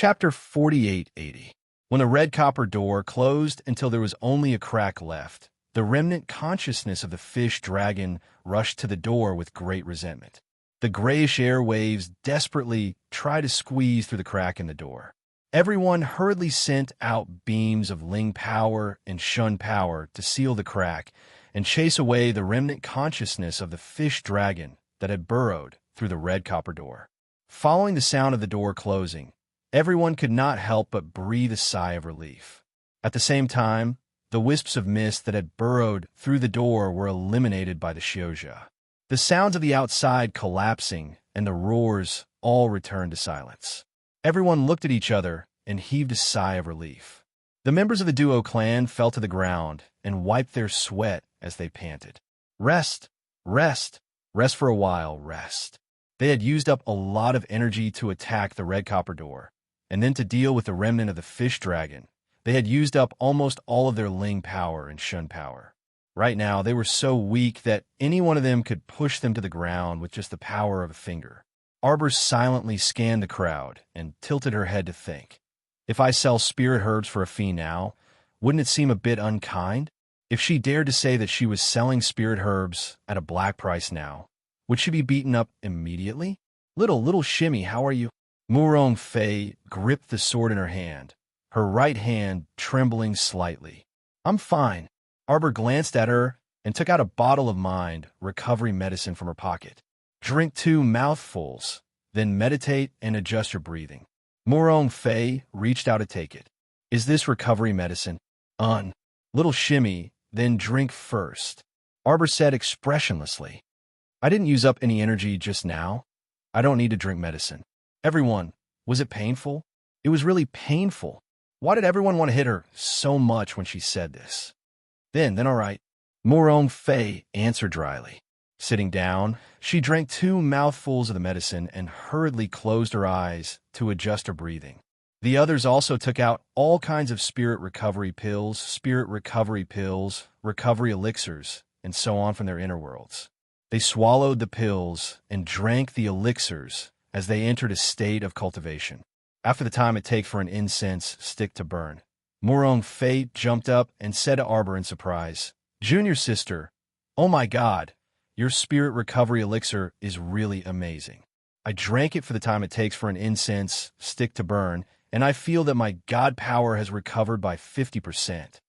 Chapter 4880. When the red copper door closed until there was only a crack left, the remnant consciousness of the fish dragon rushed to the door with great resentment. The grayish air waves desperately tried to squeeze through the crack in the door. Everyone hurriedly sent out beams of Ling power and Shun power to seal the crack and chase away the remnant consciousness of the fish dragon that had burrowed through the red copper door. Following the sound of the door closing, everyone could not help but breathe a sigh of relief. At the same time, the wisps of mist that had burrowed through the door were eliminated by the Xiozha. The sounds of the outside collapsing and the roars all returned to silence. Everyone looked at each other and heaved a sigh of relief. The members of the duo clan fell to the ground and wiped their sweat as they panted. Rest, rest, rest for a while, rest. They had used up a lot of energy to attack the red copper door, and then to deal with the remnant of the fish dragon. They had used up almost all of their Ling power and Shun power. Right now, they were so weak that any one of them could push them to the ground with just the power of a finger. Arbor silently scanned the crowd and tilted her head to think. If I sell spirit herbs for a fee now, wouldn't it seem a bit unkind? If she dared to say that she was selling spirit herbs at a black price now, would she be beaten up immediately? Little Shimmy, how are you? Murong Fei gripped the sword in her hand, her right hand trembling slightly. I'm fine. Arbor glanced at her and took out a bottle of mind recovery medicine from her pocket. Drink 2 mouthfuls, then meditate and adjust your breathing. Murong Fei reached out to take it. Is this recovery medicine? Little Shimmy, then drink first. Arbor said expressionlessly. I didn't use up any energy just now. I don't need to drink medicine. Everyone, was it painful? It was really painful. Why did everyone want to hit her so much when she said this? Then all right. Murong Fei answered dryly. Sitting down, she drank 2 mouthfuls of the medicine and hurriedly closed her eyes to adjust her breathing. The others also took out all kinds of spirit recovery pills, recovery elixirs, and so on from their inner worlds. They swallowed the pills and drank the elixirs as they entered a state of cultivation. After the time it takes for an incense stick to burn, Murong Fei jumped up and said to Arbor in surprise, Junior sister, oh my God, your spirit recovery elixir is really amazing. I drank it for the time it takes for an incense stick to burn, and I feel that my God power has recovered by 50%.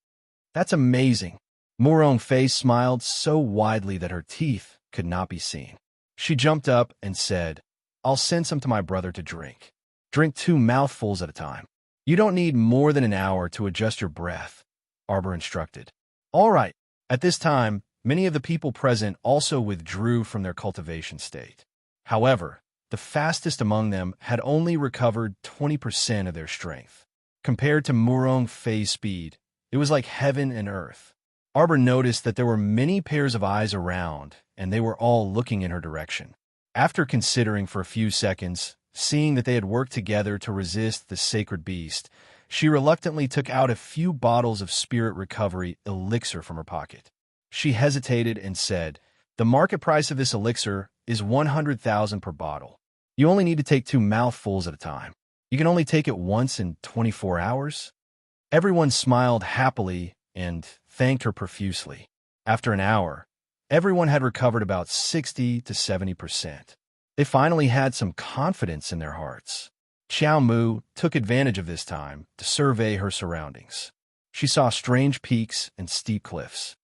That's amazing. Murong Fei smiled so widely that her teeth could not be seen. She jumped up and said, I'll send some to my brother to drink. Drink 2 mouthfuls at a time. You don't need more than an hour to adjust your breath, Arbor instructed. All right. At this time, many of the people present also withdrew from their cultivation state. However, the fastest among them had only recovered 20% of their strength. Compared to Murong Fei's speed, it was like heaven and earth. Arbor noticed that there were many pairs of eyes around, and they were all looking in her direction. After considering for a few seconds, seeing that they had worked together to resist the sacred beast, she reluctantly took out a few bottles of spirit recovery elixir from her pocket. She hesitated and said, the market price of this elixir is 100,000 per bottle. You only need to take 2 mouthfuls at a time. You can only take it once in 24 hours. Everyone smiled happily and thanked her profusely. After an hour, everyone had recovered about 60 to 70%. They finally had some confidence in their hearts. Xiao Mu took advantage of this time to survey her surroundings. She saw strange peaks and steep cliffs.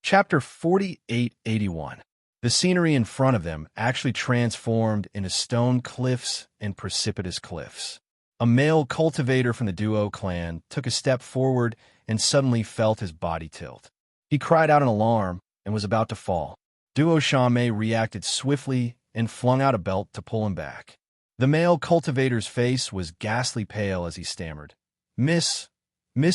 Chapter 4881. The scenery in front of them actually transformed into stone cliffs and precipitous cliffs. A male cultivator from the duo clan took a step forward and suddenly felt his body tilt. He cried out in alarm and was about to fall. Duo Shanmei reacted swiftly and flung out a belt to pull him back. The male cultivator's face was ghastly pale as he stammered, Miss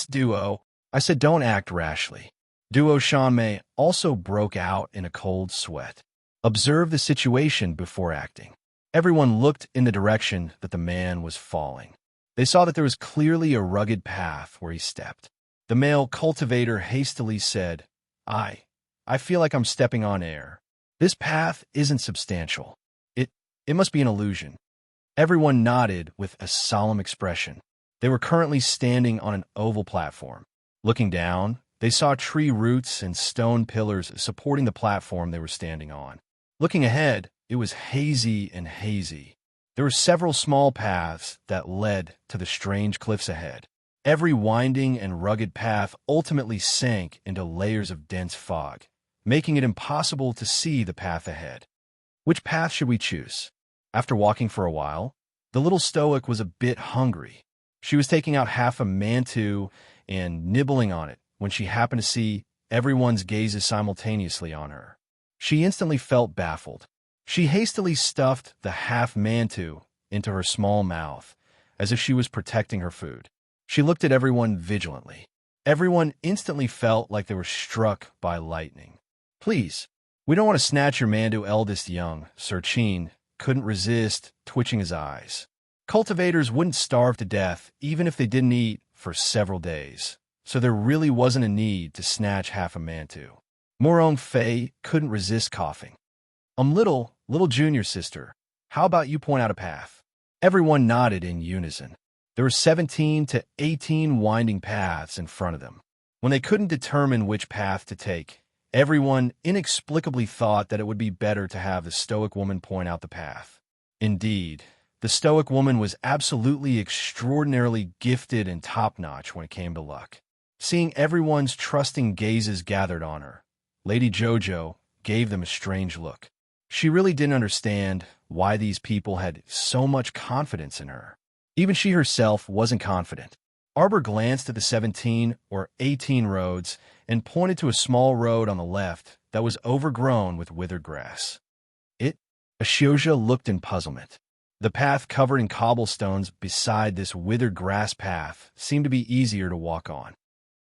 Duo, I said don't act rashly. Duo Shanmei also broke out in a cold sweat. Observe the situation before acting. Everyone looked in the direction that the man was falling. They saw that there was clearly a rugged path where he stepped. The male cultivator hastily said, I feel like I'm stepping on air. This path isn't substantial. It must be an illusion. Everyone nodded with a solemn expression. They were currently standing on an oval platform. Looking down, they saw tree roots and stone pillars supporting the platform they were standing on. Looking ahead, it was hazy and hazy. There were several small paths that led to the strange cliffs ahead. Every winding and rugged path ultimately sank into layers of dense fog, making it impossible to see the path ahead. Which path should we choose? After walking for a while, the little stoic was a bit hungry. She was taking out half a mantou and nibbling on it when she happened to see everyone's gazes simultaneously on her. She instantly felt baffled. She hastily stuffed the half mantou into her small mouth, as if she was protecting her food. She looked at everyone vigilantly. Everyone instantly felt like they were struck by lightning. "Please, we don't want to snatch your mantou, eldest young," Sir Chin couldn't resist twitching his eyes. Cultivators wouldn't starve to death even if they didn't eat for several days, so there really wasn't a need to snatch half a mantou. Morong Fei couldn't resist coughing. Little junior sister, how about you point out a path?" Everyone nodded in unison. There were 17 to 18 winding paths in front of them. When they couldn't determine which path to take, everyone inexplicably thought that it would be better to have the stoic woman point out the path. Indeed, the stoic woman was absolutely extraordinarily gifted and top-notch when it came to luck. Seeing everyone's trusting gazes gathered on her, Lady Jojo gave them a strange look. She really didn't understand why these people had so much confidence in her. Even she herself wasn't confident. Arbor glanced at the 17 or 18 roads and pointed to a small road on the left that was overgrown with withered grass. Ashioja looked in puzzlement. The path covered in cobblestones beside this withered grass path seemed to be easier to walk on.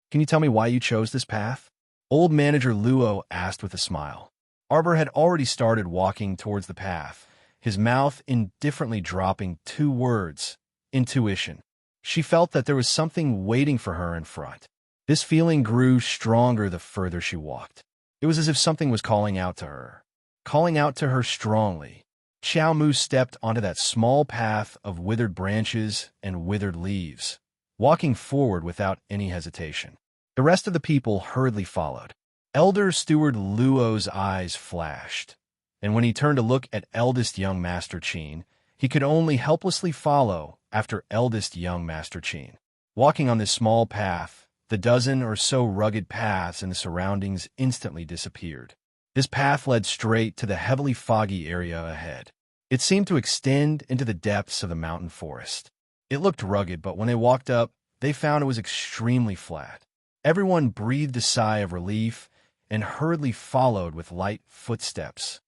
"Can you tell me why you chose this path?" Old Manager Luo asked with a smile. Arbor had already started walking towards the path, his mouth indifferently dropping 2 words: intuition. She felt that there was something waiting for her in front. This feeling grew stronger the further she walked. It was as if something was calling out to her strongly. Xiao Mu stepped onto that small path of withered branches and withered leaves, walking forward without any hesitation. The rest of the people hurriedly followed. Elder Steward Luo's eyes flashed, and when he turned to look at eldest young Master Chin, he could only helplessly follow after eldest young Master Chin. Walking on this small path, the dozen or so rugged paths in the surroundings instantly disappeared. This path led straight to the heavily foggy area ahead. It seemed to extend into the depths of the mountain forest. It looked rugged, but when they walked up, they found it was extremely flat. Everyone breathed a sigh of relief and hurriedly followed with light footsteps.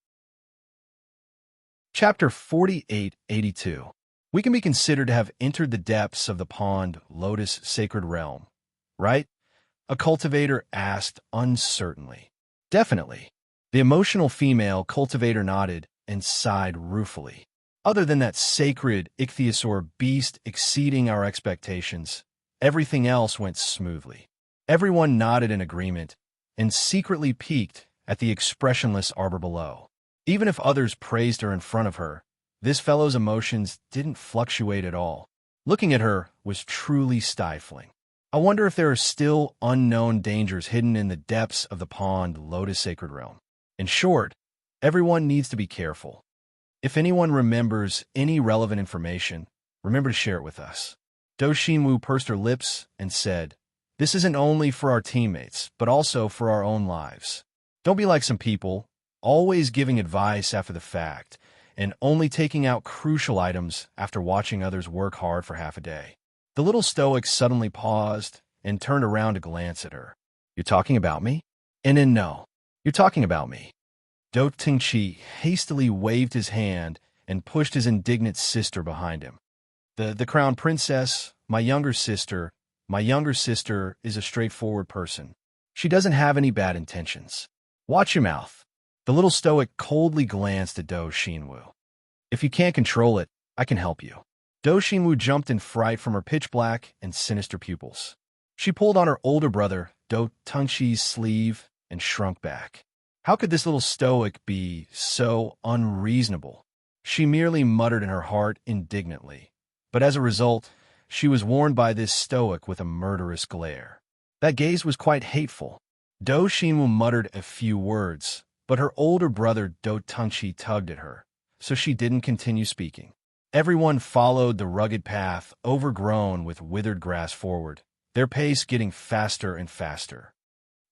Chapter 4882. We can be considered to have entered the depths of the pond Lotus Sacred Realm, right? A cultivator asked uncertainly. Definitely. The emotional female cultivator nodded and sighed ruefully. Other than that sacred ichthyosaur beast exceeding our expectations, everything else went smoothly. Everyone nodded in agreement and secretly peeked at the expressionless arbor below. Even if others praised her in front of her, this fellow's emotions didn't fluctuate at all. Looking at her was truly stifling. I wonder if there are still unknown dangers hidden in the depths of the pond Lotus Sacred Realm. In short, everyone needs to be careful. If anyone remembers any relevant information, remember to share it with us. Do Xinwu pursed her lips and said, "This isn't only for our teammates, but also for our own lives. Don't be like some people, always giving advice after the fact, and only taking out crucial items after watching others work hard for half a day." The little stoic suddenly paused and turned around to glance at her. "You're talking about me?" And then no. "You're talking about me." Do Tingqi hastily waved his hand and pushed his indignant sister behind him. The crown princess, my younger sister is a straightforward person. She doesn't have any bad intentions. Watch your mouth." The little stoic coldly glanced at Do Xinwu. "If you can't control it, I can help you." Do Xinwu jumped in fright from her pitch-black and sinister pupils. She pulled on her older brother, Do Tungqi's sleeve, and shrunk back. How could this little stoic be so unreasonable? She merely muttered in her heart indignantly. But as a result, she was warned by this stoic with a murderous glare. That gaze was quite hateful. Do Shinwu muttered a few words, but her older brother Do Tengqi tugged at her, so she didn't continue speaking. Everyone followed the rugged path, overgrown with withered grass forward, their pace getting faster and faster.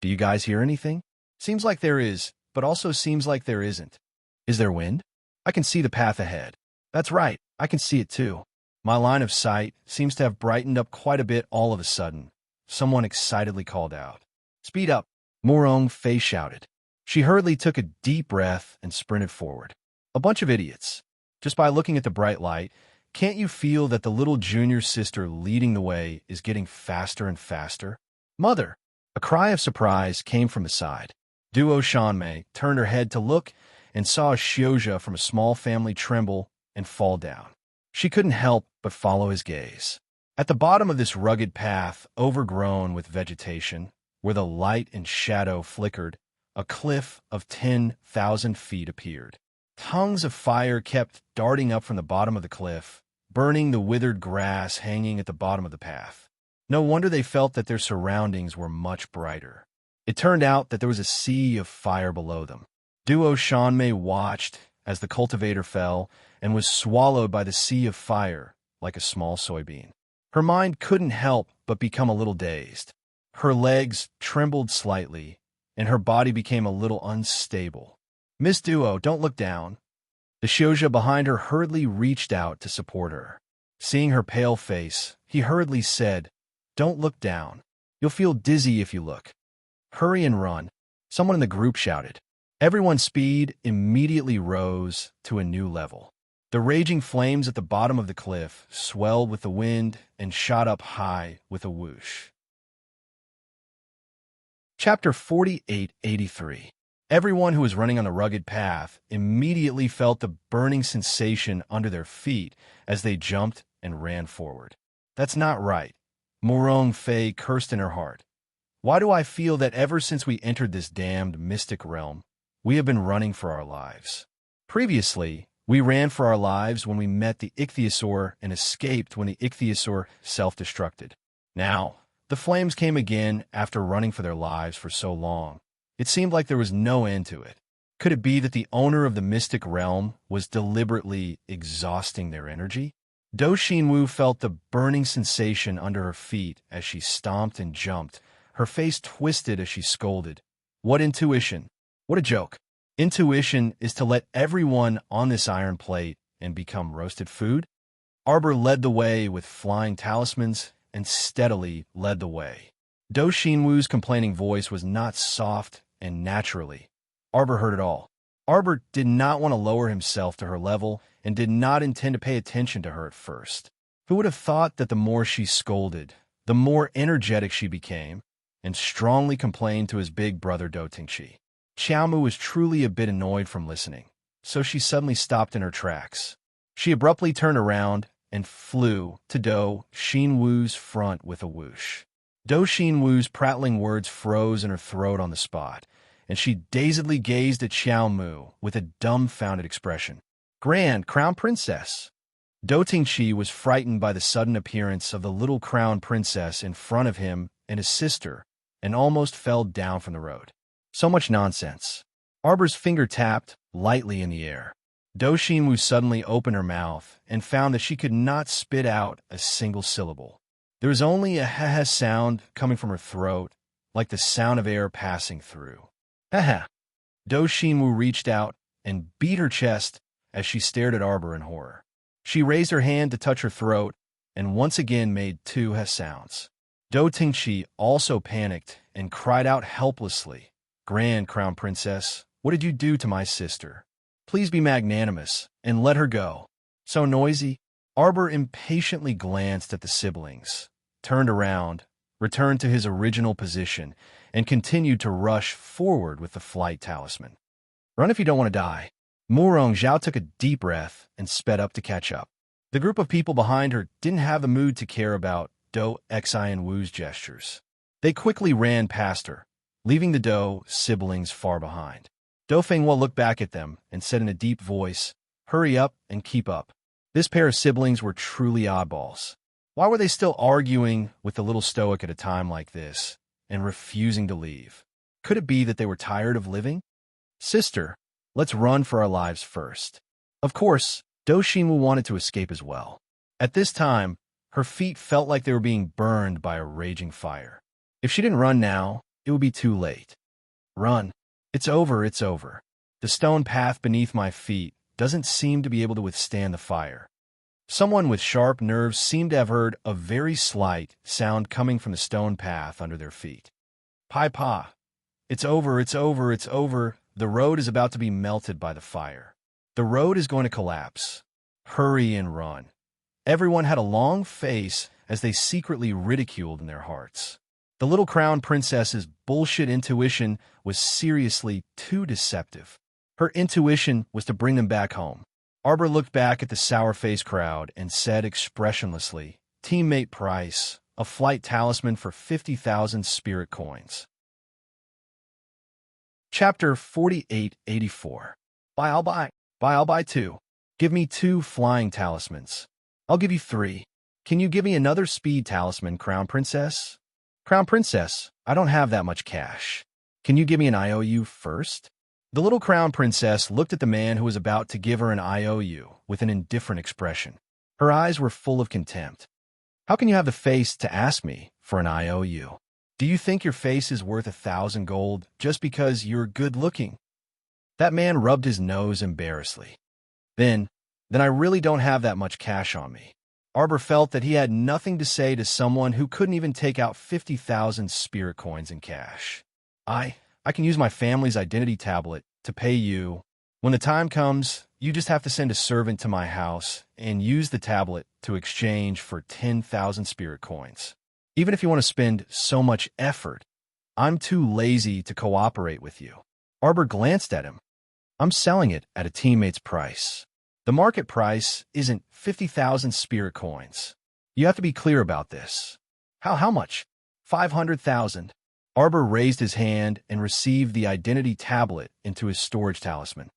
Do you guys hear anything? Seems like there is, but also seems like there isn't. Is there wind? I can see the path ahead. That's right, I can see it too. My line of sight seems to have brightened up quite a bit all of a sudden. Someone excitedly called out. Speed up, Morong Fei shouted. She hurriedly took a deep breath and sprinted forward. A bunch of idiots. Just by looking at the bright light, can't you feel that the little junior sister leading the way is getting faster and faster? Mother! A cry of surprise came from the side. Duo Shanmei turned her head to look and saw a Xiozha from a small family tremble and fall down. She couldn't help but follow his gaze. At the bottom of this rugged path, overgrown with vegetation, where the light and shadow flickered, a cliff of 10,000 feet appeared. Tongues of fire kept darting up from the bottom of the cliff, burning the withered grass hanging at the bottom of the path. No wonder they felt that their surroundings were much brighter. It turned out that there was a sea of fire below them. Duo Shanmei watched as the cultivator fell and was swallowed by the sea of fire like a small soybean. Her mind couldn't help but become a little dazed. Her legs trembled slightly, and her body became a little unstable. Miss Duo, don't look down. The Xiozha behind her hurriedly reached out to support her. Seeing her pale face, he hurriedly said, Don't look down. You'll feel dizzy if you look. Hurry and run, someone in the group shouted. Everyone's speed immediately rose to a new level. The raging flames at the bottom of the cliff swelled with the wind and shot up high with a whoosh. Chapter 4883. Everyone who was running on the rugged path immediately felt the burning sensation under their feet as they jumped and ran forward. That's not right. Morong Fei cursed in her heart. Why do I feel that ever since we entered this damned mystic realm, we have been running for our lives? Previously, we ran for our lives when we met the ichthyosaur and escaped when the ichthyosaur self-destructed. Now, the flames came again after running for their lives for so long. It seemed like there was no end to it. Could it be that the owner of the mystic realm was deliberately exhausting their energy? Do Shinwu felt the burning sensation under her feet as she stomped and jumped. Her face twisted as she scolded. What intuition? What a joke. Intuition is to let everyone on this iron plate and become roasted food? Arbor led the way with flying talismans and steadily led the way. Do Shinwu's complaining voice was not soft and naturally. Arbor heard it all. Arbor did not want to lower himself to her level and did not intend to pay attention to her at first. Who would have thought that the more she scolded, the more energetic she became, and strongly complained to his big brother Do Tengqi. Xiaomu was truly a bit annoyed from listening, so she suddenly stopped in her tracks. She abruptly turned around and flew to Do Shinwu's front with a whoosh. Do Shinwu's prattling words froze in her throat on the spot, and she dazedly gazed at Xiaomu with a dumbfounded expression. Grand Crown Princess! Do Tengqi was frightened by the sudden appearance of the little crown princess in front of him and his sister, and almost fell down from the road. So much nonsense. Arbor's finger tapped lightly in the air. Do Shinwu suddenly opened her mouth and found that she could not spit out a single syllable. There was only a ha-ha sound coming from her throat, like the sound of air passing through. Ha-ha! Do Shinwu reached out and beat her chest as she stared at Arbor in horror. She raised her hand to touch her throat and once again made two ha sounds. Do Tengqi also panicked and cried out helplessly. Grand Crown Princess, what did you do to my sister? Please be magnanimous and let her go. So noisy. Arbor impatiently glanced at the siblings, turned around, returned to his original position, and continued to rush forward with the flight talisman. Run if you don't want to die. Murong Zhao took a deep breath and sped up to catch up. The group of people behind her didn't have the mood to care about Do Xi and Wu's gestures. They quickly ran past her, leaving the Do siblings far behind. Do Fenghua looked back at them and said in a deep voice, Hurry up and keep up. This pair of siblings were truly oddballs. Why were they still arguing with the little stoic at a time like this and refusing to leave? Could it be that they were tired of living? Sister, let's run for our lives first. Of course, Doshimu wanted to escape as well. At this time, her feet felt like they were being burned by a raging fire. If she didn't run now, it would be too late. Run. It's over, it's over. The stone path beneath my feet doesn't seem to be able to withstand the fire. Someone with sharp nerves seemed to have heard a very slight sound coming from the stone path under their feet. Pa. It's over, it's over, it's over. The road is about to be melted by the fire. The road is going to collapse. Hurry and run. Everyone had a long face as they secretly ridiculed in their hearts. The little crown princess's bullshit intuition was seriously too deceptive. Her intuition was to bring them back home. Arbor looked back at the sour-faced crowd and said expressionlessly, "Teammate price, a flight talisman for 50,000 spirit coins." Chapter 4884. I'll buy 2. Give me 2 flying talismans. I'll give you 3. Can you give me another speed talisman, Crown Princess? Crown Princess, I don't have that much cash. Can you give me an IOU first? The little Crown Princess looked at the man who was about to give her an IOU with an indifferent expression. Her eyes were full of contempt. How can you have the face to ask me for an IOU? Do you think your face is worth 1,000 gold just because you're good-looking? That man rubbed his nose embarrassedly. Then I really don't have that much cash on me. Arbor felt that he had nothing to say to someone who couldn't even take out 50,000 spirit coins in cash. I can use my family's identity tablet to pay you. When the time comes, you just have to send a servant to my house and use the tablet to exchange for 10,000 spirit coins. Even if you want to spend so much effort, I'm too lazy to cooperate with you. Arbor glanced at him. I'm selling it at a teammate's price. The market price isn't 50,000 spirit coins. You have to be clear about this. How much? 500,000. Arbor raised his hand and received the identity tablet into his storage talisman.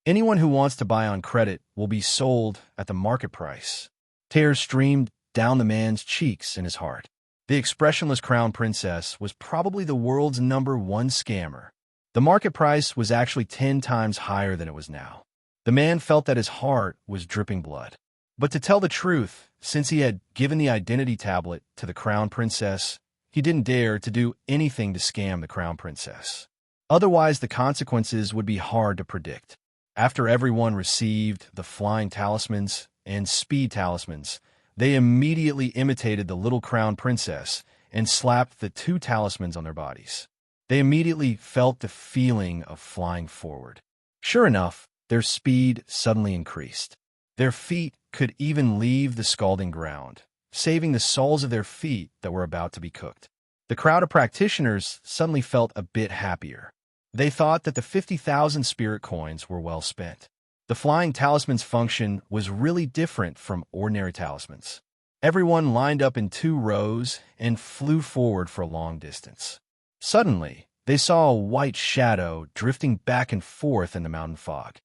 Anyone who wants to buy on credit will be sold at the market price. Tears streamed down the man's cheeks and his heart. The expressionless crown princess was probably the world's #1 scammer. The market price was actually 10 times higher than it was now. The man felt that his heart was dripping blood. But to tell the truth, since he had given the identity tablet to the crown princess, he didn't dare to do anything to scam the crown princess. Otherwise, the consequences would be hard to predict. After everyone received the flying talismans and speed talismans, they immediately imitated the little crown princess and slapped the 2 talismans on their bodies. They immediately felt the feeling of flying forward. Sure enough, their speed suddenly increased. Their feet could even leave the scalding ground, saving the soles of their feet that were about to be cooked. The crowd of practitioners suddenly felt a bit happier. They thought that the 50,000 spirit coins were well spent. The flying talisman's function was really different from ordinary talismans. Everyone lined up in 2 rows and flew forward for a long distance. Suddenly, they saw a white shadow drifting back and forth in the mountain fog.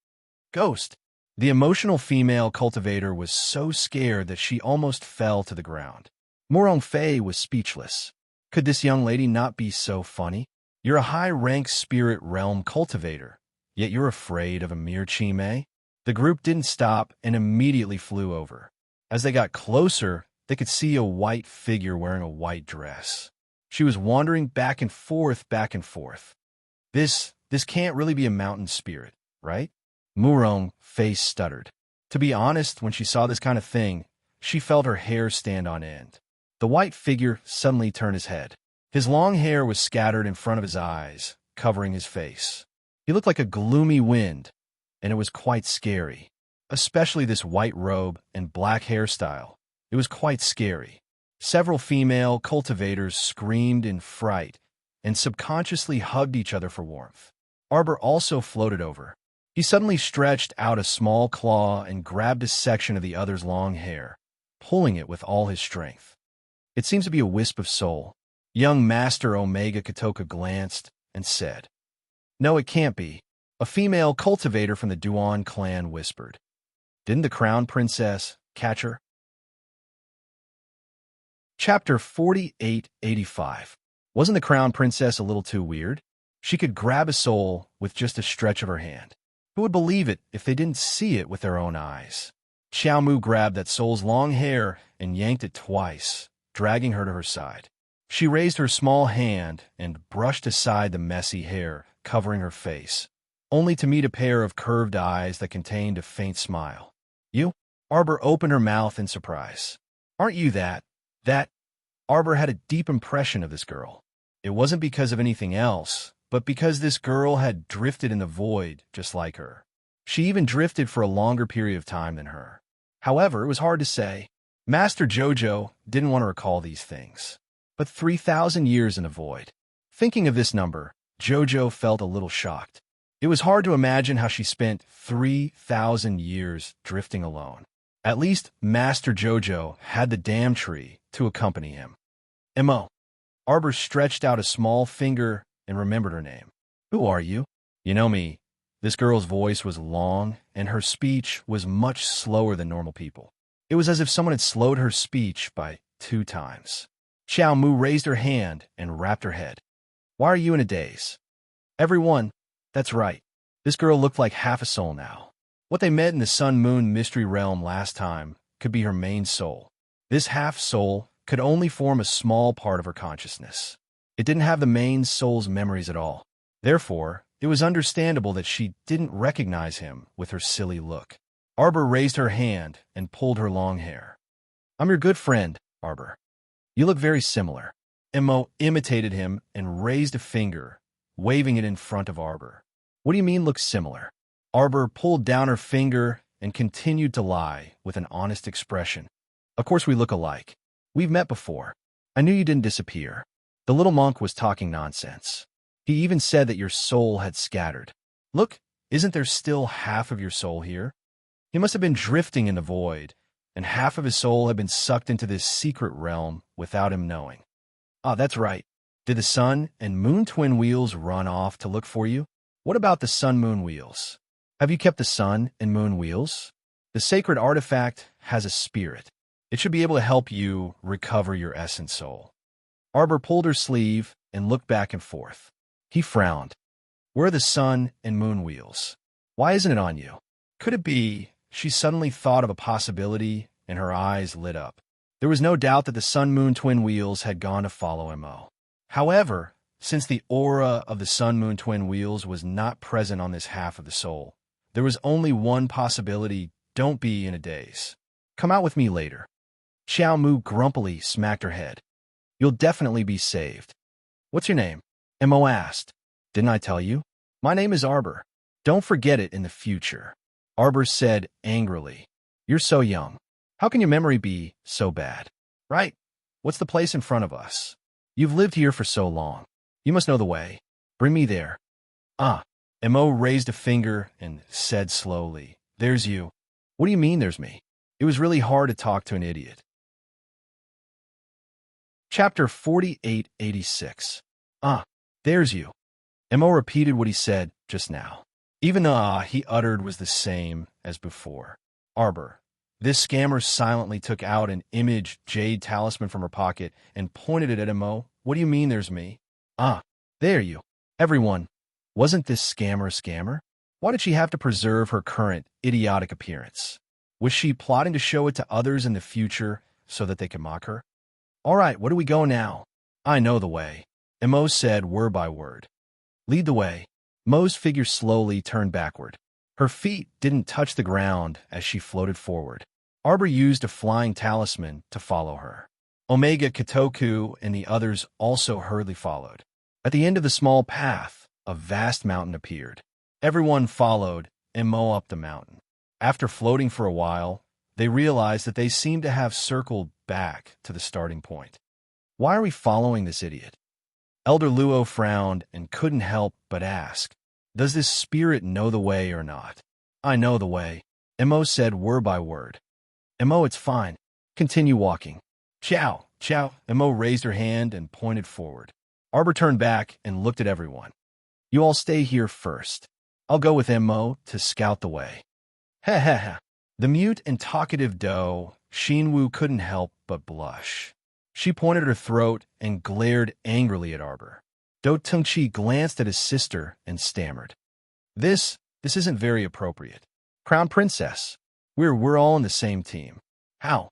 Ghost! The emotional female cultivator was so scared that she almost fell to the ground. Morong Fei was speechless. Could this young lady not be so funny? You're a high-ranked spirit realm cultivator, yet you're afraid of a mere Chime? The group didn't stop and immediately flew over. As they got closer, they could see a white figure wearing a white dress. She was wandering back and forth, back and forth. This can't really be a mountain spirit, right? Murong face stuttered. To be honest, when she saw this kind of thing, she felt her hair stand on end. The white figure suddenly turned his head. His long hair was scattered in front of his eyes, covering his face. He looked like a gloomy wind, and it was quite scary. Especially this white robe and black hairstyle. It was quite scary. Several female cultivators screamed in fright and subconsciously hugged each other for warmth. Arbor also floated over. He suddenly stretched out a small claw and grabbed a section of the other's long hair, pulling it with all his strength. It seems to be a wisp of soul. Young Master Omega Kotoka glanced and said, "No, it can't be." A female cultivator from the Duan clan whispered. Didn't the crown princess catch her? Chapter 4885. Wasn't the crown princess a little too weird? She could grab a soul with just a stretch of her hand. Who would believe it if they didn't see it with their own eyes? Xiao Mu grabbed that soul's long hair and yanked it twice, dragging her to her side. She raised her small hand and brushed aside the messy hair covering her face, only to meet a pair of curved eyes that contained a faint smile. You? Arbor opened her mouth in surprise. Aren't you that? Arbor had a deep impression of this girl. It wasn't because of anything else, but because this girl had drifted in the void just like her. She even drifted for a longer period of time than her. However, it was hard to say. Master Jojo didn't want to recall these things. But 3,000 years in the void. Thinking of this number, Jojo felt a little shocked. It was hard to imagine how she spent 3,000 years drifting alone. At least Master Jojo had the damn tree to accompany him. M.O. Arbor stretched out a small finger and remembered her name. Who are you? You know me. This girl's voice was long, and her speech was much slower than normal people. It was as if someone had slowed her speech by 2 times. Xiao Mu raised her hand and rapped her head. Why are you in a daze? Everyone, that's right. This girl looked like half a soul now. What they met in the Sun-Moon Mystery Realm last time could be her main soul. This half-soul could only form a small part of her consciousness. It didn't have the main soul's memories at all. Therefore, it was understandable that she didn't recognize him with her silly look. Arbor raised her hand and pulled her long hair. I'm your good friend, Arbor. You look very similar. Mo imitated him and raised a finger, waving it in front of Arbor. What do you mean look similar? Arbor pulled down her finger and continued to lie with an honest expression. Of course we look alike. We've met before. I knew you didn't disappear. The little monk was talking nonsense. He even said that your soul had scattered. Look, isn't there still half of your soul here? He must have been drifting in the void, and half of his soul had been sucked into this secret realm without him knowing. Ah, that's right. Did the sun and moon twin wheels run off to look for you? What about the sun-moon wheels? Have you kept the sun and moon wheels? The sacred artifact has a spirit. It should be able to help you recover your essence soul. Arbor pulled her sleeve and looked back and forth. He frowned. Where are the sun and moon wheels? Why isn't it on you? Could it be she suddenly thought of a possibility and her eyes lit up? There was no doubt that the sun-moon twin wheels had gone to follow Mo. However, since the aura of the sun-moon twin wheels was not present on this half of the soul, there was only one possibility: don't be in a daze. Come out with me later. Xiao Mu grumpily smacked her head. You'll definitely be saved. What's your name? Mo asked. Didn't I tell you? My name is Arbor. Don't forget it in the future. Arbor said angrily. You're so young. How can your memory be so bad? Right? What's the place in front of us? You've lived here for so long. You must know the way. Bring me there. Ah. Mo raised a finger and said slowly, There's you. What do you mean there's me? It was really hard to talk to an idiot. Chapter 4886. Ah, there's you. Mo repeated what he said just now. Even the ah he uttered was the same as before. Arbor. This scammer silently took out an image jade talisman from her pocket and pointed it at Mo. What do you mean there's me? Ah, there you. Everyone. Wasn't this scammer a scammer? Why did she have to preserve her current idiotic appearance? Was she plotting to show it to others in the future so that they could mock her? All right, where do we go now? I know the way. Mo said word by word. Lead the way. Mo's figure slowly turned backward. Her feet didn't touch the ground as she floated forward. Arbor used a flying talisman to follow her. Omega, Katoku, and the others also hurriedly followed. At the end of the small path, a vast mountain appeared. Everyone followed Mo up the mountain. After floating for a while, they realized that they seemed to have circled back to the starting point. Why are we following this idiot? Elder Luo frowned and couldn't help but ask, Does this spirit know the way or not? I know the way. Mo said word by word. Mo, it's fine. Continue walking. Ciao, ciao. Mo raised her hand and pointed forward. Arbor turned back and looked at everyone. You all stay here first. I'll go with Mo to scout the way. Ha ha ha. The mute and talkative doe, Shinwu, couldn't help but blush. She pointed at her throat and glared angrily at Arbor. Do Tengqi glanced at his sister and stammered. This isn't very appropriate. Crown Princess, we're all on the same team. How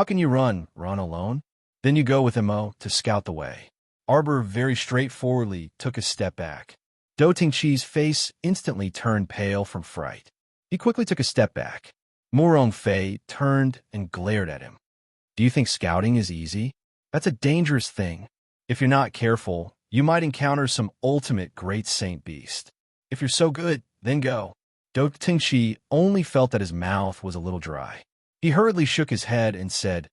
can you run alone? Then you go with Mo to scout the way. Arbor very straightforwardly took a step back. Do Tengqi's face instantly turned pale from fright. He quickly took a step back. Morong Fei turned and glared at him. Do you think scouting is easy? That's a dangerous thing. If you're not careful, you might encounter some ultimate great saint beast. If you're so good, then go. Do Tengqi only felt that his mouth was a little dry. He hurriedly shook his head and said,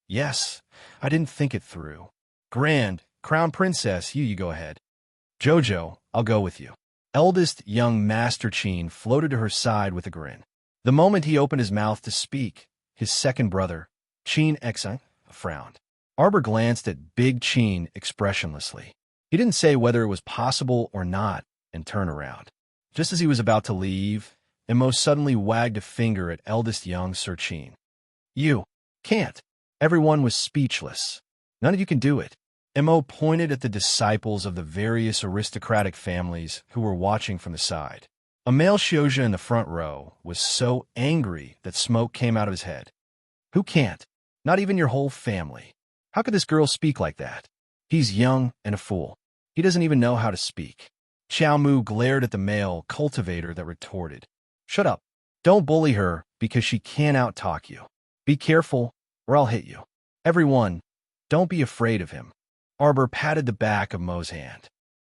Yes, I didn't think it through. Grand, Crown Princess, you go ahead. Jojo, I'll go with you. Eldest young Master Qin floated to her side with a grin. The moment he opened his mouth to speak, his second brother, Qin Xing, frowned. Arbor glanced at Big Qin expressionlessly. He didn't say whether it was possible or not and turned around. Just as he was about to leave, Mo suddenly wagged a finger at eldest young Sir Qin. You can't. Everyone was speechless. None of you can do it. Mo pointed at the disciples of the various aristocratic families who were watching from the side. A male Shioja in the front row was so angry that smoke came out of his head. Who can't? Not even your whole family. How could this girl speak like that? He's young and a fool. He doesn't even know how to speak. Xiao Mu glared at the male cultivator that retorted. Shut up. Don't bully her because she can't out-talk you. Be careful or I'll hit you. Everyone, don't be afraid of him. Arbor patted the back of Mo's hand.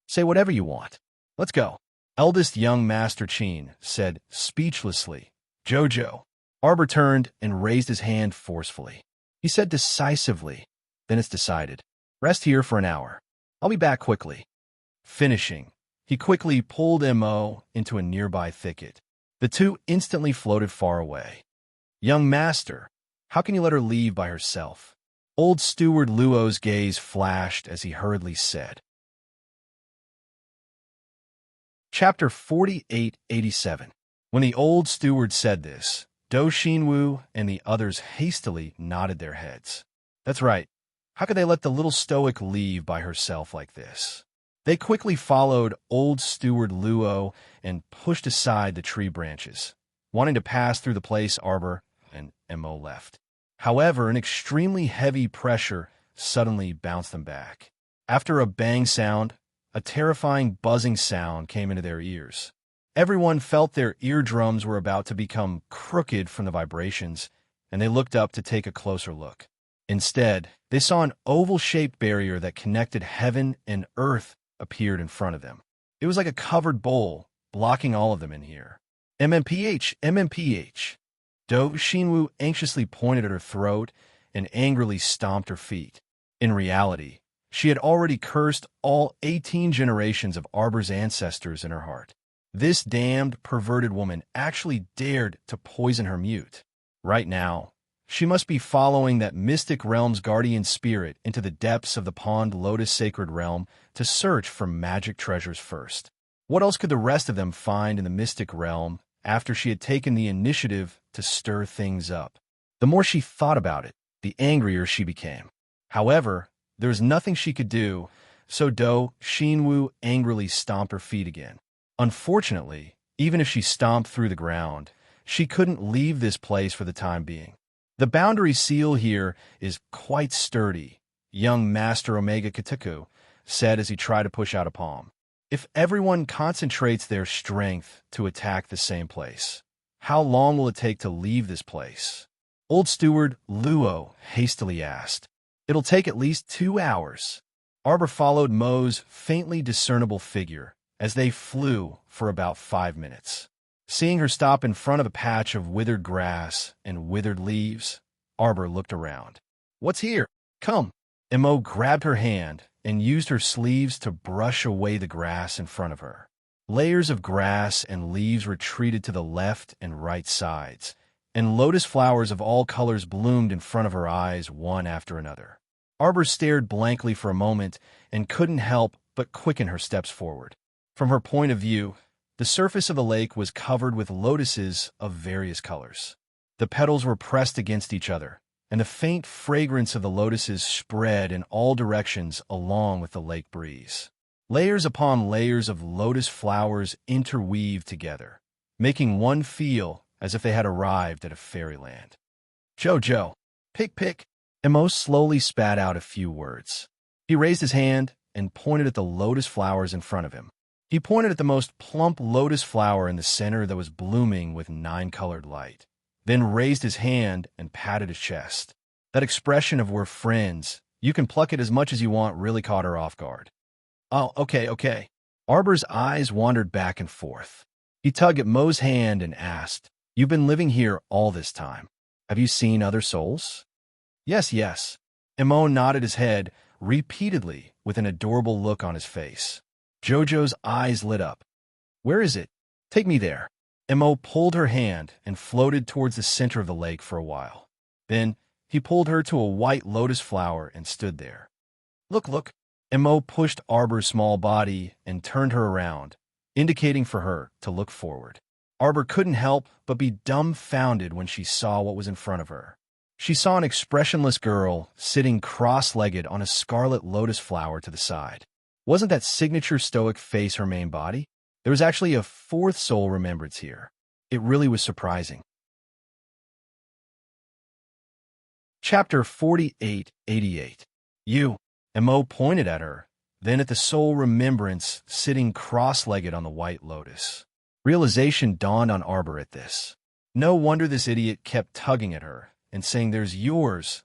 Say whatever you want. Let's go. Eldest young Master Qin said speechlessly, Jojo. Arbor turned and raised his hand forcefully. He said decisively, then it's decided. Rest here for an hour. I'll be back quickly. Finishing, he quickly pulled Mo into a nearby thicket. The two instantly floated far away. Young Master, how can you let her leave by herself? Old Steward Luo's gaze flashed as he hurriedly said. Chapter 4887. When the old steward said this, Do Xinwu and the others hastily nodded their heads. That's right. How could they let the little stoic leave by herself like this? They quickly followed old steward Luo and pushed aside the tree branches, wanting to pass through the place Arbor and Mo left. However, an extremely heavy pressure suddenly bounced them back. After a bang sound, a terrifying buzzing sound came into their ears. Everyone felt their eardrums were about to become crooked from the vibrations, and they looked up to take a closer look. Instead, they saw an oval-shaped barrier that connected heaven and earth appeared in front of them. It was like a covered bowl, blocking all of them in here. MMPH, MMPH. Do Xinwu anxiously pointed at her throat and angrily stomped her feet. In reality, she had already cursed all 18 generations of Arbor's ancestors in her heart. This damned, perverted woman actually dared to poison her mute. Right now, she must be following that mystic realm's guardian spirit into the depths of the Pond Lotus Sacred Realm to search for magic treasures first. What else could the rest of them find in the mystic realm after she had taken the initiative to stir things up? The more she thought about it, the angrier she became. However, there was nothing she could do, so Do Xinwu angrily stomped her feet again. Unfortunately, even if she stomped through the ground, she couldn't leave this place for the time being. The boundary seal here is quite sturdy, young Master Omega Kataku said as he tried to push out a palm. If everyone concentrates their strength to attack the same place, how long will it take to leave this place? Old Steward Luo hastily asked. It'll take at least 2 hours. Arbor followed Mo's faintly discernible figure as they flew for about 5 minutes. Seeing her stop in front of a patch of withered grass and withered leaves, Arbor looked around. What's here? Come. Mo grabbed her hand and used her sleeves to brush away the grass in front of her. Layers of grass and leaves retreated to the left and right sides, and lotus flowers of all colors bloomed in front of her eyes one after another. Arbor stared blankly for a moment and couldn't help but quicken her steps forward. From her point of view, the surface of the lake was covered with lotuses of various colors. The petals were pressed against each other, and the faint fragrance of the lotuses spread in all directions along with the lake breeze. Layers upon layers of lotus flowers interweaved together, making one feel as if they had arrived at a fairyland. Jojo, pick. Emo slowly spat out a few words. He raised his hand and pointed at the lotus flowers in front of him. He pointed at the most plump lotus flower in the center that was blooming with 9-colored light, then raised his hand and patted his chest. That expression of "we're friends, you can pluck it as much as you want" really caught her off guard. "Oh, okay. Arbor's eyes wandered back and forth. He tugged at Mo's hand and asked, "You've been living here all this time. Have you seen other souls?" Yes. Emo nodded his head repeatedly with an adorable look on his face. Jojo's eyes lit up. "Where is it? Take me there." Emo pulled her hand and floated towards the center of the lake for a while. Then he pulled her to a white lotus flower and stood there. Look. Emo pushed Arbor's small body and turned her around, indicating for her to look forward. Arbor couldn't help but be dumbfounded when she saw what was in front of her. She saw an expressionless girl sitting cross-legged on a scarlet lotus flower to the side. Wasn't that signature stoic face her main body? There was actually a fourth soul remembrance here. It really was surprising. Chapter 4888. You. Emo pointed at her, then at the soul remembrance sitting cross-legged on the white lotus. Realization dawned on Arbor at this. No wonder this idiot kept tugging at her and saying, there's yours.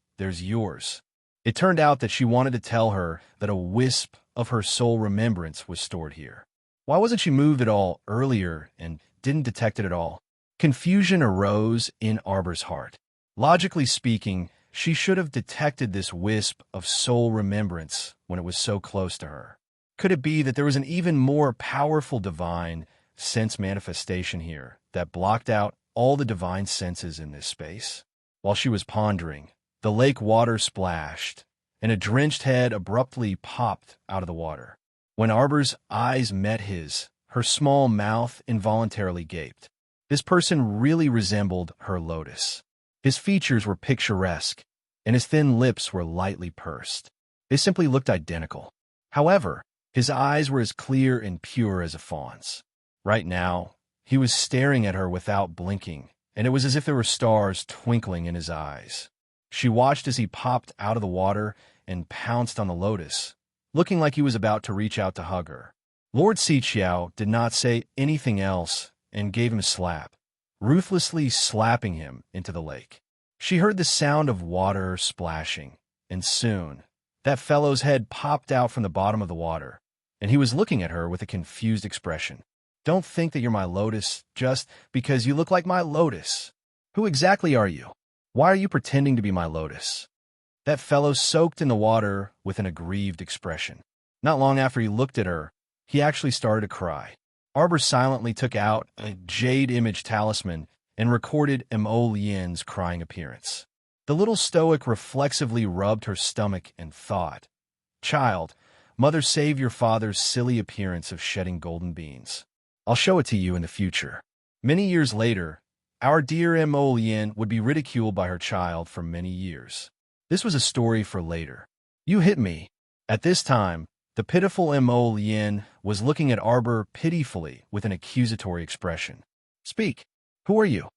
It turned out that she wanted to tell her that a wisp of her soul remembrance was stored here. Why wasn't she moved at all earlier and didn't detect it at all? Confusion arose in Arbor's heart. Logically speaking, she should have detected this wisp of soul remembrance when it was so close to her. Could it be that there was an even more powerful divine sense manifestation here that blocked out all the divine senses in this space? While she was pondering, the lake water splashed, and a drenched head abruptly popped out of the water. When Arbor's eyes met his, her small mouth involuntarily gaped. This person really resembled her lotus. His features were picturesque, and his thin lips were lightly pursed. They simply looked identical. However, his eyes were as clear and pure as a fawn's. Right now, he was staring at her without blinking, and it was as if there were stars twinkling in his eyes. She watched as he popped out of the water and pounced on the lotus, looking like he was about to reach out to hug her. Lord Xiqiao did not say anything else and gave him a slap, ruthlessly slapping him into the lake. She heard the sound of water splashing, and soon, that fellow's head popped out from the bottom of the water, and he was looking at her with a confused expression. Don't think that you're my lotus just because you look like my lotus. Who exactly are you? Why are you pretending to be my lotus? That fellow soaked in the water with an aggrieved expression. Not long after he looked at her, he actually started to cry. Arbor silently took out a jade image talisman and recorded Mo Lian's crying appearance. The little stoic reflexively rubbed her stomach and thought, "Child, mother saved your father's silly appearance of shedding golden beans. I'll show it to you in the future." Many years later, our dear Mo Lian would be ridiculed by her child for many years. This was a story for later. You hit me. At this time, the pitiful Mo Lian was looking at Arbor pitifully with an accusatory expression. "Speak. Who are you?"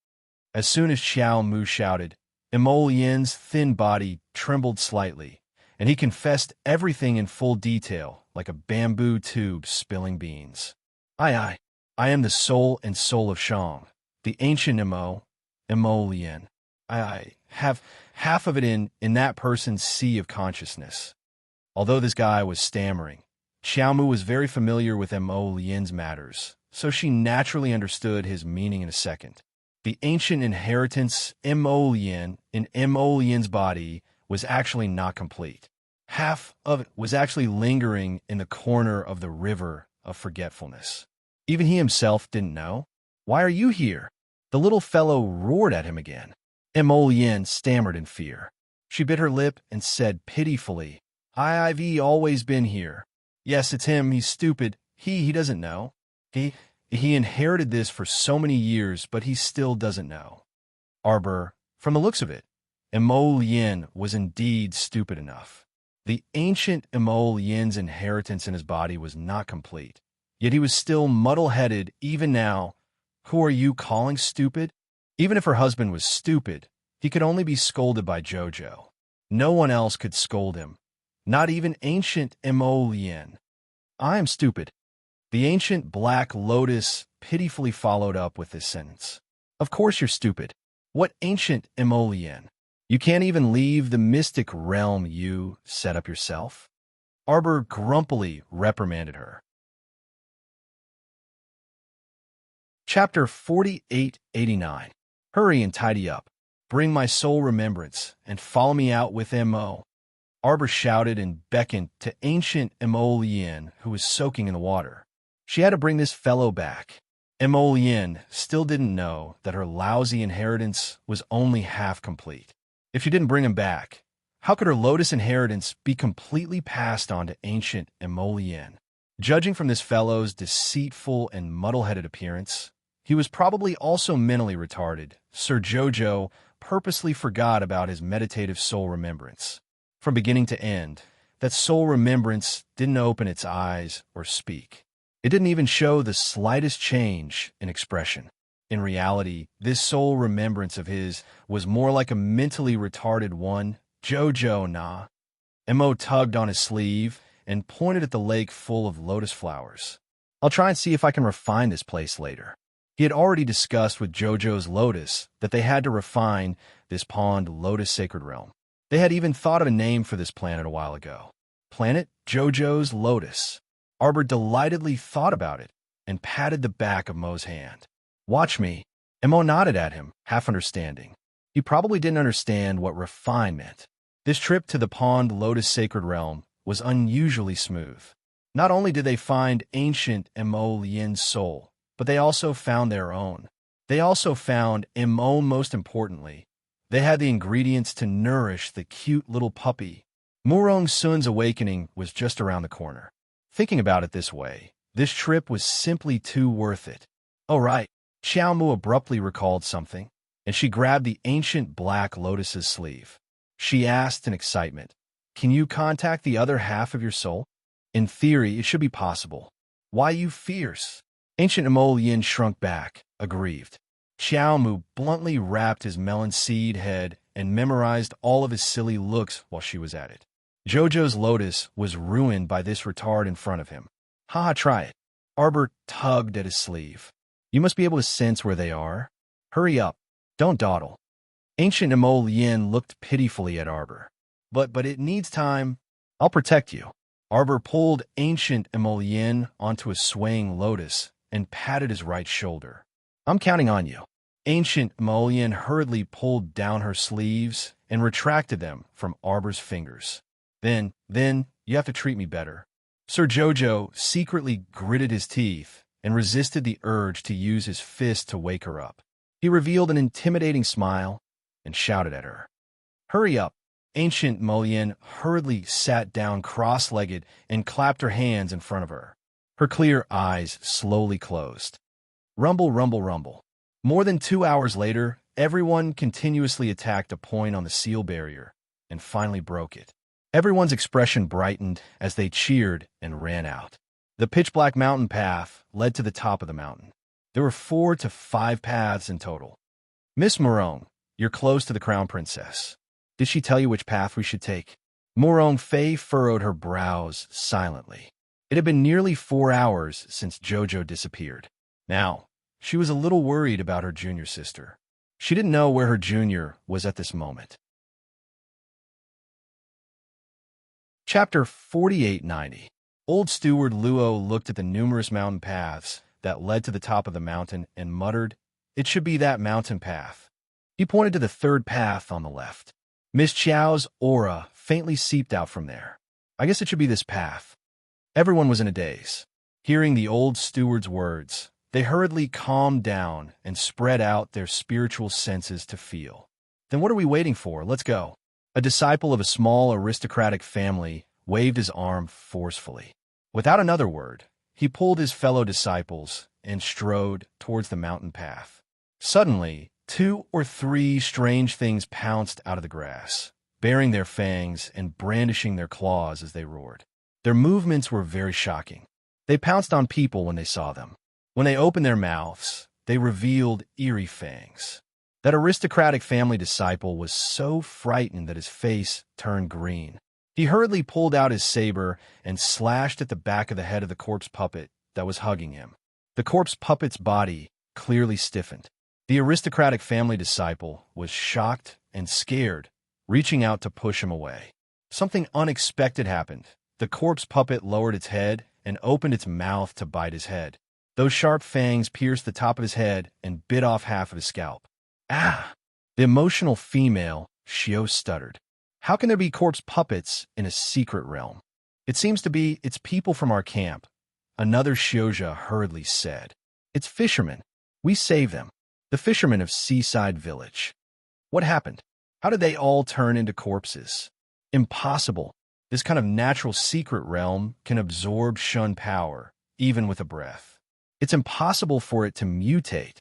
As soon as Xiao Mu shouted, Mo Lian's thin body trembled slightly, and he confessed everything in full detail, like a bamboo tube spilling beans. I am the soul and soul of Shang, the ancient Mo Lian. I have half of it in that person's sea of consciousness." Although this guy was stammering, Xiaomu was very familiar with Mo Lian's matters, so she naturally understood his meaning in a second. The ancient inheritance Mo Lian in Mo Lian's body was actually not complete. Half of it was actually lingering in the corner of the river of forgetfulness. Even he himself didn't know. "Why are you here?" The little fellow roared at him again. Mo Lian stammered in fear. She bit her lip and said pitifully, I've always been here. Yes, it's him. He's stupid. He doesn't know. He inherited this for so many years, but he still doesn't know." Arbor, from the looks of it, Emolien was indeed stupid enough. The ancient Emolien's inheritance in his body was not complete, yet he was still muddle-headed even now. Who are you calling stupid? Even if her husband was stupid, he could only be scolded by Jojo. No one else could scold him, not even ancient Emolien. I am stupid. The ancient Black Lotus pitifully followed up with this sentence. Of course you're stupid. What ancient Emolien? You can't even leave the mystic realm you set up yourself? Arbor grumpily reprimanded her. Chapter 4889. Hurry and tidy up. Bring my soul remembrance, and follow me out with M.O. Arbor shouted and beckoned to ancient Emolien, who was soaking in the water. She had to bring this fellow back. Emolien still didn't know that her lousy inheritance was only half complete. If she didn't bring him back, how could her Lotus inheritance be completely passed on to ancient Emolien? Judging from this fellow's deceitful and muddle-headed appearance, he was probably also mentally retarded. Sir Jojo purposely forgot about his meditative soul remembrance. From beginning to end, that soul remembrance didn't open its eyes or speak. It didn't even show the slightest change in expression. In reality, this soul remembrance of his was more like a mentally retarded one. Jojo, nah. M.O. tugged on his sleeve and pointed at the lake full of lotus flowers. I'll try and see if I can refine this place later. He had already discussed with Jojo's Lotus that they had to refine this pond Lotus Sacred Realm. They had even thought of a name for this planet a while ago. Planet Jojo's Lotus. Arbor delightedly thought about it and patted the back of Mo's hand. Watch me. M.O. nodded at him, half understanding. He probably didn't understand what refine meant. This trip to the pond Lotus Sacred Realm was unusually smooth. Not only did they find ancient Emolien's soul, but they also found their own. They also found M.O. most importantly. They had the ingredients to nourish the cute little puppy. Murong Sun's awakening was just around the corner. Thinking about it this way, this trip was simply too worth it. Oh right, Xiao Mu abruptly recalled something, and she grabbed the ancient Black Lotus's sleeve. She asked in excitement, "Can you contact the other half of your soul? In theory, it should be possible. Why you fierce?" Ancient Emolien shrunk back, aggrieved. Xiao Mu bluntly rapped his melon seed head and memorized all of his silly looks while she was at it. Jojo's Lotus was ruined by this retard in front of him. Haha, try it. Arbor tugged at his sleeve. You must be able to sense where they are. Hurry up. Don't dawdle. Ancient Emolien looked pitifully at Arbor. But it needs time. I'll protect you. Arbor pulled Ancient Emolien onto a swaying lotus and patted his right shoulder. I'm counting on you. Ancient Emolien hurriedly pulled down her sleeves and retracted them from Arbor's fingers. Then, you have to treat me better. Sir Jojo secretly gritted his teeth and resisted the urge to use his fist to wake her up. He revealed an intimidating smile and shouted at her. Hurry up. Ancient Emolien hurriedly sat down cross-legged and clapped her hands in front of her. Her clear eyes slowly closed. Rumble, rumble, rumble. More than 2 hours later, everyone continuously attacked a point on the seal barrier and finally broke it. Everyone's expression brightened as they cheered and ran out. The pitch-black mountain path led to the top of the mountain. There were 4 to 5 paths in total. Miss Murong, you're close to the Crown Princess. Did she tell you which path we should take? Murong Fei furrowed her brows silently. It had been nearly 4 hours since Jojo disappeared. Now, she was a little worried about her junior sister. She didn't know where her junior was at this moment. Chapter 4890. Old Steward Luo looked at the numerous mountain paths that led to the top of the mountain and muttered, "It should be that mountain path." He pointed to the third path on the left. Miss Chiao's aura faintly seeped out from there. "I guess it should be this path." Everyone was in a daze. Hearing the old steward's words, they hurriedly calmed down and spread out their spiritual senses to feel. Then what are we waiting for? Let's go. A disciple of a small aristocratic family waved his arm forcefully. Without another word, he pulled his fellow disciples and strode towards the mountain path. Suddenly, 2 or 3 strange things pounced out of the grass, baring their fangs and brandishing their claws as they roared. Their movements were very shocking. They pounced on people when they saw them. When they opened their mouths, they revealed eerie fangs. That aristocratic family disciple was so frightened that his face turned green. He hurriedly pulled out his saber and slashed at the back of the head of the corpse puppet that was hugging him. The corpse puppet's body clearly stiffened. The aristocratic family disciple was shocked and scared, reaching out to push him away. Something unexpected happened. The corpse puppet lowered its head and opened its mouth to bite his head. Those sharp fangs pierced the top of his head and bit off half of his scalp. Ah! The emotional female, Shio, stuttered. How can there be corpse puppets in a secret realm? It seems to be it's people from our camp, another Shioja hurriedly said. It's fishermen. We saved them. The fishermen of Seaside Village. What happened? How did they all turn into corpses? Impossible. This kind of natural secret realm can absorb Shun power, even with a breath. It's impossible for it to mutate.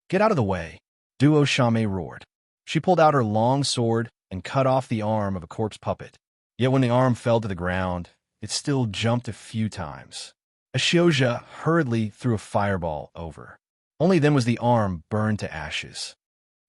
Get out of the way, Duo Shame roared. She pulled out her long sword and cut off the arm of a corpse puppet. Yet when the arm fell to the ground, it still jumped a few times. A Shioja hurriedly threw a fireball over. Only then was the arm burned to ashes.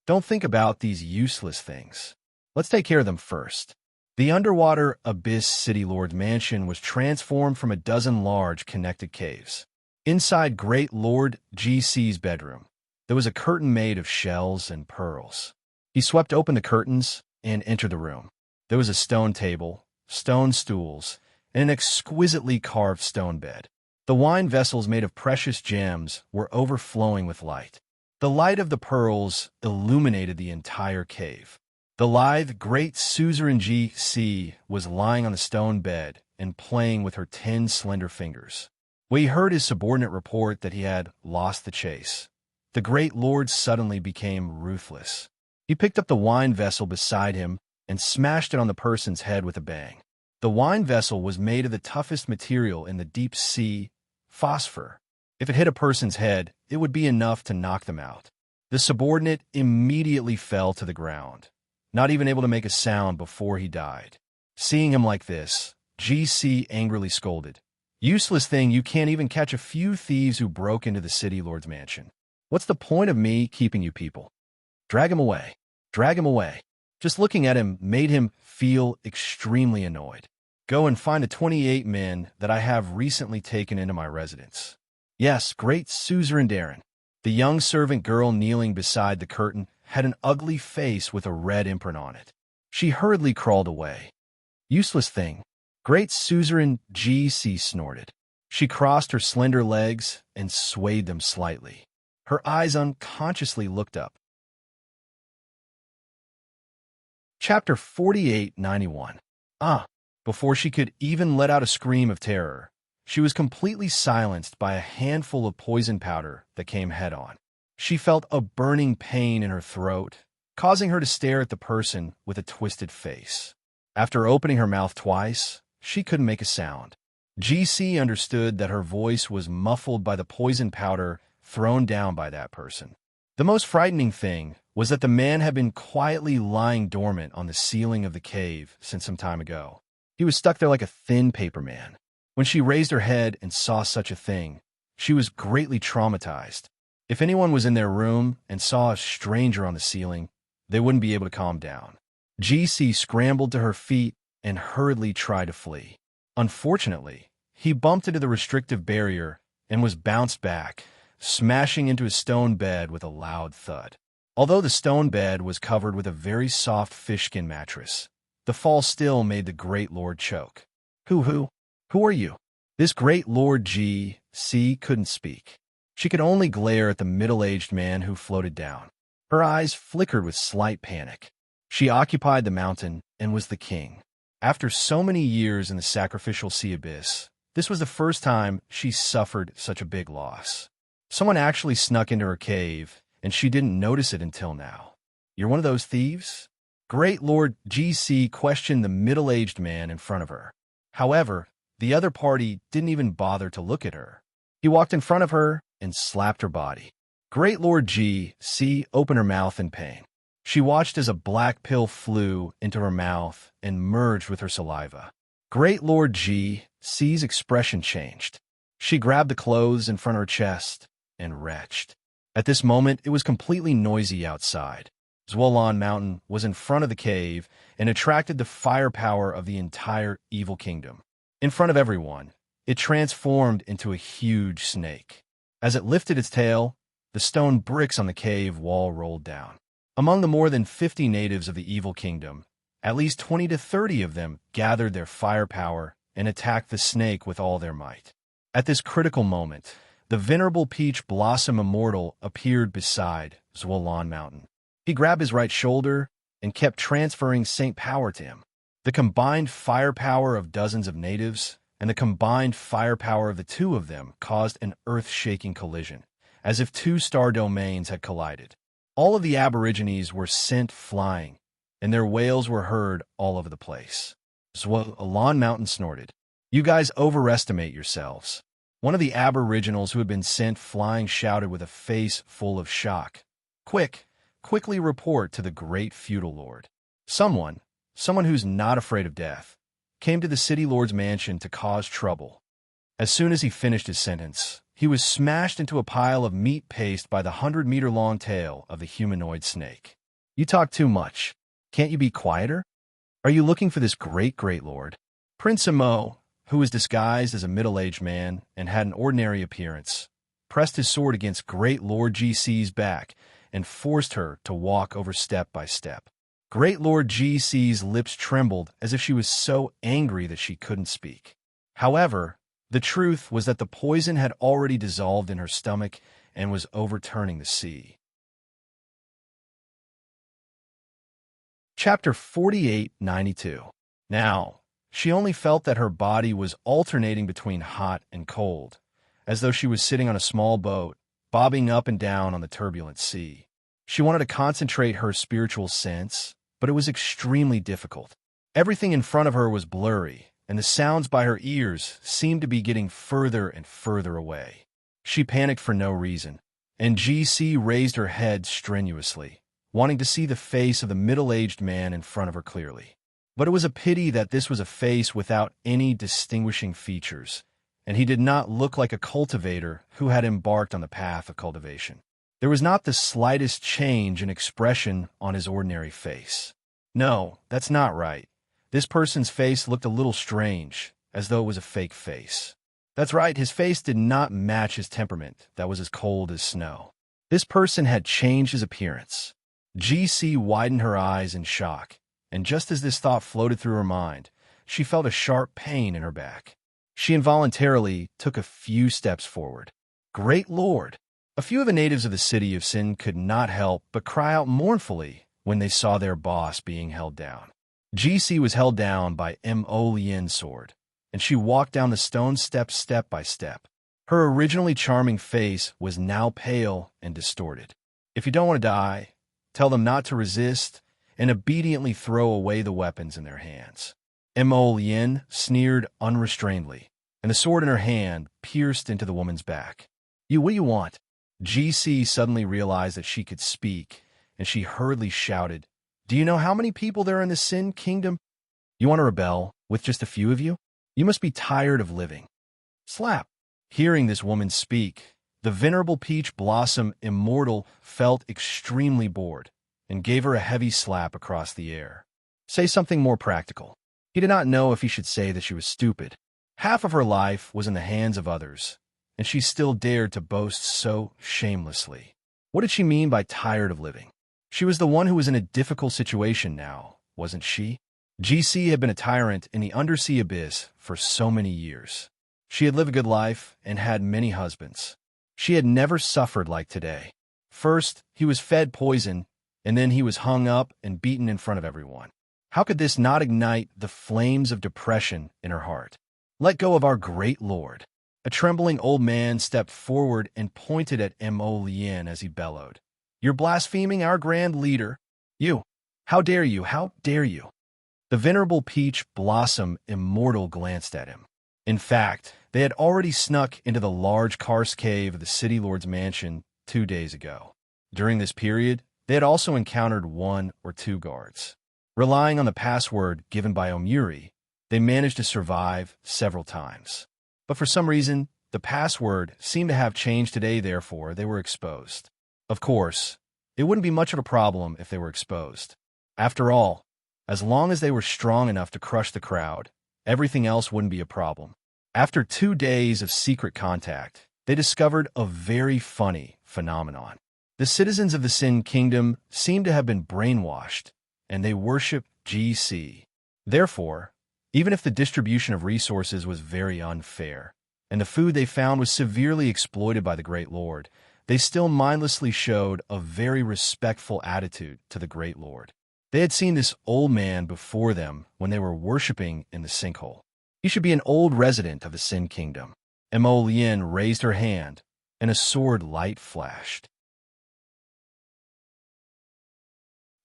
Don't think about these useless things. Let's take care of them first. The underwater Abyss City Lord's mansion was transformed from a dozen large connected caves. Inside Great Lord GC's bedroom, there was a curtain made of shells and pearls. He swept open the curtains and entered the room. There was a stone table, stone stools, and an exquisitely carved stone bed. The wine vessels made of precious gems were overflowing with light. The light of the pearls illuminated the entire cave. The lithe, great suzerain GC was lying on the stone bed and playing with her 10 slender fingers. When he heard his subordinate report that he had lost the chase, the great lord suddenly became ruthless. He picked up the wine vessel beside him and smashed it on the person's head with a bang. The wine vessel was made of the toughest material in the deep sea, phosphor. If it hit a person's head, it would be enough to knock them out. The subordinate immediately fell to the ground, not even able to make a sound before he died. Seeing him like this, GC angrily scolded. Useless thing, you can't even catch a few thieves who broke into the city lord's mansion. What's the point of me keeping you people? Drag him away. Drag him away. Just looking at him made him feel extremely annoyed. Go and find the 28 men that I have recently taken into my residence. Yes, great suzerain Darren. The young servant girl kneeling beside the curtain had an ugly face with a red imprint on it. She hurriedly crawled away. Useless thing. Great suzerain GC snorted. She crossed her slender legs and swayed them slightly. Her eyes unconsciously looked up. Chapter 4891. Before she could even let out a scream of terror, she was completely silenced by a handful of poison powder that came head-on. She felt a burning pain in her throat, causing her to stare at the person with a twisted face. After opening her mouth twice, she couldn't make a sound. GC understood that her voice was muffled by the poison powder thrown down by that person. The most frightening thing was that the man had been quietly lying dormant on the ceiling of the cave since some time ago. He was stuck there like a thin paper man. When she raised her head and saw such a thing, she was greatly traumatized. If anyone was in their room and saw a stranger on the ceiling, they wouldn't be able to calm down. GC scrambled to her feet and hurriedly tried to flee. Unfortunately, he bumped into the restrictive barrier and was bounced back, smashing into his stone bed with a loud thud. Although the stone bed was covered with a very soft fishskin mattress, the fall still made the great lord choke. Who are you? This great lord GC couldn't speak. She could only glare at the middle-aged man who floated down. Her eyes flickered with slight panic. She occupied the mountain and was the king. After so many years in the sacrificial sea abyss, this was the first time she suffered such a big loss. Someone actually snuck into her cave, and she didn't notice it until now. You're one of those thieves? Great Lord GC questioned the middle-aged man in front of her. However, the other party didn't even bother to look at her. He walked in front of her and slapped her body. Great Lord G.C. opened her mouth in pain. She watched as a black pill flew into her mouth and merged with her saliva. Great Lord G.C.'s expression changed. She grabbed the clothes in front of her chest and retched. At this moment, it was completely noisy outside. Zwolan Mountain was in front of the cave and attracted the firepower of the entire evil kingdom. In front of everyone, it transformed into a huge snake. As it lifted its tail, the stone bricks on the cave wall rolled down. Among the more than 50 natives of the evil kingdom, at least 20 to 30 of them gathered their firepower and attacked the snake with all their might. At this critical moment, the venerable Peach Blossom Immortal appeared beside Zwolan Mountain. He grabbed his right shoulder and kept transferring Saint power to him. The combined firepower of dozens of natives and the combined firepower of the two of them caused an earth-shaking collision, as if two star domains had collided. All of the Aborigines were sent flying, and their wails were heard all over the place. Zwolan Mountain snorted. "You guys overestimate yourselves." One of the Aboriginals who had been sent flying shouted with a face full of shock. Quickly report to the great feudal lord." Someone who's not afraid of death, came to the city lord's mansion to cause trouble. As soon as he finished his sentence, he was smashed into a pile of meat paste by the 100-meter-long tail of the humanoid snake. "You talk too much. Can't you be quieter? Are you looking for this great lord?" Prince Imo, who was disguised as a middle-aged man and had an ordinary appearance, pressed his sword against Great Lord GC's back and forced her to walk over step by step. Great Lord GC's lips trembled as if she was so angry that she couldn't speak. However, the truth was that the poison had already dissolved in her stomach and was overturning the sea. Chapter 4892. Now, she only felt that her body was alternating between hot and cold, as though she was sitting on a small boat, bobbing up and down on the turbulent sea. She wanted to concentrate her spiritual sense, but it was extremely difficult. Everything in front of her was blurry, and the sounds by her ears seemed to be getting further and further away. She panicked for no reason, and GC raised her head strenuously, wanting to see the face of the middle-aged man in front of her clearly. But it was a pity that this was a face without any distinguishing features, and he did not look like a cultivator who had embarked on the path of cultivation. There was not the slightest change in expression on his ordinary face. No, that's not right. This person's face looked a little strange, as though it was a fake face. That's right, his face did not match his temperament that was as cold as snow. This person had changed his appearance. GC widened her eyes in shock, and just as this thought floated through her mind, she felt a sharp pain in her back. She involuntarily took a few steps forward. Great Lord! A few of the natives of the city of Sin could not help but cry out mournfully when they saw their boss being held down. GC was held down by Lien's sword, and she walked down the stone steps step by step. Her originally charming face was now pale and distorted. If you don't want to die, tell them not to resist and obediently throw away the weapons in their hands. Lien sneered unrestrainedly, and the sword in her hand pierced into the woman's back. What do you want?" GC suddenly realized that she could speak, and she hurriedly shouted, "Do you know how many people there are in the Sin Kingdom? You want to rebel with just a few of you? You must be tired of living." Slap! Hearing this woman speak, the venerable Peach Blossom Immortal felt extremely bored and gave her a heavy slap across the air. Say something more practical. He did not know if he should say that she was stupid. Half of her life was in the hands of others, and she still dared to boast so shamelessly. What did she mean by tired of living? She was the one who was in a difficult situation now, wasn't she? GC had been a tyrant in the undersea abyss for so many years. She had lived a good life and had many husbands. She had never suffered like today. First, he was fed poison, and then he was hung up and beaten in front of everyone. How could this not ignite the flames of depression in her heart? Let go of our great lord. A trembling old man stepped forward and pointed at Lien as he bellowed. You're blaspheming our grand leader. You! How dare you? How dare you? The venerable Peach Blossom Immortal glanced at him. In fact, they had already snuck into the large karst cave of the city lord's mansion 2 days ago. During this period, they had also encountered 1 or 2 guards. Relying on the password given by Omuri, they managed to survive several times. But for some reason, the password seemed to have changed today, therefore they were exposed. Of course, it wouldn't be much of a problem if they were exposed. After all, as long as they were strong enough to crush the crowd, everything else wouldn't be a problem. After 2 days of secret contact, they discovered a very funny phenomenon. The citizens of the Sin Kingdom seemed to have been brainwashed, and they worship GC. Therefore, even if the distribution of resources was very unfair, and the food they found was severely exploited by the Great Lord, they still mindlessly showed a very respectful attitude to the Great Lord. They had seen this old man before them when they were worshipping in the sinkhole. He should be an old resident of the Sin Kingdom. Mo Lien raised her hand, and a sword light flashed.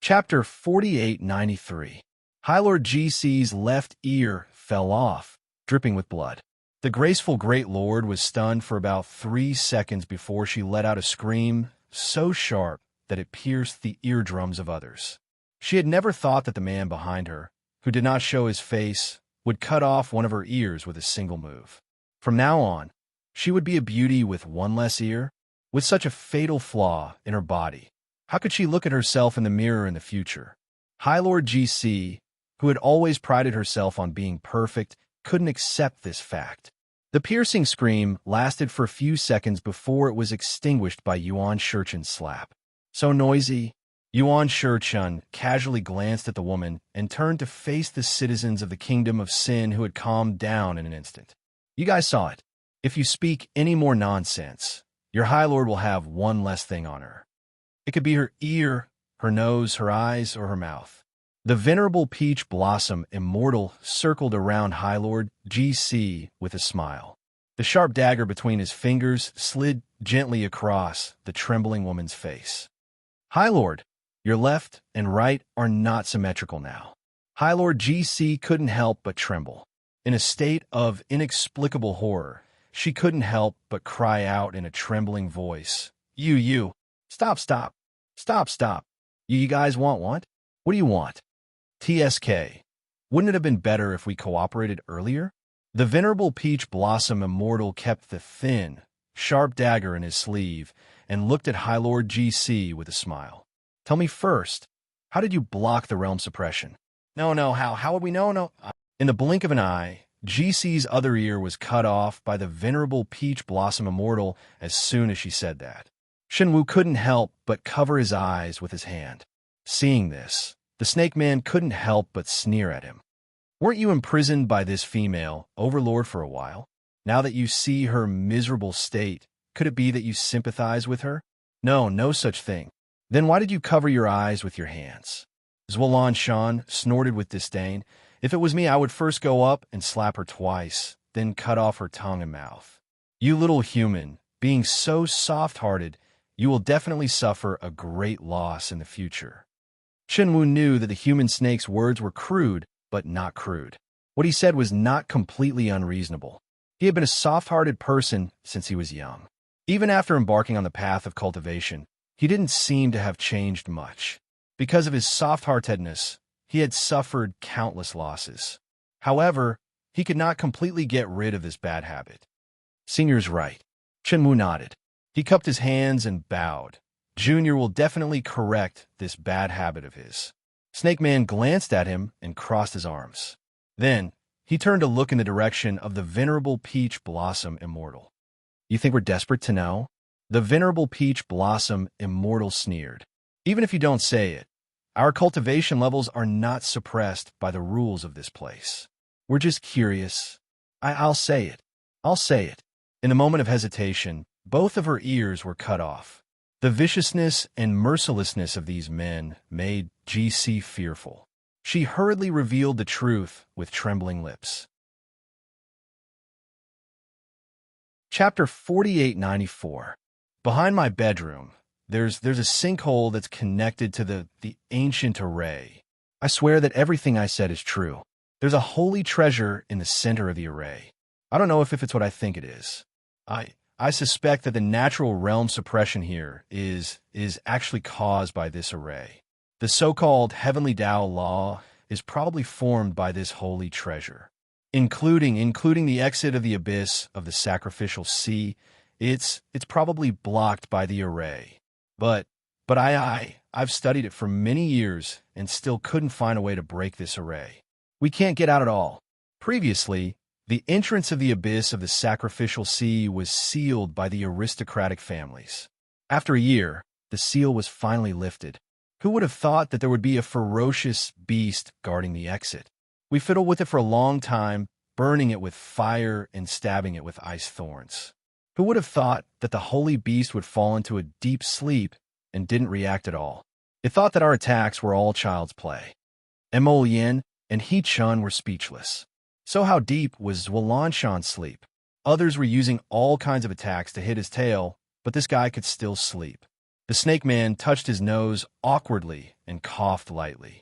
Chapter 4893. High Lord GC's left ear fell off, dripping with blood. The graceful Great Lord was stunned for about 3 seconds before she let out a scream so sharp that it pierced the eardrums of others. She had never thought that the man behind her, who did not show his face, would cut off one of her ears with a single move. From now on, she would be a beauty with 1 less ear. With such a fatal flaw in her body, how could she look at herself in the mirror in the future? High Lord GC, who had always prided herself on being perfect, couldn't accept this fact. The piercing scream lasted for a few seconds before it was extinguished by Yuan Shurchen's slap. So noisy, Yuan Shurchen casually glanced at the woman and turned to face the citizens of the Kingdom of Sin, who had calmed down in an instant. You guys saw it. If you speak any more nonsense, your High Lord will have 1 less thing on her. It could be her ear, her nose, her eyes, or her mouth. The venerable Peach Blossom Immortal circled around High Lord GC with a smile. The sharp dagger between his fingers slid gently across the trembling woman's face. High Lord, your left and right are not symmetrical now. High Lord GC couldn't help but tremble. In a state of inexplicable horror, she couldn't help but cry out in a trembling voice, You, stop. You guys want what? What do you want? TSK, wouldn't it have been better if we cooperated earlier? The venerable Peach Blossom Immortal kept the thin, sharp dagger in his sleeve and looked at High Lord GC with a smile. Tell me first, how did you block the realm suppression? No, how would we know? No. In the blink of an eye, GC's other ear was cut off by the venerable Peach Blossom Immortal as soon as she said that. Shenwu couldn't help but cover his eyes with his hand. Seeing this, the Snake Man couldn't help but sneer at him. Weren't you imprisoned by this female overlord for a while? Now that you see her miserable state, could it be that you sympathize with her? No such thing. Then why did you cover your eyes with your hands? Zhuolan Shan snorted with disdain. If it was me, I would first go up and slap her twice, then cut off her tongue and mouth. You little human, being so soft-hearted, you will definitely suffer a great loss in the future. Shenwu knew that the human snake's words were crude, but not crude. What he said was not completely unreasonable. He had been a soft-hearted person since he was young. Even after embarking on the path of cultivation, he didn't seem to have changed much. Because of his soft-heartedness, he had suffered countless losses. However, he could not completely get rid of this bad habit. Senior's right. Shenwu nodded. He cupped his hands and bowed. Junior will definitely correct this bad habit of his. Snake Man glanced at him and crossed his arms. Then, he turned to look in the direction of the venerable Peach Blossom Immortal. You think we're desperate to know? The venerable Peach Blossom Immortal sneered. Even if you don't say it, our cultivation levels are not suppressed by the rules of this place. We're just curious. I'll say it. I'll say it. In a moment of hesitation, both of her ears were cut off. The viciousness and mercilessness of these men made GC fearful. She hurriedly revealed the truth with trembling lips. Chapter 4894. Behind my bedroom, there's a sinkhole that's connected to the ancient array. I swear that everything I said is true. There's a holy treasure in the center of the array. I don't know if it's what I think it is. I suspect that the natural realm suppression here is actually caused by this array. The so-called heavenly Tao law is probably formed by this holy treasure, including the exit of the abyss of the sacrificial sea. It's probably blocked by the array. But I've studied it for many years and still couldn't find a way to break this array. We can't get out at all. Previously, the entrance of the abyss of the sacrificial sea was sealed by the aristocratic families. After a year, the seal was finally lifted. Who would have thought that there would be a ferocious beast guarding the exit? We fiddled with it for a long time, burning it with fire and stabbing it with ice thorns. Who would have thought that the holy beast would fall into a deep sleep and didn't react at all? It thought that our attacks were all child's play. Mo Yin and He Chun were speechless. So how deep was Walanshan's sleep? Others were using all kinds of attacks to hit his tail, but this guy could still sleep. The snake man touched his nose awkwardly and coughed lightly.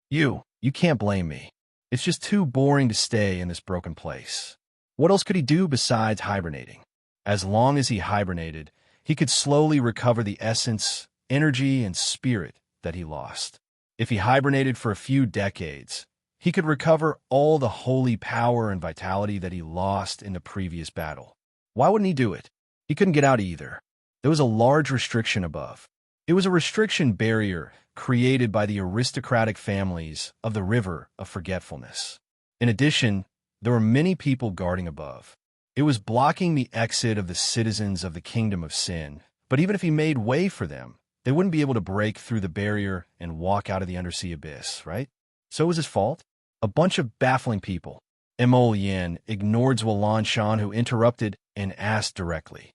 You can't blame me. It's just too boring to stay in this broken place. What else could he do besides hibernating? As long as he hibernated, he could slowly recover the essence, energy, and spirit that he lost. If he hibernated for a few decades, he could recover all the holy power and vitality that he lost in the previous battle. Why wouldn't he do it? He couldn't get out either. There was a large restriction above. It was a restriction barrier created by the aristocratic families of the River of Forgetfulness. In addition, there were many people guarding above. It was blocking the exit of the citizens of the Kingdom of Sin, but even if he made way for them, they wouldn't be able to break through the barrier and walk out of the undersea abyss, right? So it was his fault? A bunch of baffling people. Mo Yin ignored Walanshan, who interrupted and asked directly.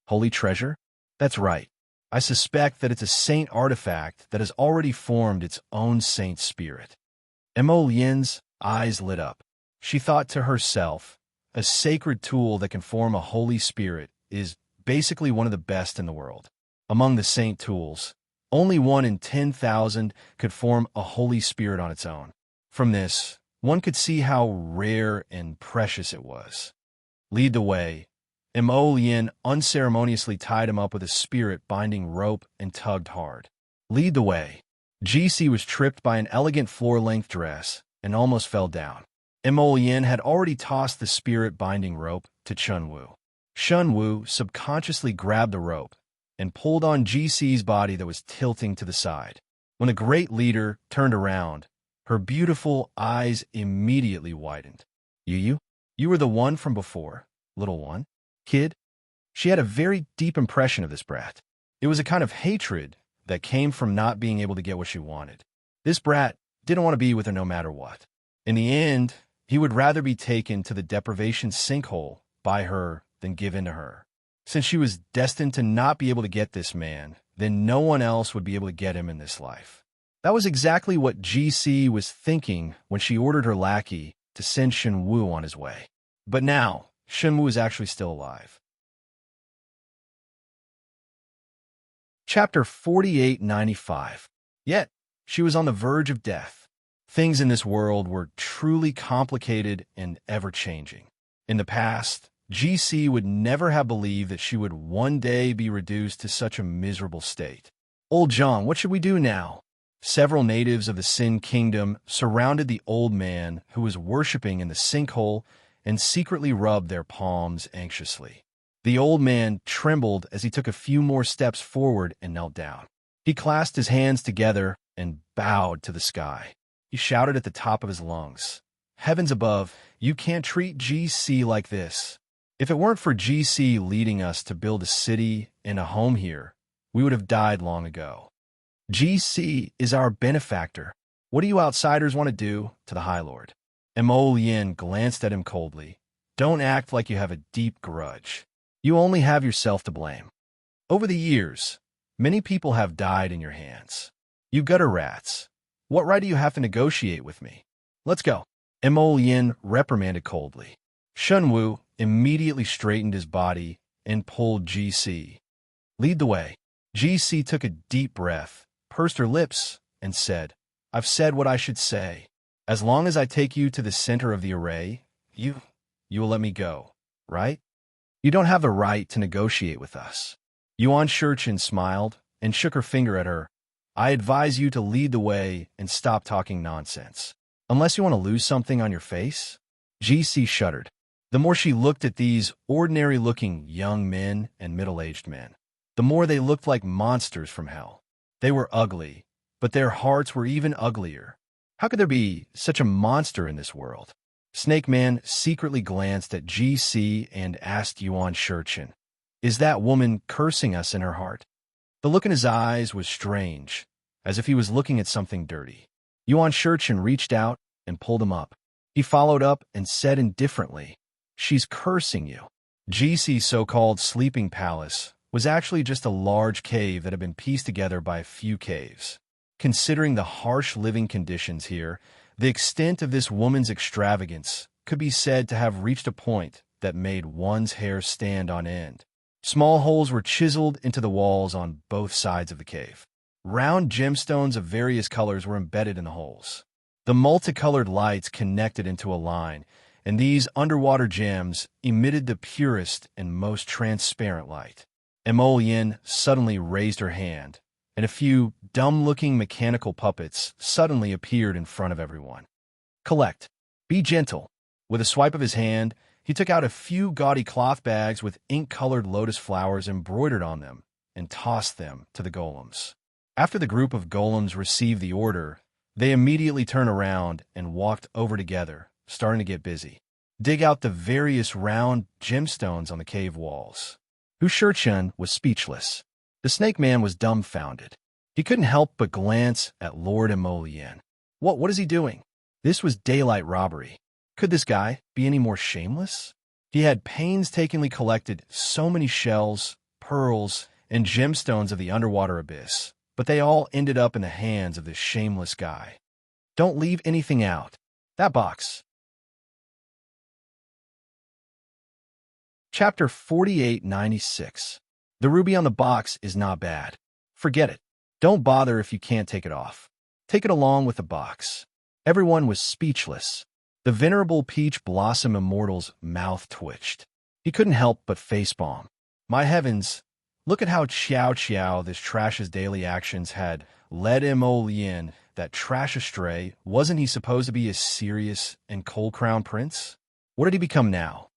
Holy treasure? That's right. I suspect that it's a saint artifact that has already formed its own saint spirit. Mo Yin's eyes lit up. She thought to herself, a sacred tool that can form a holy spirit is basically one of the best in the world. Among the saint tools, only 1 in 10,000 could form a holy spirit on its own. From this, one could see how rare and precious it was. Lead the way. Mo Yin unceremoniously tied him up with a spirit-binding rope and tugged hard. Lead the way. GC was tripped by an elegant floor-length dress and almost fell down. Mo Yin had already tossed the spirit-binding rope to Chun Wu. Chun Wu subconsciously grabbed the rope and pulled on GC's body that was tilting to the side. When the great leader turned around, her beautiful eyes immediately widened. You were the one from before, little one? Kid? She had a very deep impression of this brat. It was a kind of hatred that came from not being able to get what she wanted. This brat didn't want to be with her no matter what. In the end, he would rather be taken to the deprivation sinkhole by her than give in to her. Since she was destined to not be able to get this man, then no one else would be able to get him in this life. That was exactly what GC was thinking when she ordered her lackey to send Shen Wu on his way. But now, Shen Wu is actually still alive. Chapter 4895. Yet, she was on the verge of death. Things in this world were truly complicated and ever-changing. In the past, GC would never have believed that she would one day be reduced to such a miserable state. Old John, what should we do now? Several natives of the Sin Kingdom surrounded the old man who was worshipping in the sinkhole and secretly rubbed their palms anxiously. The old man trembled as he took a few more steps forward and knelt down. He clasped his hands together and bowed to the sky. He shouted at the top of his lungs, "Heavens above, you can't treat GC like this. If it weren't for GC leading us to build a city and a home here, we would have died long ago. GC is our benefactor. What do you outsiders want to do to the High Lord?" Mo Yin glanced at him coldly. Don't act like you have a deep grudge. You only have yourself to blame. Over the years, many people have died in your hands. You gutter rats. What right do you have to negotiate with me? Let's go. Mo Yin reprimanded coldly. Shen Wu immediately straightened his body and pulled GC. Lead the way. GC took a deep breath, pursed her lips, and said, I've said what I should say. As long as I take you to the center of the array, you will let me go, right? You don't have the right to negotiate with us. Yuan Shurchin smiled and shook her finger at her. I advise you to lead the way and stop talking nonsense. Unless you want to lose something on your face? GC shuddered. The more she looked at these ordinary-looking young men and middle-aged men, the more they looked like monsters from hell. They were ugly, but their hearts were even uglier. How could there be such a monster in this world? Snake Man secretly glanced at GC and asked Yuan Shurchin, "Is that woman cursing us in her heart?" The look in his eyes was strange, as if he was looking at something dirty. Yuan Shurchin reached out and pulled him up. He followed up and said indifferently, "She's cursing you." GC's so-called sleeping palace was actually just a large cave that had been pieced together by a few caves. Considering the harsh living conditions here, the extent of this woman's extravagance could be said to have reached a point that made one's hair stand on end. Small holes were chiseled into the walls on both sides of the cave. Round gemstones of various colors were embedded in the holes. The multicolored lights connected into a line, and these underwater gems emitted the purest and most transparent light. Emolien suddenly raised her hand, and a few dumb-looking mechanical puppets suddenly appeared in front of everyone. Collect. Be gentle. With a swipe of his hand, he took out a few gaudy cloth bags with ink-colored lotus flowers embroidered on them and tossed them to the golems. After the group of golems received the order, they immediately turned around and walked over together, starting to get busy. Dig out the various round gemstones on the cave walls. Hu Shurchin was speechless. The Snake Man was dumbfounded. He couldn't help but glance at Lord Emolien. What is he doing? This was daylight robbery. Could this guy be any more shameless? He had painstakingly collected so many shells, pearls, and gemstones of the underwater abyss, but they all ended up in the hands of this shameless guy. Don't leave anything out. That box. Chapter 4896. The ruby on the box is not bad. Forget it. Don't bother if you can't take it off. Take it along with the box. Everyone was speechless. The venerable Peach Blossom Immortal's mouth twitched. He couldn't help but facepalm. My heavens, look at how Chow this trash's daily actions had led Emolien, that trash astray. Wasn't he supposed to be a serious and cold-crowned prince? What did he become now?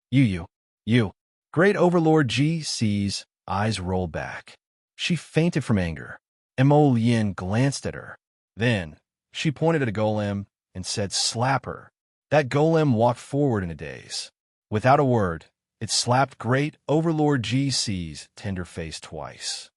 You. Great Overlord GC's eyes rolled back. She fainted from anger. Emolien glanced at her. Then, she pointed at a golem and said, "Slap her." That golem walked forward in a daze. Without a word, it slapped Great Overlord GC's tender face twice.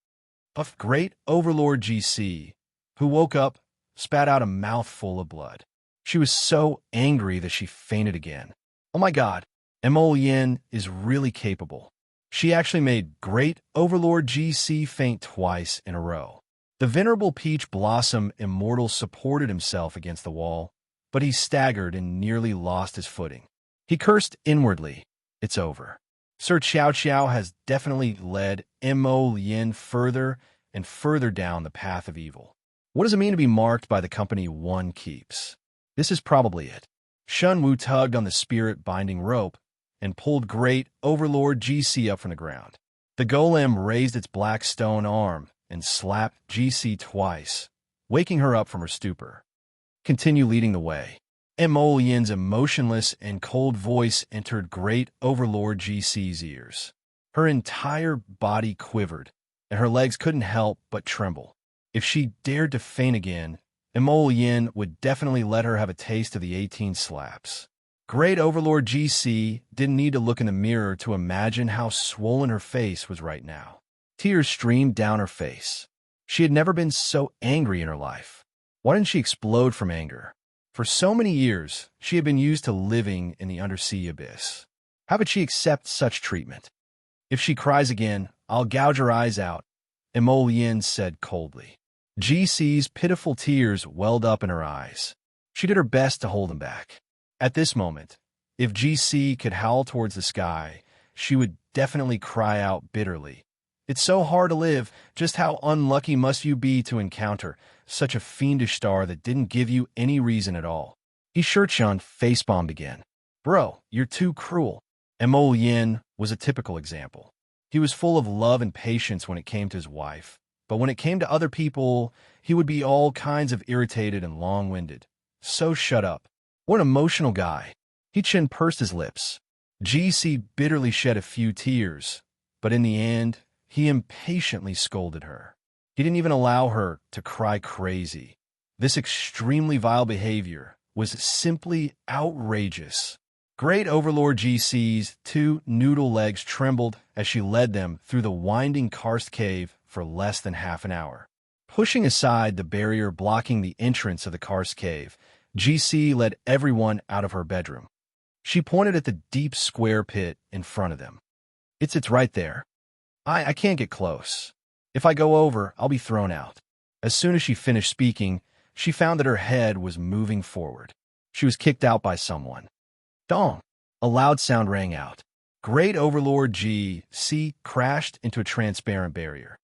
Of Great Overlord GC, who woke up, spat out a mouthful of blood. She was so angry that she fainted again. Oh my God, Emolien is really capable. She actually made Great Overlord GC faint twice in a row. The venerable Peach Blossom Immortal supported himself against the wall, but he staggered and nearly lost his footing. He cursed inwardly. It's over. Sir Chow has definitely led Emolien further and further down the path of evil. What does it mean to be marked by the company one keeps? This is probably it. Shun Wu tugged on the spirit-binding rope and pulled Great Overlord GC up from the ground. The golem raised its black stone arm and slapped GC twice, waking her up from her stupor. Continue leading the way. Emolien's emotionless and cold voice entered Great Overlord GC's ears. Her entire body quivered, and her legs couldn't help but tremble. If she dared to faint again, Emolien would definitely let her have a taste of the 18 slaps. Great Overlord GC didn't need to look in the mirror to imagine how swollen her face was right now. Tears streamed down her face. She had never been so angry in her life. Why didn't she explode from anger? For so many years, she had been used to living in the undersea abyss. How could she accept such treatment? If she cries again, I'll gouge her eyes out, Emolien said coldly. GC's pitiful tears welled up in her eyes. She did her best to hold them back. At this moment, if GC could howl towards the sky, she would definitely cry out bitterly. It's so hard to live. Just how unlucky must you be to encounter such a fiendish star that didn't give you any reason at all? He Shurchin facepalmed again. Bro, you're too cruel. Emolien was a typical example. He was full of love and patience when it came to his wife, but when it came to other people, he would be all kinds of irritated and long-winded. So shut up. What an emotional guy. He chin pursed his lips. GC bitterly shed a few tears, but in the end, he impatiently scolded her. He didn't even allow her to cry crazy. This extremely vile behavior was simply outrageous. Great Overlord GC's two noodle legs trembled as she led them through the winding karst cave for less than half an hour. Pushing aside the barrier blocking the entrance of the karst cave, GC led everyone out of her bedroom. She pointed at the deep square pit in front of them. It's right there. I can't get close. If I go over, I'll be thrown out. As soon as she finished speaking, she found that her head was moving forward. She was kicked out by someone. Dong! A loud sound rang out. Great Overlord GC crashed into a transparent barrier.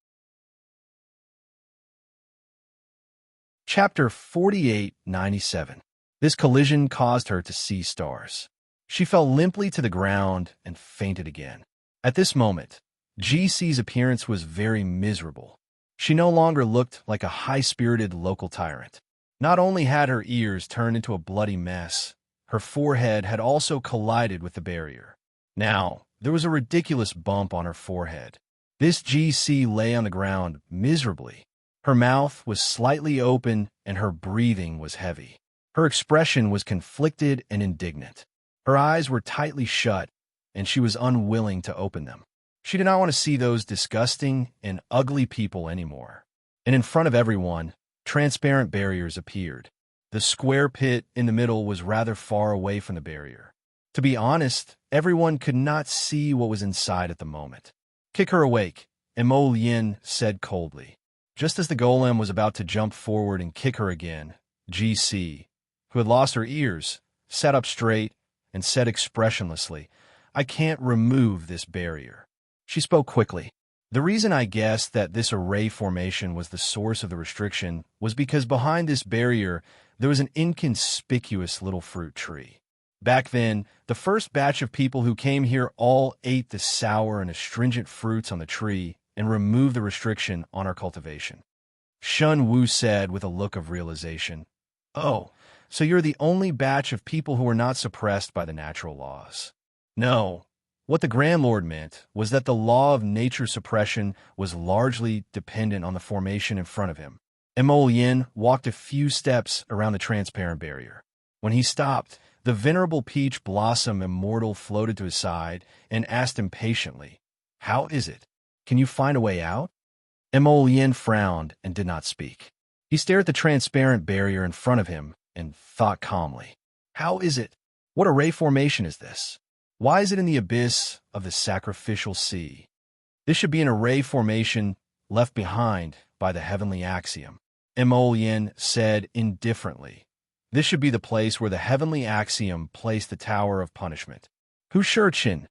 Chapter 4897. This collision caused her to see stars. She fell limply to the ground and fainted again. At this moment, GC's appearance was very miserable. She no longer looked like a high-spirited local tyrant. Not only had her ears turned into a bloody mess, her forehead had also collided with the barrier. Now, there was a ridiculous bump on her forehead. This GC lay on the ground miserably. Her mouth was slightly open and her breathing was heavy. Her expression was conflicted and indignant. Her eyes were tightly shut, and she was unwilling to open them. She did not want to see those disgusting and ugly people anymore. And in front of everyone, transparent barriers appeared. The square pit in the middle was rather far away from the barrier. To be honest, everyone could not see what was inside at the moment. Kick her awake, Yin said coldly. Just as the golem was about to jump forward and kick her again, GC, who had lost her ears, sat up straight and said expressionlessly, I can't remove this barrier. She spoke quickly. The reason I guessed that this array formation was the source of the restriction was because behind this barrier there was an inconspicuous little fruit tree. Back then, the first batch of people who came here all ate the sour and astringent fruits on the tree and removed the restriction on our cultivation. Shun Wu said with a look of realization, Oh, so you're the only batch of people who are not suppressed by the natural laws. No. What the Grand Lord meant was that the law of nature suppression was largely dependent on the formation in front of him. Yin walked a few steps around the transparent barrier. When he stopped, the venerable peach blossom immortal floated to his side and asked impatiently, How is it? Can you find a way out? Yin frowned and did not speak. He stared at the transparent barrier in front of him and thought calmly, How is it? What array formation is this? Why is it in the abyss of the sacrificial sea? This should be an array formation left behind by the heavenly axiom. Yin said indifferently. This should be the place where the heavenly axiom placed the tower of punishment. Hushirchin.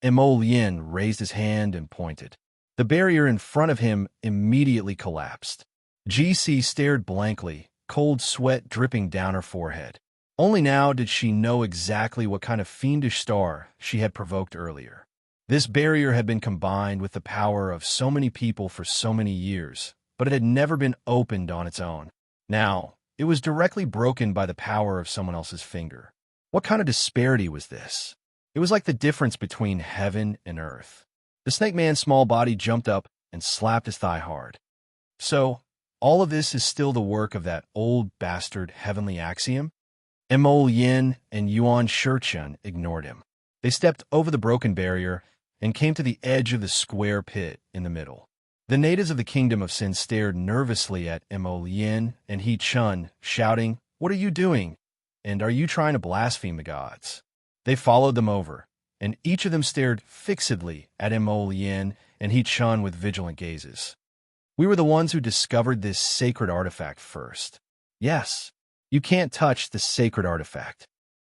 Yin raised his hand and pointed. The barrier in front of him immediately collapsed. GC stared blankly, cold sweat dripping down her forehead. Only now did she know exactly what kind of fiendish star she had provoked earlier. This barrier had been combined with the power of so many people for so many years, but it had never been opened on its own. Now, it was directly broken by the power of someone else's finger. What kind of disparity was this? It was like the difference between heaven and earth. The snake man's small body jumped up and slapped his thigh hard. So, all of this is still the work of that old bastard heavenly axiom? Yin and Yuan Shirchun ignored him. They stepped over the broken barrier and came to the edge of the square pit in the middle. The natives of the Kingdom of Sin stared nervously at Yin and He Chun, shouting, What are you doing? And are you trying to blaspheme the gods? They followed them over, and each of them stared fixedly at Yin and He Chun with vigilant gazes. We were the ones who discovered this sacred artifact first. Yes. You can't touch the sacred artifact.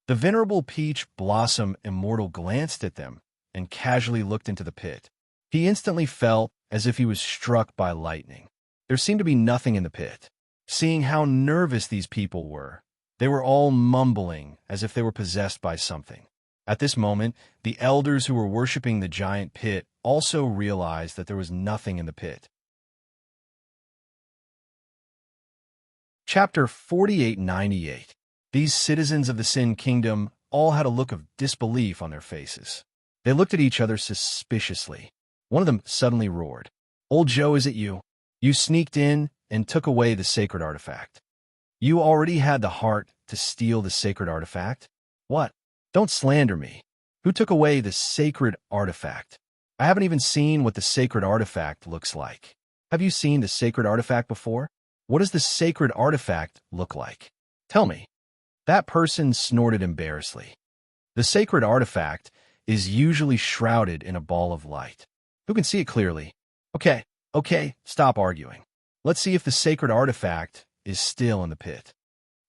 The venerable peach blossom immortal glanced at them and casually looked into the pit. He instantly felt as if he was struck by lightning. There seemed to be nothing in the pit. Seeing how nervous these people were, they were all mumbling as if they were possessed by something. At this moment, the elders who were worshipping the giant pit also realized that there was nothing in the pit. Chapter 4898. These citizens of the Sin Kingdom all had a look of disbelief on their faces. They looked at each other suspiciously. One of them suddenly roared, "Old Joe, is it you? You sneaked in and took away the sacred artifact. You already had the heart to steal the sacred artifact? What? Don't slander me. Who took away the sacred artifact? I haven't even seen what the sacred artifact looks like. Have you seen the sacred artifact before? What does the sacred artifact look like? Tell me." That person snorted embarrassedly. The sacred artifact is usually shrouded in a ball of light. Who can see it clearly? Okay, stop arguing. Let's see if the sacred artifact is still in the pit.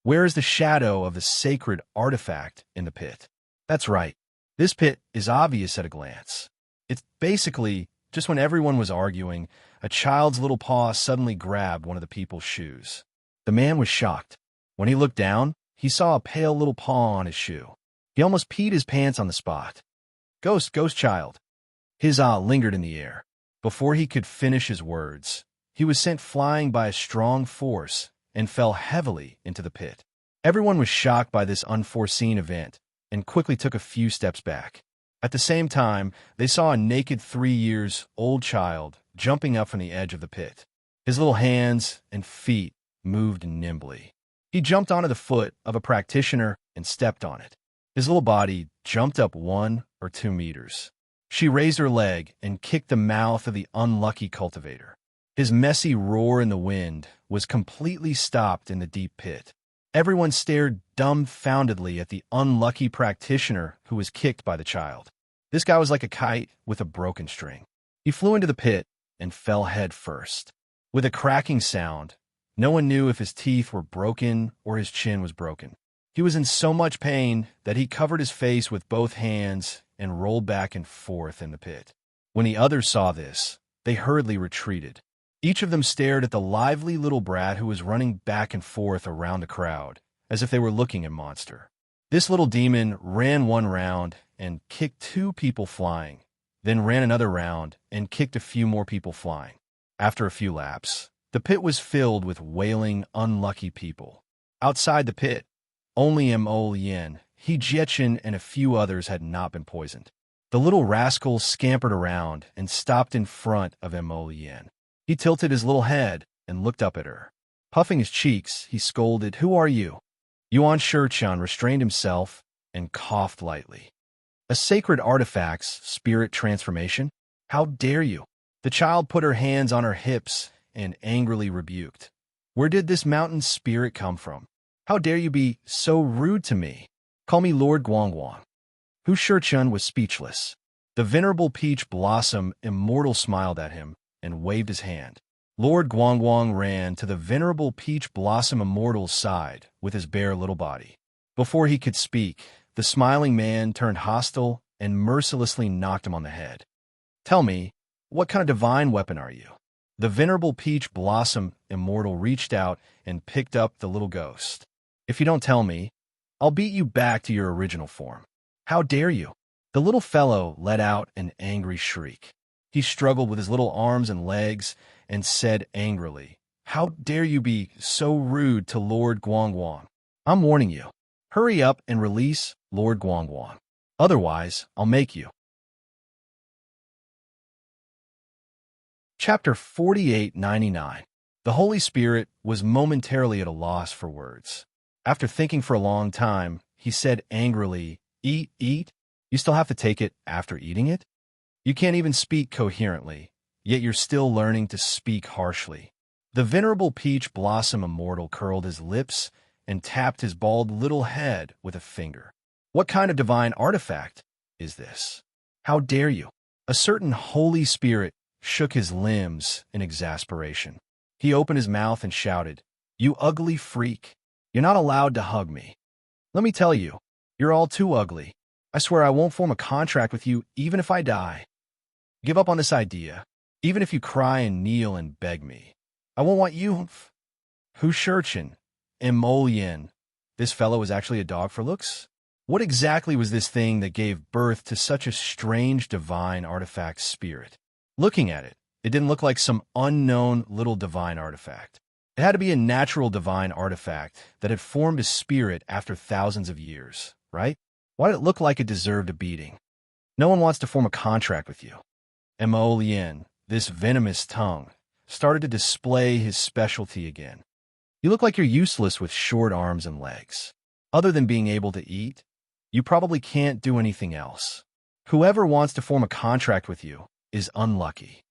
Where is the shadow of the sacred artifact in the pit? That's right. This pit is obvious at a glance. It's basically just when everyone was arguing, a child's little paw suddenly grabbed one of the people's shoes. The man was shocked. When he looked down, he saw a pale little paw on his shoe. He almost peed his pants on the spot. Ghost child. His lingered in the air. Before he could finish his words, he was sent flying by a strong force and fell heavily into the pit. Everyone was shocked by this unforeseen event and quickly took a few steps back. At the same time, they saw a naked 3-year-old child jumping up from the edge of the pit. His little hands and feet moved nimbly. He jumped onto the foot of a practitioner and stepped on it. His little body jumped up 1 or 2 meters. She raised her leg and kicked the mouth of the unlucky cultivator. His messy roar in the wind was completely stopped in the deep pit. Everyone stared dumbfoundedly at the unlucky practitioner who was kicked by the child. This guy was like a kite with a broken string. He flew into the pit and fell head first. With a cracking sound, no one knew if his teeth were broken or his chin was broken. He was in so much pain that he covered his face with both hands and rolled back and forth in the pit. When the others saw this, they hurriedly retreated. Each of them stared at the lively little brat who was running back and forth around the crowd, as if they were looking at Monster. This little demon ran 1 round and kicked 2 people flying, then ran another round and kicked a few more people flying. After a few laps, the pit was filled with wailing, unlucky people. Outside the pit, only Mo Lien, He Jiechin, and a few others had not been poisoned. The little rascal scampered around and stopped in front of Mo Lien. He tilted his little head and looked up at her. Puffing his cheeks, he scolded, "Who are you?" Yuan Shichan restrained himself and coughed lightly. "A sacred artifact's spirit transformation? How dare you?" The child put her hands on her hips and angrily rebuked. "Where did this mountain spirit come from? How dare you be so rude to me? Call me Lord Guangguang." Hu Shichan was speechless. The venerable peach blossom immortal smiled at him and waved his hand. Lord Guangguang ran to the venerable peach blossom immortal's side with his bare little body. Before he could speak, the smiling man turned hostile and mercilessly knocked him on the head. "Tell me, what kind of divine weapon are you?" The venerable peach blossom immortal reached out and picked up the little ghost. "If you don't tell me, I'll beat you back to your original form." "How dare you?" The little fellow let out an angry shriek. He struggled with his little arms and legs and said angrily, "How dare you be so rude to Lord Guangguang? I'm warning you. Hurry up and release Lord Guangguang. Otherwise, I'll make you." Chapter 4899. The Holy Spirit was momentarily at a loss for words. After thinking for a long time, he said angrily, Eat? You still have to take it after eating it? You can't even speak coherently, yet you're still learning to speak harshly." The venerable peach blossom immortal curled his lips and tapped his bald little head with a finger. "What kind of divine artifact is this? How dare you?" A certain Holy Spirit shook his limbs in exasperation. He opened his mouth and shouted, "You ugly freak! You're not allowed to hug me. Let me tell you, you're all too ugly. I swear I won't form a contract with you even if I die. Give up on this idea, even if you cry and kneel and beg me. I won't want you." Hu Shichan, Mo Lien. This fellow was actually a dog for looks? What exactly was this thing that gave birth to such a strange divine artifact spirit? Looking at it, it didn't look like some unknown little divine artifact. It had to be a natural divine artifact that had formed a spirit after thousands of years, right? Why did it look like it deserved a beating? No one wants to form a contract with you. Mo Lien, this venomous tongue, started to display his specialty again. You look like you're useless with short arms and legs. Other than being able to eat, you probably can't do anything else. Whoever wants to form a contract with you is unlucky.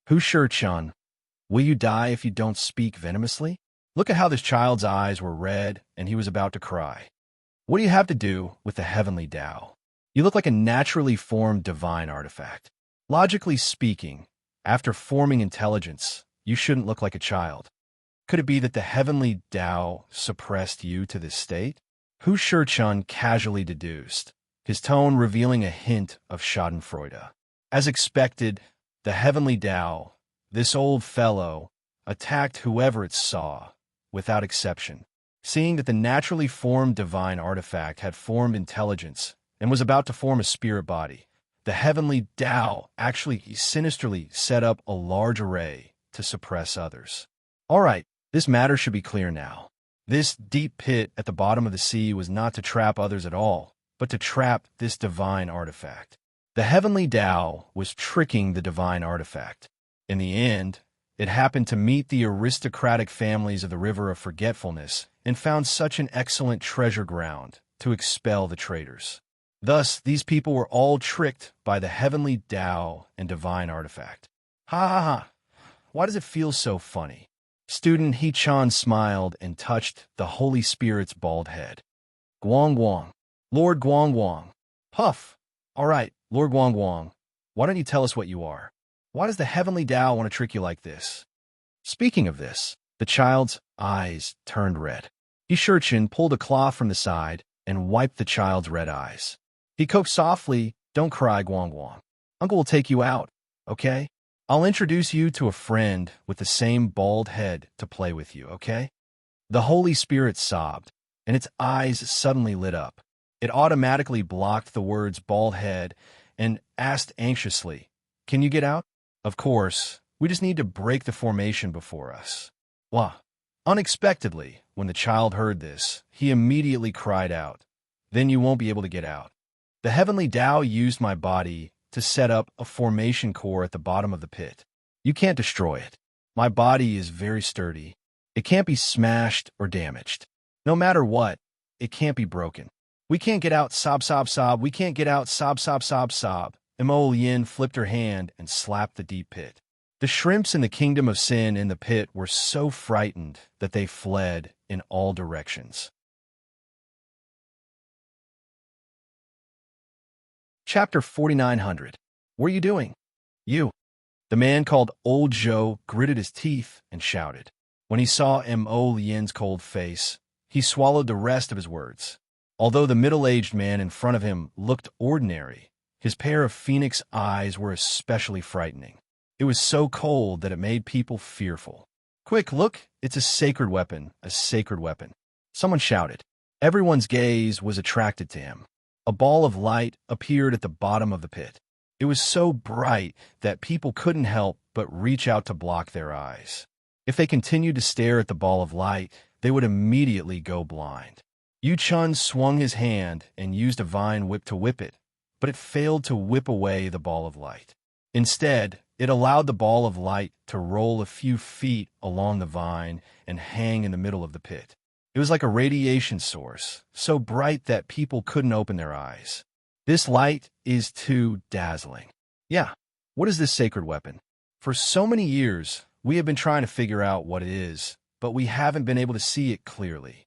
Hu Shi-chun, will you die if you don't speak venomously? Look at how this child's eyes were red and he was about to cry. What do you have to do with the heavenly Tao? You look like a naturally formed divine artifact. Logically speaking, after forming intelligence, you shouldn't look like a child. Could it be that the heavenly Tao suppressed you to this state? Hu Shi-chun casually deduced, his tone revealing a hint of schadenfreude. As expected, the heavenly Tao, this old fellow, attacked whoever it saw, without exception. Seeing that the naturally formed divine artifact had formed intelligence and was about to form a spirit body, the heavenly Tao actually sinisterly set up a large array to suppress others. All right, this matter should be clear now. This deep pit at the bottom of the sea was not to trap others at all, but to trap this divine artifact. The heavenly Tao was tricking the divine artifact. In the end, it happened to meet the aristocratic families of the River of Forgetfulness and found such an excellent treasure ground to expel the traitors. Thus, these people were all tricked by the heavenly Tao and divine artifact. Ha ha ha! Why does it feel so funny? Student He-chan smiled and touched the Holy Spirit's bald head. Guang Guang. Lord Guang Guang. Puff. All right, Lord Guang Guang, why don't you tell us what you are? Why does the heavenly Tao want to trick you like this? Speaking of this, the child's eyes turned red. Shi-chun pulled a cloth from the side and wiped the child's red eyes. He coaxed softly, "Don't cry, Guang Guang. Uncle will take you out, okay? I'll introduce you to a friend with the same bald head to play with you, okay?" The Holy Spirit sobbed, and its eyes suddenly lit up. It automatically blocked the words bald head and asked anxiously, "Can you get out?" "Of course, we just need to break the formation before us." Wah! Unexpectedly, when the child heard this, he immediately cried out, "Then you won't be able to get out. The heavenly Tao used my body to set up a formation core at the bottom of the pit. You can't destroy it. My body is very sturdy. It can't be smashed or damaged. No matter what, it can't be broken. We can't get out, sob, sob, sob. We can't get out, sob, sob, sob, sob." Mo Lien flipped her hand and slapped the deep pit. The shrimps in the kingdom of sin in the pit were so frightened that they fled in all directions. Chapter 4900. What are you doing? You. The man called Old Joe gritted his teeth and shouted. When he saw Mo Lien's cold face, he swallowed the rest of his words. Although the middle-aged man in front of him looked ordinary, his pair of phoenix eyes were especially frightening. It was so cold that it made people fearful. "Quick, look, it's a sacred weapon, a sacred weapon." Someone shouted. Everyone's gaze was attracted to him. A ball of light appeared at the bottom of the pit. It was so bright that people couldn't help but reach out to block their eyes. If they continued to stare at the ball of light, they would immediately go blind. Yu-chun swung his hand and used a vine whip to whip it, but it failed to whip away the ball of light. Instead, it allowed the ball of light to roll a few feet along the vine and hang in the middle of the pit. It was like a radiation source, so bright that people couldn't open their eyes. This light is too dazzling. Yeah, what is this sacred weapon? For so many years, we have been trying to figure out what it is, but we haven't been able to see it clearly.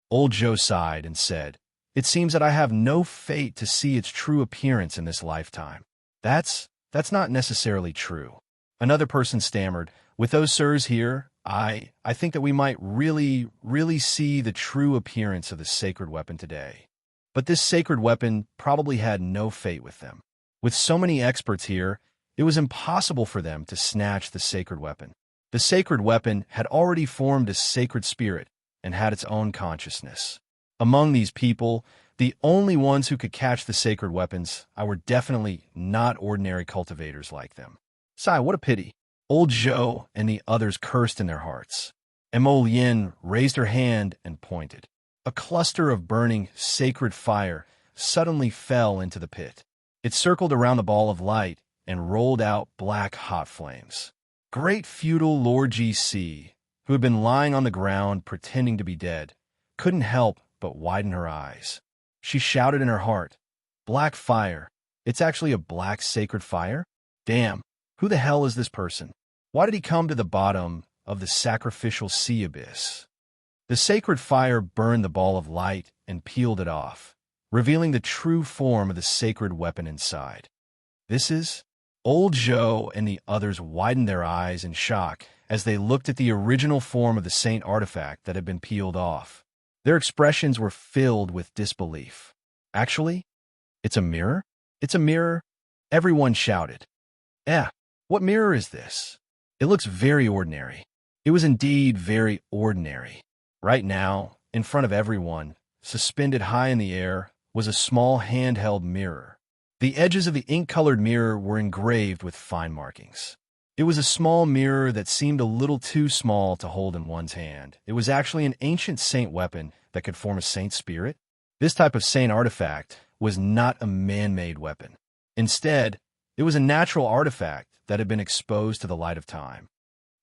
Old Joe sighed and said, "It seems that I have no fate to see its true appearance in this lifetime." That's not necessarily true. Another person stammered, "With those sirs here, I think that we might really see the true appearance of the sacred weapon today." But this sacred weapon probably had no fate with them. With so many experts here, it was impossible for them to snatch the sacred weapon. The sacred weapon had already formed a sacred spirit and had its own consciousness. Among these people, the only ones who could catch the sacred weapons, I were definitely not ordinary cultivators like them. Sigh, what a pity. Old Zhou and the others cursed in their hearts. Emolien raised her hand and pointed. A cluster of burning, sacred fire suddenly fell into the pit. It circled around the ball of light and rolled out black hot flames. Great feudal Lord GC, who had been lying on the ground pretending to be dead, couldn't help but widen her eyes. She shouted in her heart, "Black fire. It's actually a black sacred fire? Damn, who the hell is this person? Why did he come to the bottom of the sacrificial sea abyss?" The sacred fire burned the ball of light and peeled it off, revealing the true form of the sacred weapon inside. This is... Old Zhou and the others widened their eyes in shock as they looked at the original form of the saint artifact that had been peeled off. Their expressions were filled with disbelief. Actually, it's a mirror? It's a mirror? Everyone shouted. What mirror is this? It looks very ordinary. It was indeed very ordinary. Right now, in front of everyone, suspended high in the air, was a small handheld mirror. The edges of the ink-colored mirror were engraved with fine markings. It was a small mirror that seemed a little too small to hold in one's hand. It was actually an ancient saint weapon that could form a saint spirit. This type of saint artifact was not a man-made weapon. Instead, it was a natural artifact that had been exposed to the light of time.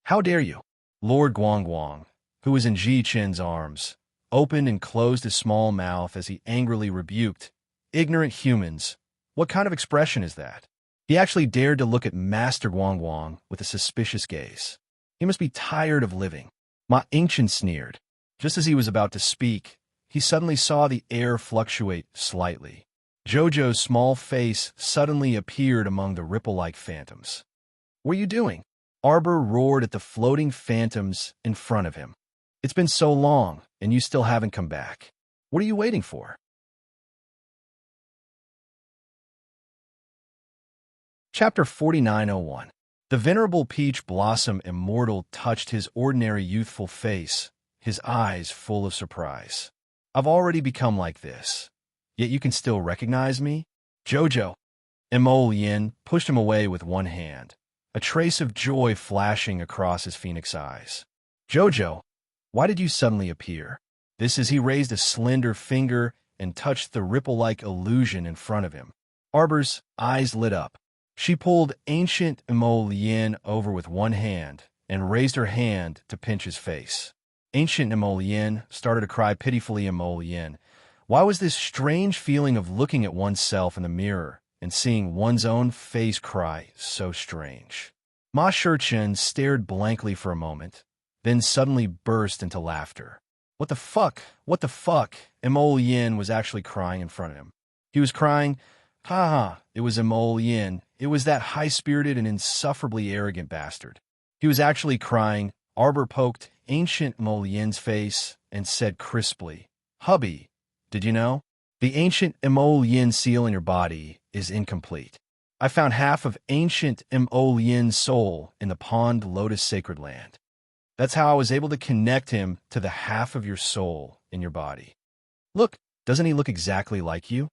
"How dare you?" Lord Guangguang, who was in Ji Qin's arms, opened and closed his small mouth as he angrily rebuked, "Ignorant humans, what kind of expression is that?" He actually dared to look at Master Guangguang with a suspicious gaze. He must be tired of living. Ma Yingqian sneered. Just as he was about to speak, he suddenly saw the air fluctuate slightly. Jojo's small face suddenly appeared among the ripple-like phantoms. "What are you doing?" Arbor roared at the floating phantoms in front of him. "It's been so long, and you still haven't come back. What are you waiting for?" Chapter 4901. The venerable peach blossom immortal touched his ordinary youthful face, his eyes full of surprise. "I've already become like this. Yet you can still recognize me?" "Jojo." Emolien pushed him away with one hand, a trace of joy flashing across his phoenix eyes. "Jojo, why did you suddenly appear?" This as he raised a slender finger and touched the ripple-like illusion in front of him. Arbor's eyes lit up. She pulled ancient Emolien over with one hand and raised her hand to pinch his face. Ancient Emolien started to cry pitifully. Emolien, why was this strange feeling of looking at oneself in the mirror and seeing one's own face cry so strange? Ma Shichen stared blankly for a moment, then suddenly burst into laughter. What the fuck? What the fuck? Emolien was actually crying in front of him. He was crying, "Ha ha, it was Emolien. It was that high-spirited and insufferably arrogant bastard." He was actually crying. Arbor poked ancient Emolien's face and said crisply, "Hubby, did you know? The ancient Emolien seal in your body is incomplete. I found half of ancient Emolien's soul in the Pond Lotus Sacred Land. That's how I was able to connect him to the half of your soul in your body. Look, doesn't he look exactly like you?"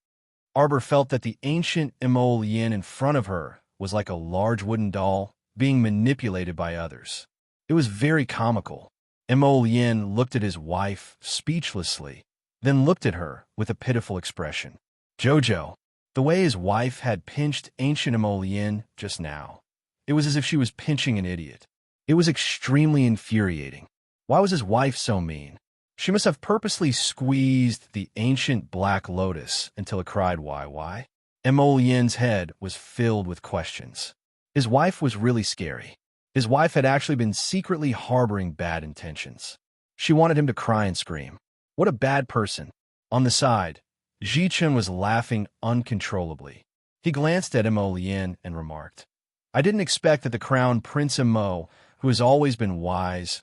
Arbor felt that the ancient Emolien in front of her was like a large wooden doll being manipulated by others. It was very comical. Emolien looked at his wife speechlessly, then looked at her with a pitiful expression. Jojo, the way his wife had pinched ancient Emolien just now, it was as if she was pinching an idiot. It was extremely infuriating. Why was his wife so mean? She must have purposely squeezed the ancient black lotus until it cried why. Emolien's head was filled with questions. His wife was really scary. His wife had actually been secretly harboring bad intentions. She wanted him to cry and scream. What a bad person. On the side, Ji Qin was laughing uncontrollably. He glanced at Emolien and remarked, "I didn't expect that the crown Prince Emo, who has always been wise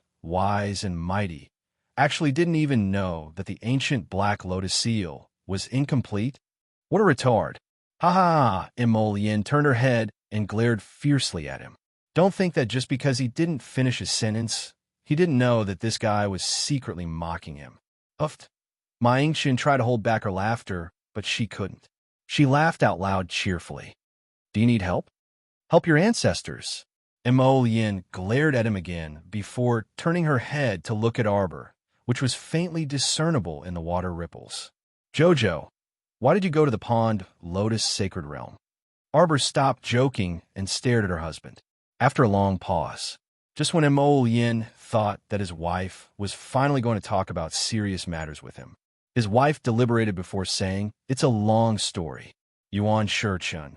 and mighty, actually didn't even know that the ancient Black Lotus seal was incomplete. What a retard." "Ha ha!" Emolien turned her head and glared fiercely at him. Don't think that just because he didn't finish his sentence, he didn't know that this guy was secretly mocking him. Uft. Ma Yingxian tried to hold back her laughter, but she couldn't. She laughed out loud cheerfully. Do you need help? Help your ancestors. Mo Yin glared at him again before turning her head to look at Arbor, which was faintly discernible in the water ripples. Jojo, why did you go to the pond, Lotus Sacred Realm? Arbor stopped joking and stared at her husband. After a long pause, just when Mo Yin thought that his wife was finally going to talk about serious matters with him, his wife deliberated before saying, It's a long story. Yuan Shichun.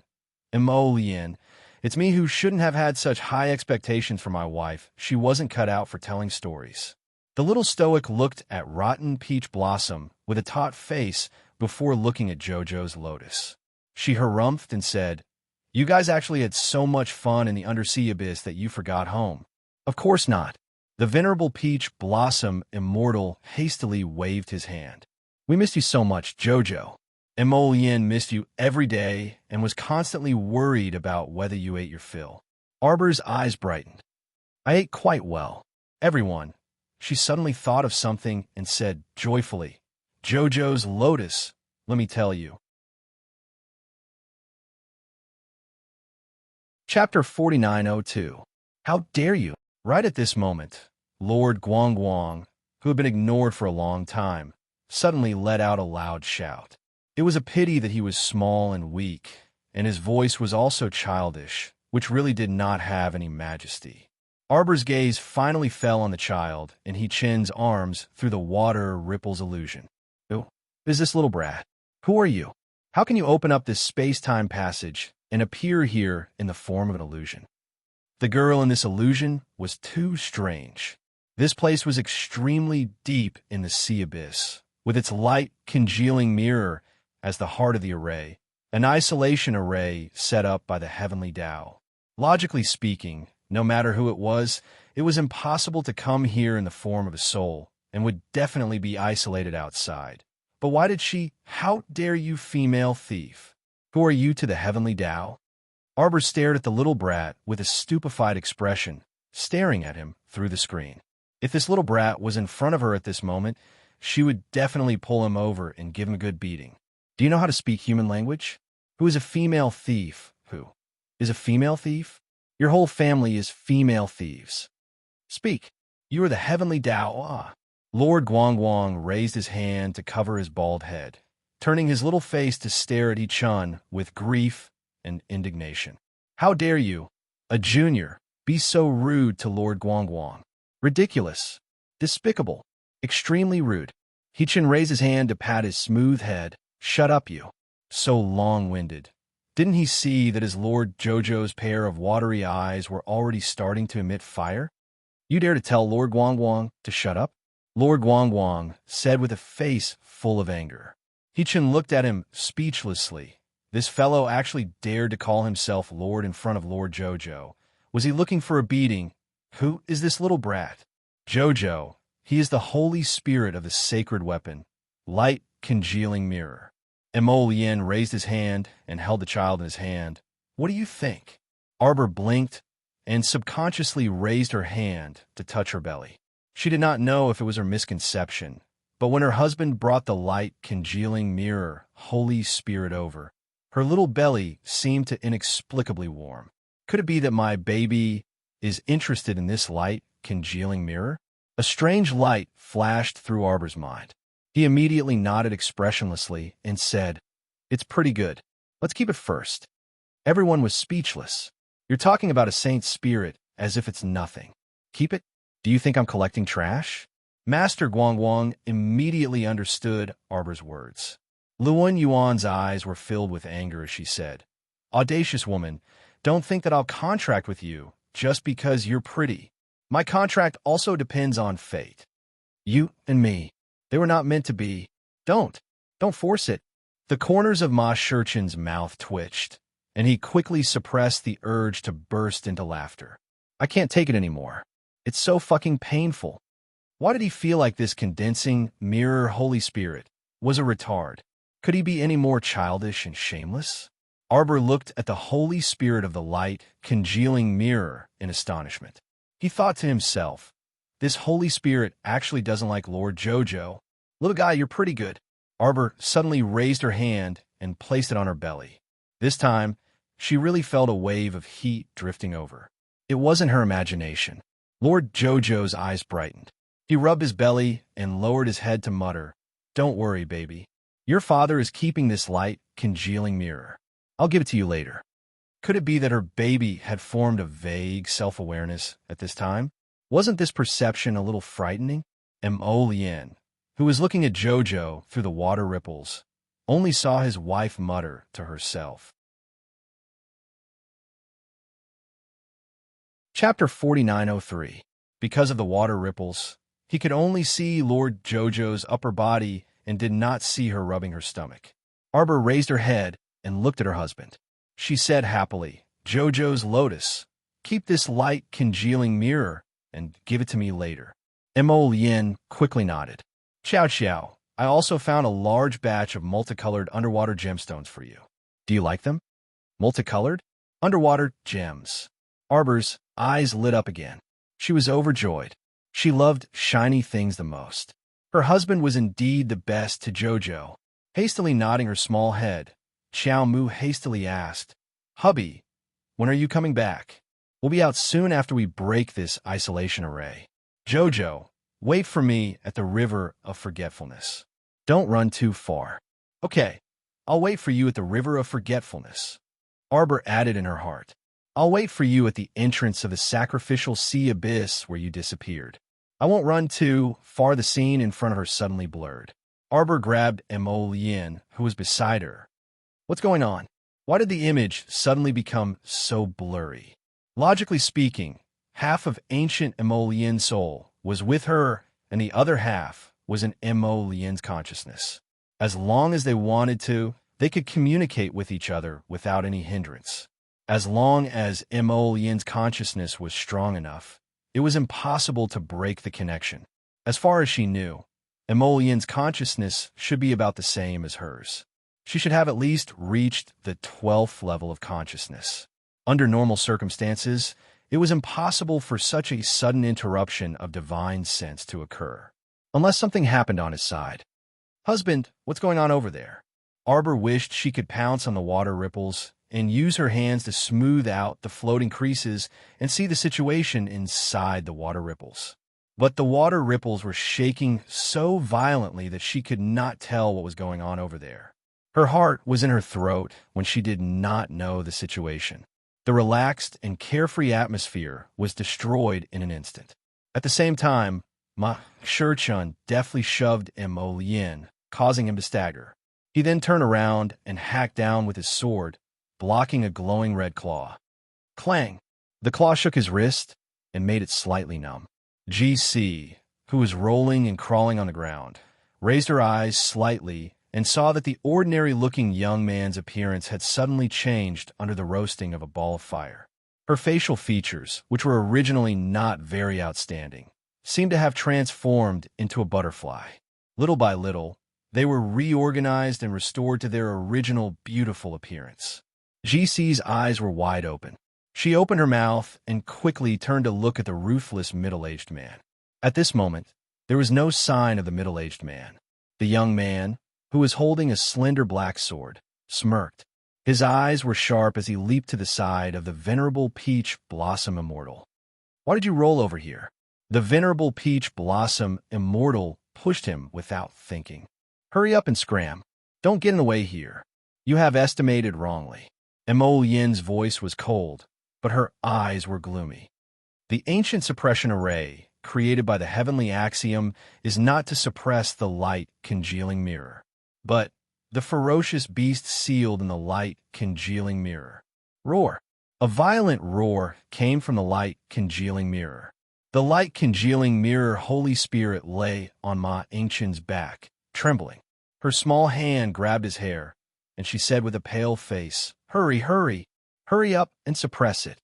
Mo Yin, it's me who shouldn't have had such high expectations for my wife. She wasn't cut out for telling stories. The little stoic looked at Rotten Peach Blossom with a taut face before looking at Jojo's Lotus. She harumphed and said, You guys actually had so much fun in the undersea abyss that you forgot home. Of course not. The venerable Peach Blossom Immortal hastily waved his hand. We missed you so much, Jojo. Mo Yin missed you every day and was constantly worried about whether you ate your fill. Arbor's eyes brightened. I ate quite well. Everyone. She suddenly thought of something and said joyfully, Jojo's Lotus, let me tell you. Chapter 4902. How dare you? Right at this moment, Lord Guangguang, who had been ignored for a long time, suddenly let out a loud shout. It was a pity that he was small and weak, and his voice was also childish, which really did not have any majesty. Arbor's gaze finally fell on the child, and he Chin's arms through the water ripples illusion. Who is this little brat? Who are you? How can you open up this space-time passage and appear here in the form of an illusion? The girl in this illusion was too strange. This place was extremely deep in the sea abyss, with its light congealing mirror as the heart of the array, an isolation array set up by the heavenly Tao. Logically speaking, no matter who it was impossible to come here in the form of a soul, and would definitely be isolated outside. But why did she? How dare you, female thief? Who are you to the heavenly Tao? Arbor stared at the little brat with a stupefied expression, staring at him through the screen. If this little brat was in front of her at this moment, she would definitely pull him over and give him a good beating. Do you know how to speak human language? Who is a female thief? Who is a female thief? Your whole family is female thieves. Speak. You are the heavenly Tao. Lord Guangguang raised his hand to cover his bald head, turning his little face to stare at Yi-chun with grief and indignation. How dare you, a junior, be so rude to Lord Guangguang? Ridiculous. Despicable. Extremely rude. Yi-chun raised his hand to pat his smooth head. Shut up, you. So long-winded. Didn't he see that his Lord Jojo's pair of watery eyes were already starting to emit fire? You dare to tell Lord Guangguang to shut up? Lord Guangguang said with a face full of anger. Yi-chun looked at him speechlessly. This fellow actually dared to call himself Lord in front of Lord Jojo. Was he looking for a beating? Who is this little brat? Jojo. He is the holy spirit of the sacred weapon, light congealing mirror. Mo Yin raised his hand and held the child in his hand. What do you think? Arbor blinked and subconsciously raised her hand to touch her belly. She did not know if it was her misconception, but when her husband brought the light congealing mirror, Holy Spirit over, her little belly seemed to inexplicably warm. Could it be that my baby is interested in this light congealing mirror? A strange light flashed through Arbor's mind. He immediately nodded expressionlessly and said, It's pretty good. Let's keep it first. Everyone was speechless. You're talking about a saint's spirit as if it's nothing. Keep it? Do you think I'm collecting trash? Master Guangguang immediately understood Arbor's words. Luan Yuan's eyes were filled with anger as she said, Audacious woman, don't think that I'll contract with you just because you're pretty. My contract also depends on fate. You and me. They were not meant to be. Don't force it. The corners of Ma Shichun's mouth twitched, and he quickly suppressed the urge to burst into laughter. I can't take it anymore. It's so fucking painful. Why did he feel like this condensing mirror Holy Spirit was a retard? Could he be any more childish and shameless? Arbor looked at the Holy Spirit of the light congealing mirror in astonishment. He thought to himself, this Holy Spirit actually doesn't like Lord Jojo. Little guy, you're pretty good. Arbor suddenly raised her hand and placed it on her belly. This time, she really felt a wave of heat drifting over. It wasn't her imagination. Lord Jojo's eyes brightened. He rubbed his belly and lowered his head to mutter, "Don't worry, baby. Your father is keeping this light, congealing mirror. I'll give it to you later." Could it be that her baby had formed a vague self-awareness at this time? Wasn't this perception a little frightening? Mo Lien, who was looking at Jojo through the water ripples, only saw his wife mutter to herself. Chapter 4903. Because of the water ripples, he could only see Lord Jojo's upper body and did not see her rubbing her stomach. Arbor raised her head and looked at her husband. She said happily, "Jojo's lotus. Keep this light congealing mirror and give it to me later." Mo Lien quickly nodded. "Chow chow, I also found a large batch of multicolored underwater gemstones for you. Do you like them?" Multicolored? Underwater gems. Arbor's eyes lit up again. She was overjoyed. She loved shiny things the most. Her husband was indeed the best to Jojo. Hastily nodding her small head, Xiao Mu hastily asked, "Hubby, when are you coming back? We'll be out soon after we break this isolation array. Jojo, wait for me at the River of Forgetfulness. Don't run too far." "Okay, I'll wait for you at the River of Forgetfulness." Arbor added in her heart, "I'll wait for you at the entrance of the sacrificial sea abyss where you disappeared. I won't run too far." The scene in front of her suddenly blurred. Arbor grabbed Mo Lien, who was beside her. "What's going on? Why did the image suddenly become so blurry?" Logically speaking, half of ancient Mo Lien's soul was with her, and the other half was in Mo Lien's consciousness. As long as they wanted to, they could communicate with each other without any hindrance. As long as Mo Lien's consciousness was strong enough, it was impossible to break the connection. As far as she knew, Mo Lien's consciousness should be about the same as hers. She should have at least reached the 12th level of consciousness. Under normal circumstances, it was impossible for such a sudden interruption of divine sense to occur, unless something happened on his side. "Husband, what's going on over there?" Arbor wished she could pounce on the water ripples and use her hands to smooth out the floating creases and see the situation inside the water ripples. But the water ripples were shaking so violently that she could not tell what was going on over there. Her heart was in her throat when she did not know the situation. The relaxed and carefree atmosphere was destroyed in an instant. At the same time, Ma Shurchun deftly shoved Mo Lien, causing him to stagger. He then turned around and hacked down with his sword, blocking a glowing red claw. Clang! The claw shook his wrist and made it slightly numb. GC, who was rolling and crawling on the ground, raised her eyes slightly and saw that the ordinary-looking young man's appearance had suddenly changed under the roasting of a ball of fire. Her facial features, which were originally not very outstanding, seemed to have transformed into a butterfly. Little by little, they were reorganized and restored to their original beautiful appearance. GC's eyes were wide open. She opened her mouth and quickly turned to look at the ruthless middle-aged man. At this moment, there was no sign of the middle-aged man. The young man, who was holding a slender black sword, smirked. His eyes were sharp as he leaped to the side of the venerable Peach Blossom Immortal. "Why did you roll over here?" The venerable Peach Blossom Immortal pushed him without thinking. "Hurry up and scram. Don't get in the way here. You have estimated wrongly." Mo Lien's voice was cold, but her eyes were gloomy. The ancient suppression array, created by the heavenly axiom, is not to suppress the light congealing mirror, but the ferocious beast sealed in the light congealing mirror. Roar! A violent roar came from the light congealing mirror. The light congealing mirror Holy Spirit lay on Ma Ancient's back, trembling. Her small hand grabbed his hair, and she said with a pale face, "Hurry, hurry, hurry up and suppress it."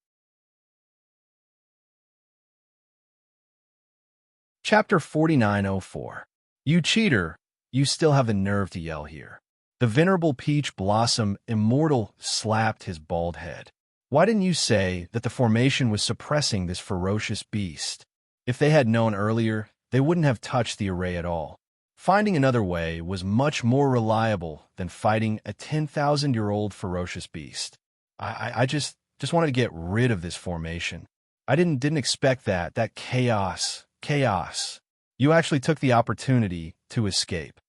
Chapter 4904. You cheater, you still have the nerve to yell here. The venerable Peach Blossom Immortal slapped his bald head. Why didn't you say that the formation was suppressing this ferocious beast? If they had known earlier, they wouldn't have touched the array at all. Finding another way was much more reliable than fighting a 10,000-year-old ferocious beast. I just wanted to get rid of this formation. I didn't expect that chaos. You actually took the opportunity to escape.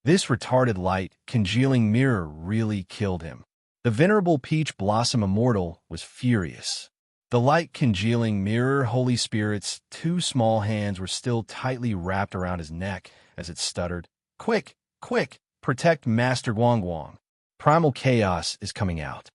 This retarded light congealing mirror really killed him. The venerable Peach Blossom Immortal was furious. The light congealing mirror Holy Spirit's two small hands were still tightly wrapped around his neck as it stuttered, "Quick, quick, protect Master Guang. Primal chaos is coming out."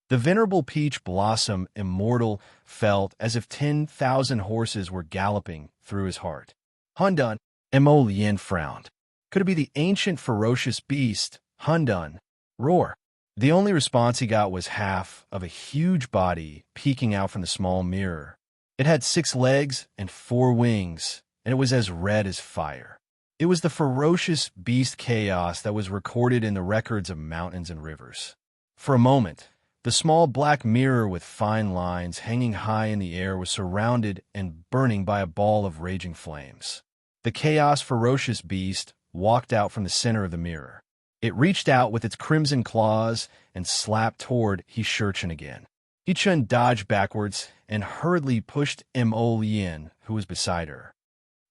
The venerable Peach Blossom Immortal felt as if 10,000 horses were galloping through his heart. Hundun, Mo Lien frowned. Could it be the ancient ferocious beast, Hundun? Roar. The only response he got was half of a huge body peeking out from the small mirror. It had 6 legs and 4 wings, and it was as red as fire. It was the ferocious beast chaos that was recorded in the records of mountains and rivers. For a moment, the small black mirror with fine lines hanging high in the air was surrounded and burning by a ball of raging flames. The chaos ferocious beast walked out from the center of the mirror. It reached out with its crimson claws and slapped toward He-Shurchen again. He-Chun dodged backwards and hurriedly pushed Mo Lien, who was beside her.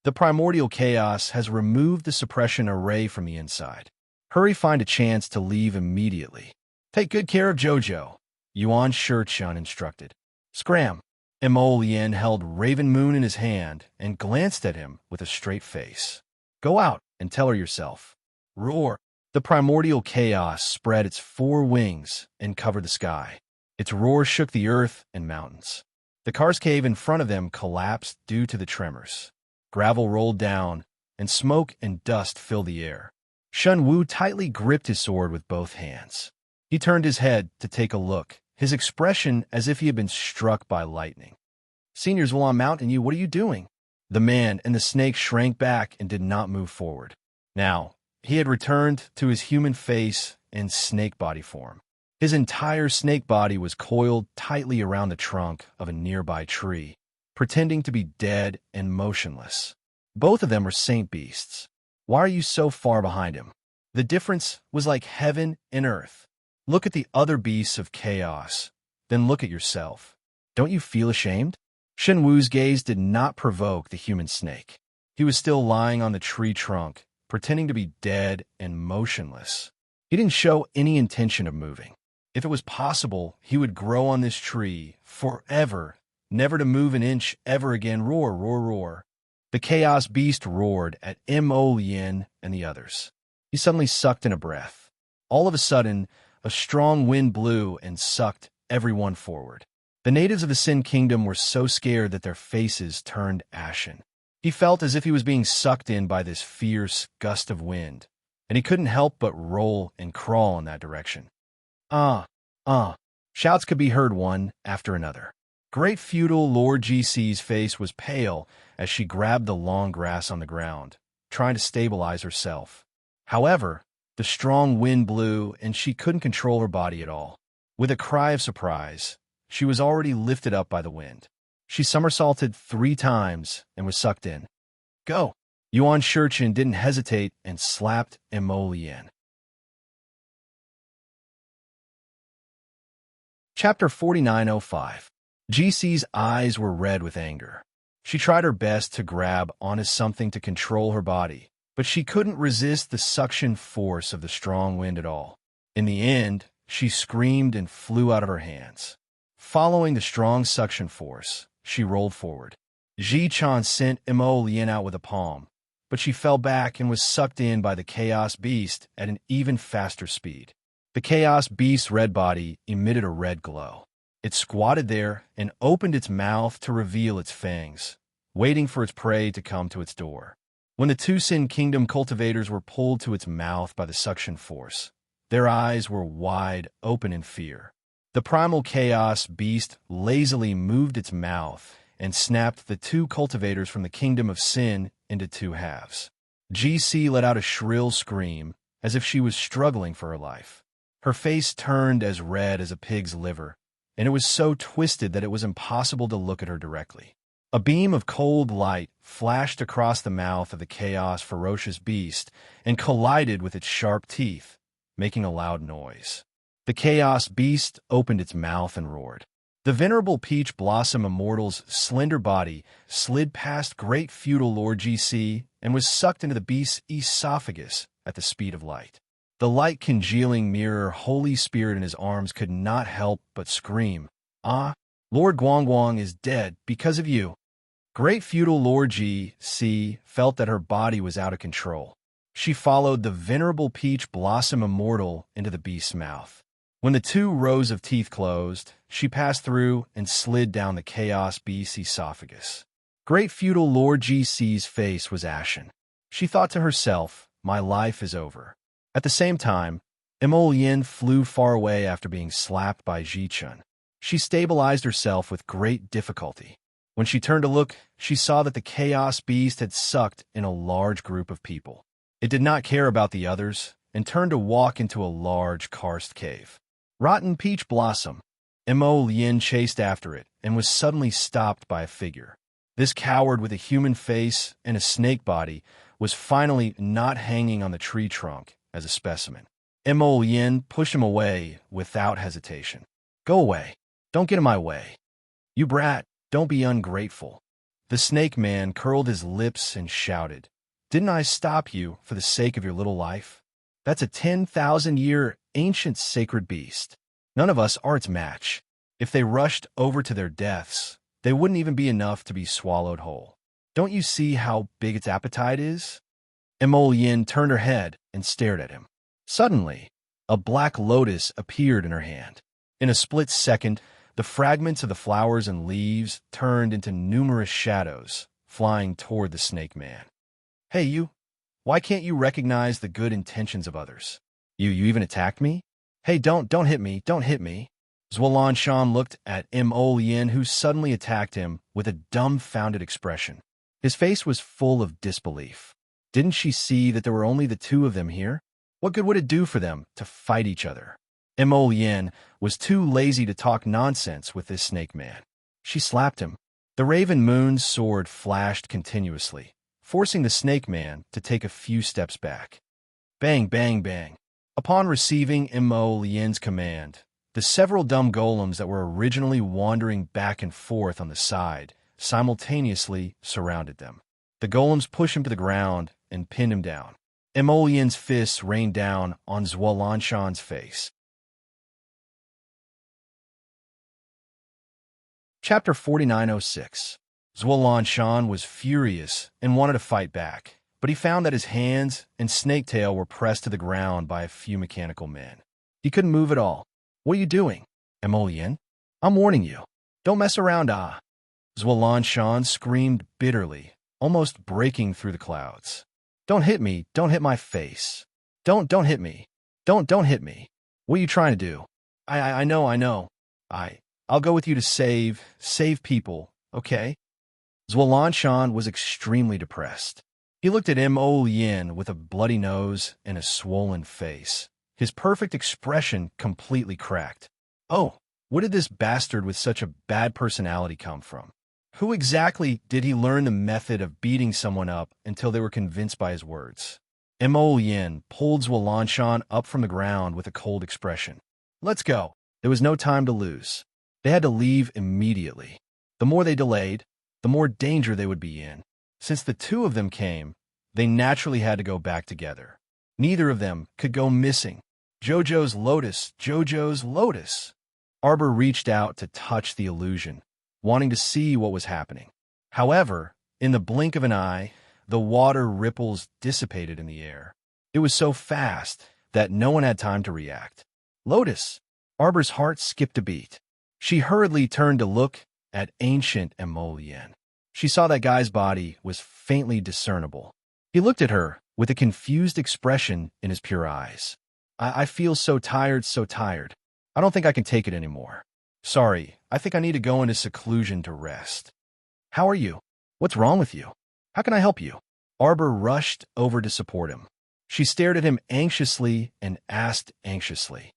The primordial chaos has removed the suppression array from the inside. Hurry, find a chance to leave immediately. Take good care of Jojo, Yuan Shurchun instructed. Scram. Mo Lien held Raven Moon in his hand and glanced at him with a straight face. Go out and tell her yourself. Roar. The primordial chaos spread its 4 wings and covered the sky. Its roar shook the earth and mountains. The karst cave in front of them collapsed due to the tremors. Gravel rolled down, and smoke and dust filled the air. Shun Wu tightly gripped his sword with both hands. He turned his head to take a look, his expression as if he had been struck by lightning. Seniors, while I'm mounting you, what are you doing? The man and the snake shrank back and did not move forward. Now, he had returned to his human face and snake body form. His entire snake body was coiled tightly around the trunk of a nearby tree, pretending to be dead and motionless. Both of them were saint beasts. Why are you so far behind him? The difference was like heaven and earth. Look at the other beasts of chaos, then look at yourself. Don't you feel ashamed? Shen Wu's gaze did not provoke the human snake. He was still lying on the tree trunk, pretending to be dead and motionless. He didn't show any intention of moving. If it was possible, he would grow on this tree forever, never to move an inch ever again. Roar, roar, roar. The chaos beast roared at Mo Lien and the others. He suddenly sucked in a breath. All of a sudden, a strong wind blew and sucked everyone forward. The natives of the Sin Kingdom were so scared that their faces turned ashen. He felt as if he was being sucked in by this fierce gust of wind, and he couldn't help but roll and crawl in that direction. Shouts could be heard one after another. Great feudal Lord GC's face was pale as she grabbed the long grass on the ground, trying to stabilize herself. However, the strong wind blew and she couldn't control her body at all. With a cry of surprise, she was already lifted up by the wind. She somersaulted 3 times and was sucked in. Go! Yuan Shurchen didn't hesitate and slapped Mo Lien. Chapter 4905. GC's eyes were red with anger. She tried her best to grab onto something to control her body, but she couldn't resist the suction force of the strong wind at all. In the end, she screamed and flew out of her hands. Following the strong suction force, she rolled forward. Ji Chan sent Mo Lien out with a palm, but she fell back and was sucked in by the Chaos Beast at an even faster speed. The Chaos Beast's red body emitted a red glow. It squatted there and opened its mouth to reveal its fangs, waiting for its prey to come to its door. When the 2 Sin Kingdom cultivators were pulled to its mouth by the suction force, their eyes were wide open in fear. The primal Chaos Beast lazily moved its mouth and snapped the 2 cultivators from the Kingdom of Sin into 2 halves. GC let out a shrill scream, as if she was struggling for her life. Her face turned as red as a pig's liver, and it was so twisted that it was impossible to look at her directly. A beam of cold light flashed across the mouth of the chaos ferocious beast and collided with its sharp teeth, making a loud noise. The chaos beast opened its mouth and roared. The venerable peach blossom immortal's slender body slid past great feudal Lord GC and was sucked into the beast's esophagus at the speed of light. The light-congealing mirror holy spirit in his arms could not help but scream, "Ah, Lord Guangguang is dead because of you." Great feudal Lord GC felt that her body was out of control. She followed the venerable peach blossom immortal into the beast's mouth. When the two rows of teeth closed, she passed through and slid down the chaos beast's esophagus. Great feudal Lord GC's face was ashen. She thought to herself, "My life is over." At the same time, Yin flew far away after being slapped by Ji-chun. She stabilized herself with great difficulty. When she turned to look, she saw that the chaos beast had sucked in a large group of people. It did not care about the others and turned to walk into a large karst cave. Rotten peach blossom. Yin chased after it and was suddenly stopped by a figure. This coward with a human face and a snake body was finally not hanging on the tree trunk as a specimen. Yin pushed him away without hesitation. "Go away. Don't get in my way. You brat, don't be ungrateful." The snake man curled his lips and shouted, "Didn't I stop you for the sake of your little life? That's a 10,000-year ancient sacred beast. None of us are its match. If they rushed over to their deaths, they wouldn't even be enough to be swallowed whole. Don't you see how big its appetite is?" Yin turned her head and stared at him. Suddenly, a black lotus appeared in her hand. In a split second, the fragments of the flowers and leaves turned into numerous shadows, flying toward the snake man. "Hey, you! Why can't you recognize the good intentions of others? You even attacked me? Hey, don't hit me, don't hit me." Shan looked at Yin, who suddenly attacked him with a dumbfounded expression. His face was full of disbelief. Didn't she see that there were only the two of them here? What good would it do for them to fight each other? Yin was too lazy to talk nonsense with this snake man. She slapped him. The Raven Moon's sword flashed continuously, forcing the snake man to take a few steps back. Bang, bang, bang. Upon receiving Yin's command, the several dumb golems that were originally wandering back and forth on the side simultaneously surrounded them. The golems pushed him to the ground and pinned him down. Yin's fists rained down on Shan's face. Chapter 4906. Shan was furious and wanted to fight back, but he found that his hands and snaketail were pressed to the ground by a few mechanical men. He couldn't move at all. "What are you doing, Yin? I'm warning you. Don't mess around, ah." Shan screamed bitterly, almost breaking through the clouds. "Don't hit me, don't hit my face. Don't hit me. Don't hit me. What are you trying to do? I know. I'll go with you to save people, okay?" Shan was extremely depressed. He looked at Yin with a bloody nose and a swollen face. His perfect expression completely cracked. Oh, where did this bastard with such a bad personality come from? Who exactly did he learn the method of beating someone up until they were convinced by his words? Yin pulled Shan up from the ground with a cold expression. "Let's go." There was no time to lose. They had to leave immediately. The more they delayed, the more danger they would be in. Since the two of them came, they naturally had to go back together. Neither of them could go missing. Jojo's lotus. Arbor reached out to touch the illusion, wanting to see what was happening. However, in the blink of an eye, the water ripples dissipated in the air. It was so fast that no one had time to react. "Lotus!" Arbor's heart skipped a beat. She hurriedly turned to look at ancient Yin. She saw that guy's body was faintly discernible. He looked at her with a confused expression in his pure eyes. I feel so tired. I don't think I can take it anymore. Sorry, I think I need to go into seclusion to rest." "How are you? What's wrong with you? How can I help you?" Arbor rushed over to support him. She stared at him anxiously and asked anxiously,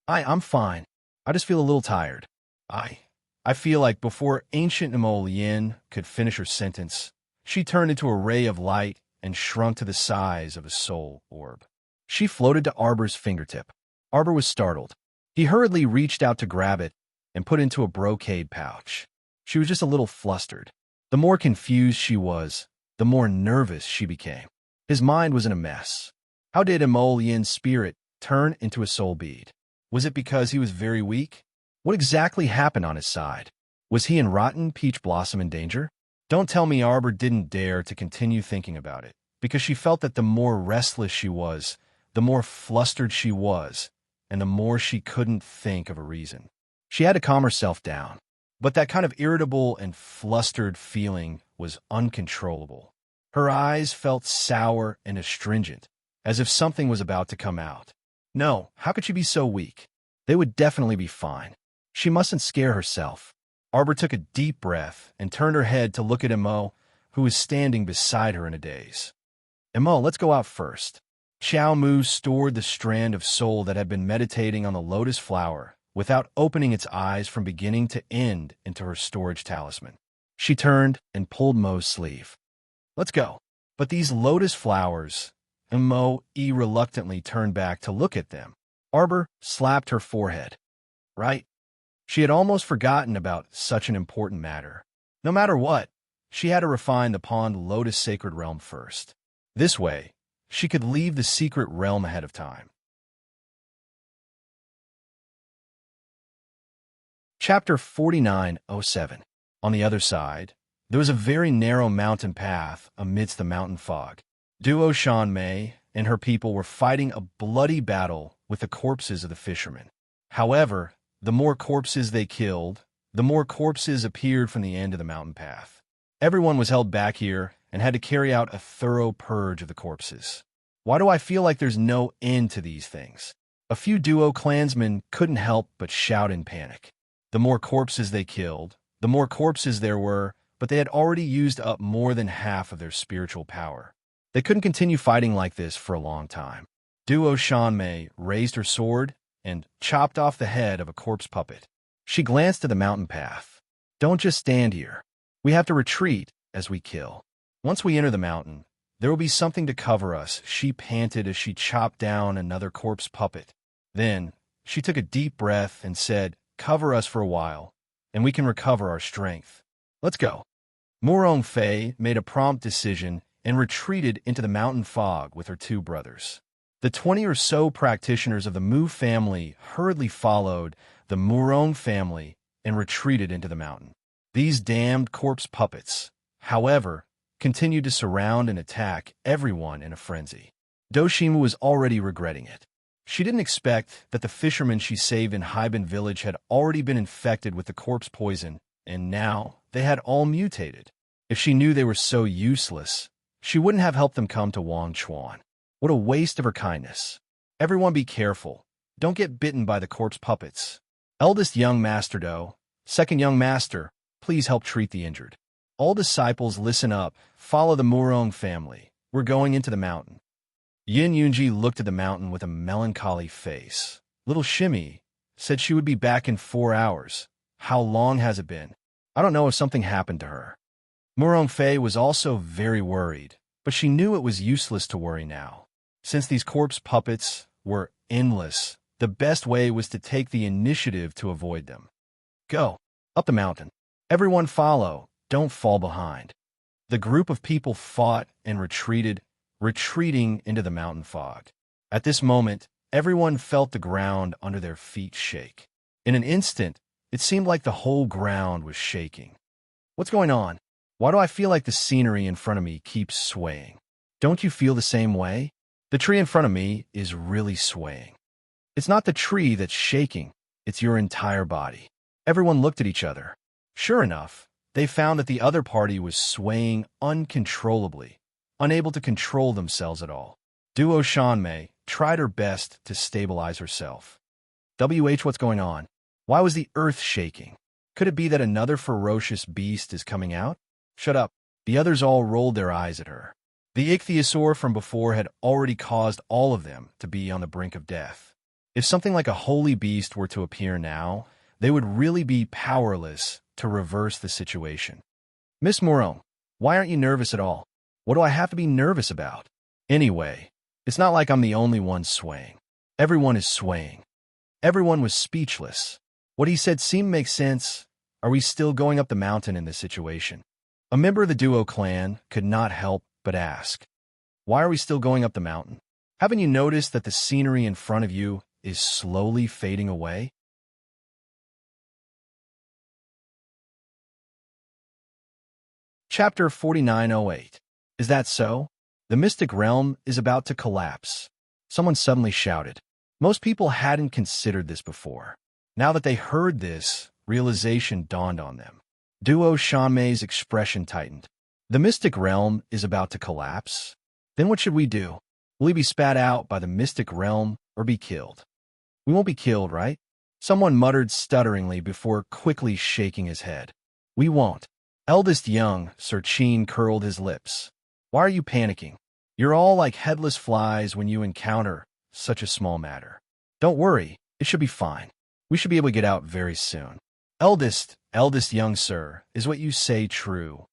I'm fine. I just feel a little tired. I I feel like before ancient Yin could finish her sentence, she turned into a ray of light and shrunk to the size of a soul orb. She floated to Arbor's fingertip. Arbor was startled. He hurriedly reached out to grab it and put it into a brocade pouch. She was just a little flustered. The more confused she was, the more nervous she became. His mind was in a mess. How did Yin's spirit turn into a soul bead? Was it because he was very weak? What exactly happened on his side? Was he and Rotten Peach Blossom in danger? Don't tell me Arbor didn't dare to continue thinking about it, because she felt that the more restless she was, the more flustered she was, and the more she couldn't think of a reason. She had to calm herself down, but that kind of irritable and flustered feeling was uncontrollable. Her eyes felt sour and astringent, as if something was about to come out. No, how could she be so weak? They would definitely be fine. She mustn't scare herself. Arbor took a deep breath and turned her head to look at Imo, who was standing beside her in a daze. Imo, let's go out first. Xiao Mu stored the strand of soul that had been meditating on the lotus flower without opening its eyes from beginning to end into her storage talisman. She turned and pulled Mo's sleeve. Let's go. But these lotus flowers, Mo reluctantly turned back to look at them. Arbor slapped her forehead. Right? She had almost forgotten about such an important matter. No matter what, she had to refine the pond lotus sacred realm first. This way, she could leave the secret realm ahead of time. Chapter 4907. On the other side, there was a very narrow mountain path amidst the mountain fog. Duo Shanmei and her people were fighting a bloody battle with the corpses of the fishermen. However, the more corpses they killed, the more corpses appeared from the end of the mountain path. Everyone was held back here and had to carry out a thorough purge of the corpses. Why do I feel like there's no end to these things? A few duo clansmen couldn't help but shout in panic. The more corpses they killed, the more corpses there were, but they had already used up more than half of their spiritual power. They couldn't continue fighting like this for a long time. Duo Shanmei raised her sword and chopped off the head of a corpse puppet. She glanced at the mountain path. Don't just stand here. We have to retreat as we kill. Once we enter the mountain, there will be something to cover us, she panted as she chopped down another corpse puppet. Then, she took a deep breath and said, cover us for a while, and we can recover our strength. Let's go. Murong Fei made a prompt decision and retreated into the mountain fog with her two brothers. The 20 or so practitioners of the Mu family hurriedly followed the Murong family and retreated into the mountain. These damned corpse puppets, however, continued to surround and attack everyone in a frenzy. Doshimu was already regretting it. She didn't expect that the fishermen she saved in Haiban village had already been infected with the corpse poison, and now they had all mutated. If she knew they were so useless, she wouldn't have helped them come to Wangchuan. What a waste of her kindness. Everyone be careful. Don't get bitten by the corpse puppets. Eldest young master Do, second young master, please help treat the injured. All disciples listen up, follow the Murong family. We're going into the mountain. Yin Yunji looked at the mountain with a melancholy face. Little Shimmy said she would be back in 4 hours. How long has it been? I don't know if something happened to her. Murong Fei was also very worried, but she knew it was useless to worry now. Since these corpse puppets were endless, the best way was to take the initiative to avoid them. Go. Up the mountain. Everyone follow. Don't fall behind. The group of people fought and retreated, retreating into the mountain fog. At this moment, everyone felt the ground under their feet shake. In an instant, it seemed like the whole ground was shaking. What's going on? Why do I feel like the scenery in front of me keeps swaying? Don't you feel the same way? The tree in front of me is really swaying. It's not the tree that's shaking, it's your entire body. Everyone looked at each other. Sure enough, they found that the other party was swaying uncontrollably, unable to control themselves at all. Duo Shanmei tried her best to stabilize herself. What's going on? Why was the earth shaking? Could it be that another ferocious beast is coming out? Shut up. The others all rolled their eyes at her. The ichthyosaur from before had already caused all of them to be on the brink of death. If something like a holy beast were to appear now, they would really be powerless to reverse the situation. Miss Moreau, why aren't you nervous at all? What do I have to be nervous about? Anyway, it's not like I'm the only one swaying. Everyone is swaying. Everyone was speechless. What he said seemed to make sense. Are we still going up the mountain in this situation? A member of the duo clan could not help but ask, why are we still going up the mountain? Haven't you noticed that the scenery in front of you is slowly fading away? Chapter 4908. Is that so? The mystic realm is about to collapse. Someone suddenly shouted. Most people hadn't considered this before. Now that they heard this, realization dawned on them. Duo Shanmei's expression tightened. The mystic realm is about to collapse? Then what should we do? Will he be spat out by the mystic realm or be killed? We won't be killed, right? Someone muttered stutteringly before quickly shaking his head. We won't. Eldest young Sir Chin curled his lips. Why are you panicking? You're all like headless flies when you encounter such a small matter. Don't worry, it should be fine. We should be able to get out very soon. Eldest young sir, is what you say true?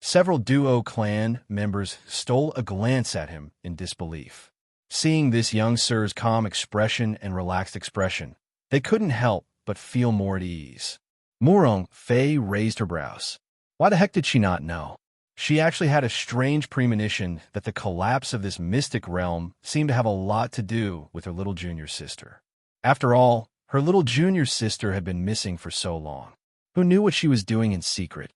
Several duo clan members stole a glance at him in disbelief. Seeing this young sir's calm expression and relaxed expression, they couldn't help but feel more at ease. Murong Fei raised her brows. Why the heck did she not know? She actually had a strange premonition that the collapse of this mystic realm seemed to have a lot to do with her little junior sister. After all, her little junior sister had been missing for so long. Who knew what she was doing in secret?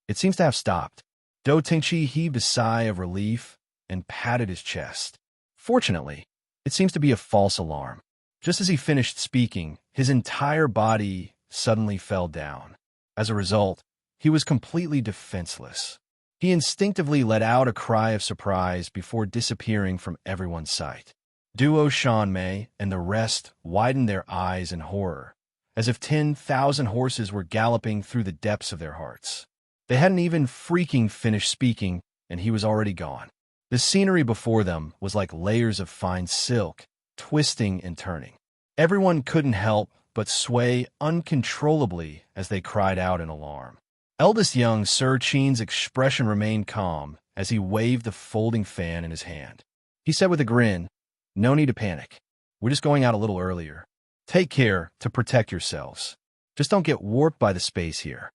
It seems to have stopped. Do Tingqi heaved a sigh of relief and patted his chest. Fortunately, it seems to be a false alarm. Just as he finished speaking, his entire body suddenly fell down. As a result, he was completely defenseless. He instinctively let out a cry of surprise before disappearing from everyone's sight. Duo Shanmei and the rest widened their eyes in horror, as if 10,000 horses were galloping through the depths of their hearts. They hadn't even freaking finished speaking, and he was already gone. The scenery before them was like layers of fine silk, twisting and turning. Everyone couldn't help but sway uncontrollably as they cried out in alarm. Eldest young Sir Chin's expression remained calm as he waved the folding fan in his hand. He said with a grin, "No need to panic. We're just going out a little earlier. Take care to protect yourselves. Just don't get warped by the space here."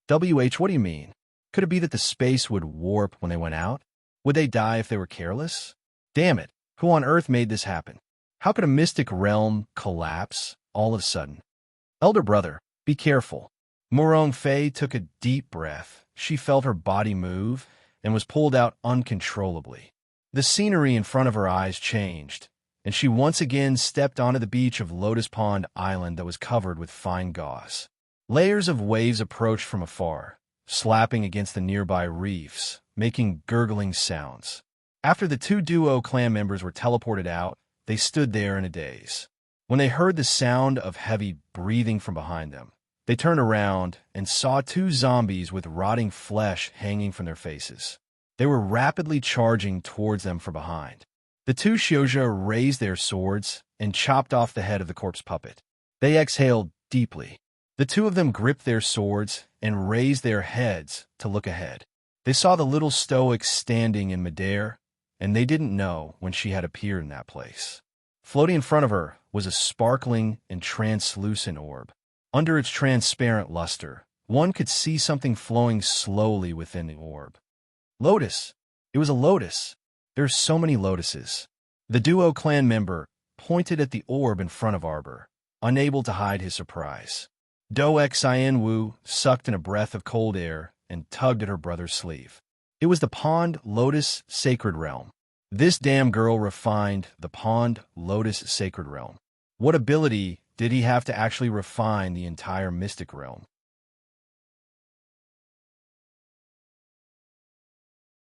WH, what do you mean? Could it be that the space would warp when they went out? Would they die if they were careless? Damn it, who on earth made this happen? How could a mystic realm collapse all of a sudden? Elder brother, be careful. Murong Fei took a deep breath. She felt her body move and was pulled out uncontrollably. The scenery in front of her eyes changed, and she once again stepped onto the beach of Lotus Pond Island that was covered with fine gauze. Layers of waves approached from afar, slapping against the nearby reefs, making gurgling sounds. After the two duo clan members were teleported out, they stood there in a daze. When they heard the sound of heavy breathing from behind them, they turned around and saw two zombies with rotting flesh hanging from their faces. They were rapidly charging towards them from behind. The two Xiozha raised their swords and chopped off the head of the corpse puppet. They exhaled deeply. The two of them gripped their swords and raised their heads to look ahead. They saw the little stoic standing in midair, and they didn't know when she had appeared in that place. Floating in front of her was a sparkling and translucent orb. Under its transparent luster, one could see something flowing slowly within the orb. Lotus! It was a lotus! There are so many lotuses. The duo clan member pointed at the orb in front of Arbor, unable to hide his surprise. Do Xian Wu sucked in a breath of cold air and tugged at her brother's sleeve. It was the Pond Lotus Sacred Realm. This damn girl refined the Pond Lotus Sacred Realm. What ability did he have to actually refine the entire mystic realm?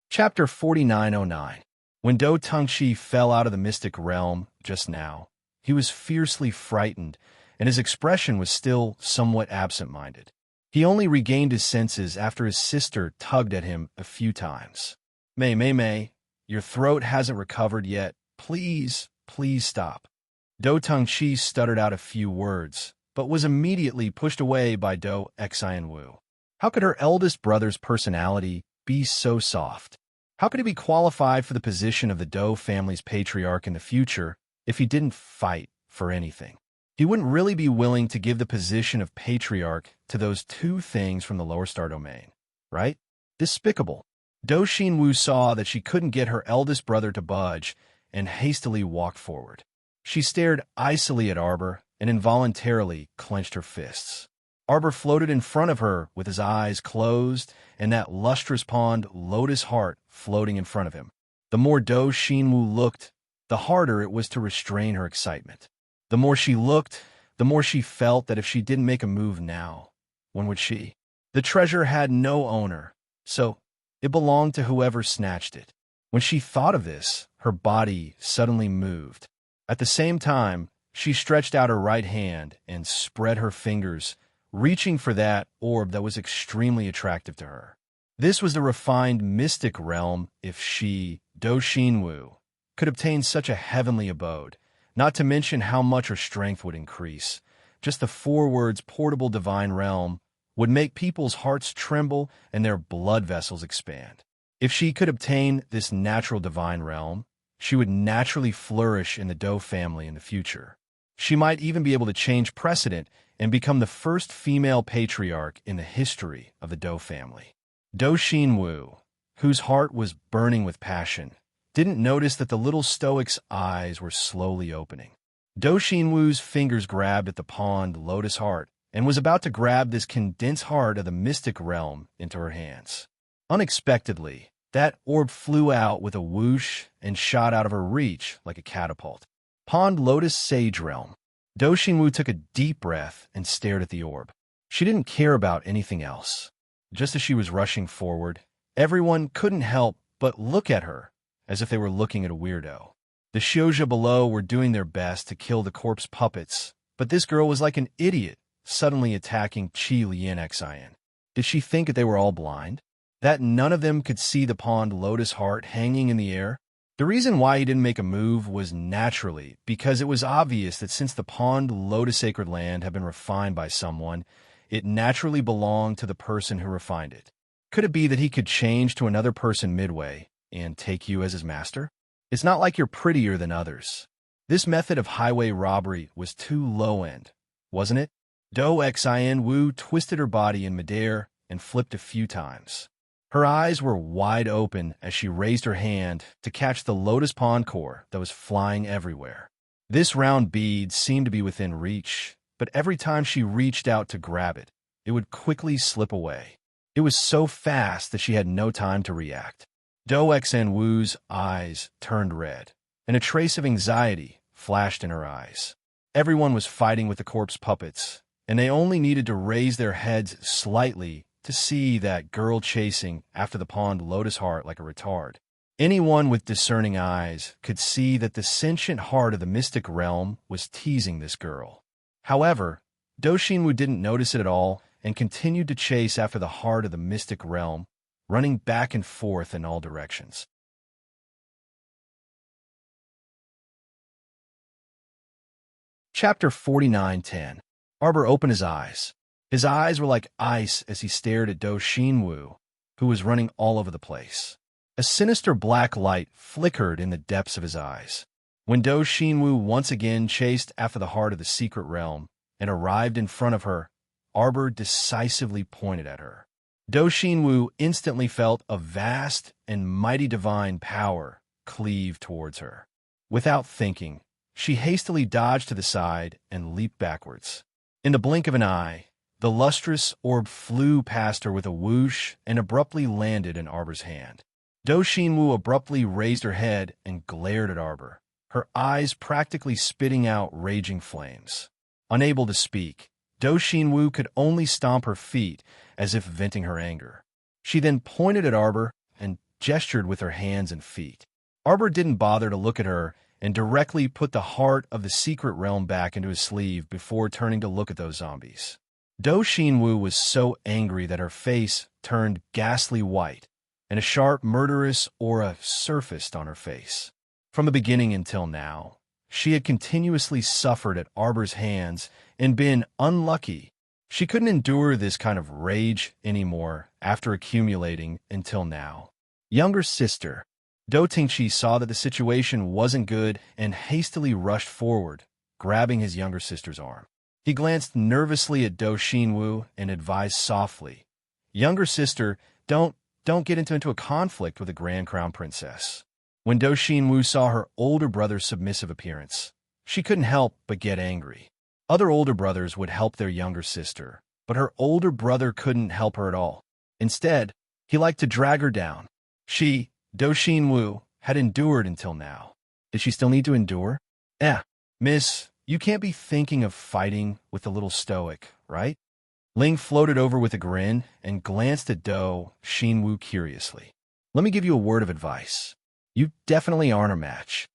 Chapter 4909. When Do Tengqi fell out of the mystic realm just now, he was fiercely frightened, and his expression was still somewhat absent-minded. He only regained his senses after his sister tugged at him a few times. May, your throat hasn't recovered yet. Please stop. Do Tengqi stuttered out a few words, but was immediately pushed away by Do Xianwu. How could her eldest brother's personality be so soft? How could he be qualified for the position of the Do family's patriarch in the future if he didn't fight for anything? He wouldn't really be willing to give the position of patriarch to those two things from the lower star domain, right? Despicable. Do Xinwu saw that she couldn't get her eldest brother to budge and hastily walked forward. She stared icily at Arbor and involuntarily clenched her fists. Arbor floated in front of her with his eyes closed and that lustrous pond lotus heart floating in front of him. The more Do Xinwu looked, the harder it was to restrain her excitement. The more she looked, the more she felt that if she didn't make a move now, when would she? The treasure had no owner, so it belonged to whoever snatched it. When she thought of this, her body suddenly moved. At the same time, she stretched out her right hand and spread her fingers, reaching for that orb that was extremely attractive to her. This was the refined mystic realm if she, Do Xinwu, could obtain such a heavenly abode, not to mention how much her strength would increase. Just the 4 words portable divine realm would make people's hearts tremble and their blood vessels expand. If she could obtain this natural divine realm, she would naturally flourish in the Do family in the future. She might even be able to change precedent and become the first female patriarch in the history of the Do family. Do Xinwu, whose heart was burning with passion, didn't notice that the little stoic's eyes were slowly opening. Do Xinwu's fingers grabbed at the pond lotus heart and was about to grab this condensed heart of the mystic realm into her hands. Unexpectedly, that orb flew out with a whoosh and shot out of her reach like a catapult. Pond Lotus Sage Realm. Do Xinwu took a deep breath and stared at the orb. She didn't care about anything else. Just as she was rushing forward, everyone couldn't help but look at her as if they were looking at a weirdo. The Shouja below were doing their best to kill the corpse puppets, but this girl was like an idiot, suddenly attacking Qi Lian Xian. Did she think that they were all blind? That none of them could see the pond lotus heart hanging in the air? The reason why he didn't make a move was naturally because it was obvious that since the pond lotus sacred land had been refined by someone, it naturally belonged to the person who refined it. Could it be that he could change to another person midway and take you as his master? It's not like you're prettier than others. This method of highway robbery was too low-end, wasn't it? Do Xianwu twisted her body in midair and flipped a few times. Her eyes were wide open as she raised her hand to catch the lotus pond core that was flying everywhere. This round bead seemed to be within reach, but every time she reached out to grab it, it would quickly slip away. It was so fast that she had no time to react. Do Xianwu's eyes turned red, and a trace of anxiety flashed in her eyes. Everyone was fighting with the corpse puppets, and they only needed to raise their heads slightly to see that girl chasing after the pond lotus heart like a retard. Anyone with discerning eyes could see that the sentient heart of the mystic realm was teasing this girl. However, Do Xinwu didn't notice it at all and continued to chase after the heart of the mystic realm, running back and forth in all directions. Chapter 49:10. Arbor opened his eyes. His eyes were like ice as he stared at Do Xinwu, who was running all over the place. A sinister black light flickered in the depths of his eyes. When Do Xinwu once again chased after the heart of the secret realm and arrived in front of her, Arbor decisively pointed at her. Do Xinwu instantly felt a vast and mighty divine power cleave towards her. Without thinking, she hastily dodged to the side and leaped backwards. In the blink of an eye, the lustrous orb flew past her with a whoosh and abruptly landed in Arbor's hand. Do Xinwu abruptly raised her head and glared at Arbor, her eyes practically spitting out raging flames. Unable to speak, Do Xinwu could only stomp her feet as if venting her anger. She then pointed at Arbor and gestured with her hands and feet. Arbor didn't bother to look at her and directly put the heart of the secret realm back into his sleeve before turning to look at those zombies. Do Xinwu was so angry that her face turned ghastly white, and a sharp, murderous aura surfaced on her face. From the beginning until now, She had continuously suffered at Arbor's hands and been unlucky. She couldn't endure this kind of rage anymore after accumulating until now. Younger sister. Do Tingqi saw that the situation wasn't good and hastily rushed forward, grabbing his younger sister's arm. He glanced nervously at Do Xinwu and advised softly, "Younger sister, don't get into a conflict with the Grand Crown Princess." When Do Xinwu saw her older brother's submissive appearance, she couldn't help but get angry. Other older brothers would help their younger sister, but her older brother couldn't help her at all. Instead, he liked to drag her down. She, Do Xinwu, had endured until now. Did she still need to endure? Miss, you can't be thinking of fighting with the little stoic, right? Ling floated over with a grin and glanced at Do Xinwu curiously. Let me give you a word of advice. You definitely aren't a match.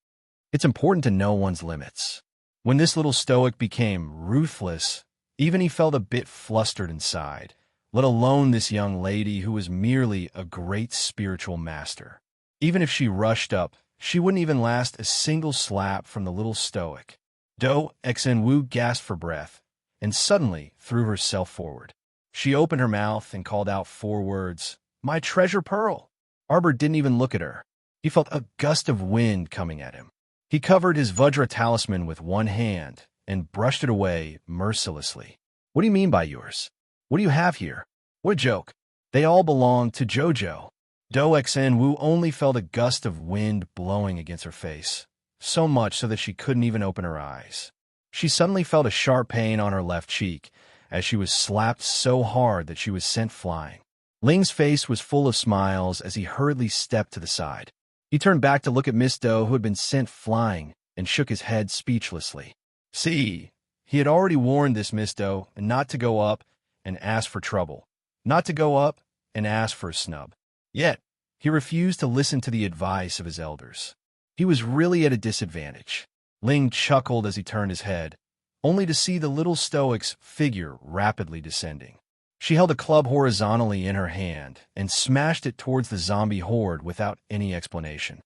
It's important to know one's limits. When this little stoic became ruthless, even he felt a bit flustered inside, let alone this young lady who was merely a great spiritual master. Even if she rushed up, she wouldn't even last a single slap from the little stoic. Do Xinwu gasped for breath and suddenly threw herself forward. She opened her mouth and called out 4 words, "My treasure pearl!" Arbor didn't even look at her. He felt a gust of wind coming at him. He covered his Vajra talisman with one hand and brushed it away mercilessly. "What do you mean by yours? What do you have here? What a joke. They all belong to Jojo." Do Xinwu only felt a gust of wind blowing against her face, so much so that she couldn't even open her eyes. She suddenly felt a sharp pain on her left cheek as she was slapped so hard that she was sent flying. Ling's face was full of smiles as he hurriedly stepped to the side. He turned back to look at Miss Do, who had been sent flying, and shook his head speechlessly. See, he had already warned this Miss Do not to go up and ask for trouble, not to go up and ask for a snub. Yet, he refused to listen to the advice of his elders. He was really at a disadvantage. Ling chuckled as he turned his head, only to see the little stoic's figure rapidly descending. She held a club horizontally in her hand and smashed it towards the zombie horde without any explanation.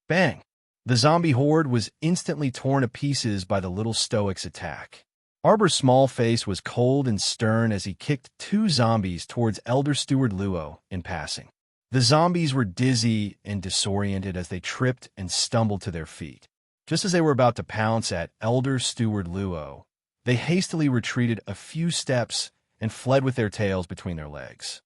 Bang! The zombie horde was instantly torn to pieces by the little stoic's attack. Arbor's small face was cold and stern as he kicked 2 zombies towards Elder Steward Luo in passing. The zombies were dizzy and disoriented as they tripped and stumbled to their feet. Just as they were about to pounce at Elder Steward Luo, they hastily retreated a few steps and fled with their tails between their legs.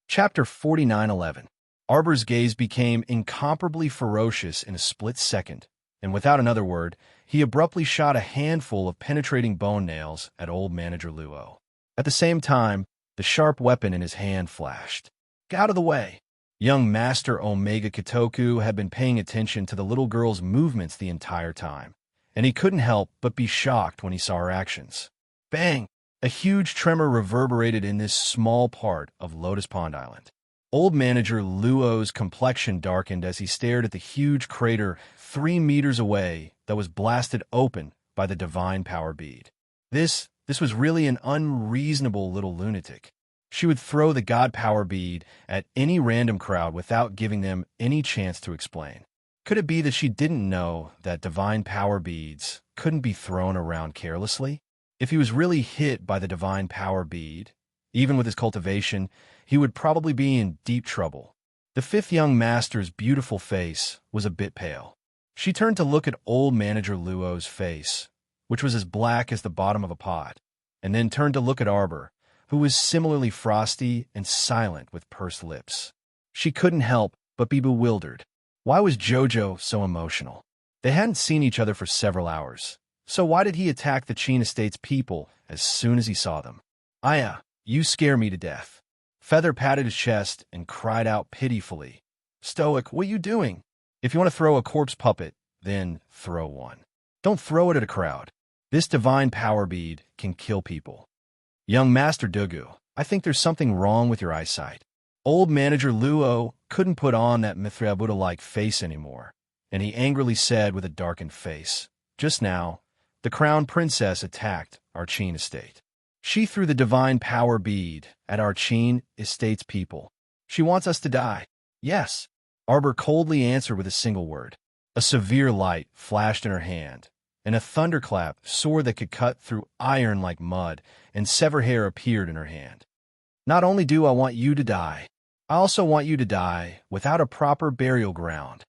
Chapter 49:11. Arbor's gaze became incomparably ferocious in a split second, and without another word, he abruptly shot a handful of penetrating bone nails at old manager Luo. At the same time, the sharp weapon in his hand flashed. "Get out of the way!" Young Master Omega Kitoku had been paying attention to the little girl's movements the entire time, and he couldn't help but be shocked when he saw her actions. Bang! A huge tremor reverberated in this small part of Lotus Pond Island. Old manager Luo's complexion darkened as he stared at the huge crater 3 meters away that was blasted open by the divine power bead. This was really an unreasonable little lunatic. She would throw the god power bead at any random crowd without giving them any chance to explain. Could it be that she didn't know that divine power beads couldn't be thrown around carelessly? If he was really hit by the divine power bead, even with his cultivation, he would probably be in deep trouble. The 5th young master's beautiful face was a bit pale. She turned to look at old manager Luo's face, which was as black as the bottom of a pot, and then turned to look at Arbor, who was similarly frosty and silent with pursed lips. She couldn't help but be bewildered. Why was Jojo so emotional? They hadn't seen each other for several hours, so why did he attack the Qin Estate's people as soon as he saw them? "Aya, you scare me to death." Feather patted his chest and cried out pitifully, "Stoic, what are you doing? If you want to throw a corpse puppet, then throw one. Don't throw it at a crowd. This divine power bead can kill people." "Young Master Dugu, I think there's something wrong with your eyesight." Old manager Luo couldn't put on that Mithra Buddha-like face anymore, and he angrily said with a darkened face, "Just now, the crown princess attacked our Qin estate. She threw the divine power bead at our Qin estate's people. She wants us to die. Yes, Arbor coldly answered with a single word. A severe light flashed in her hand, and a thunderclap, sword that could cut through iron like mud, and sever hair appeared in her hand. Not only do I want you to die, I also want you to die without a proper burial ground.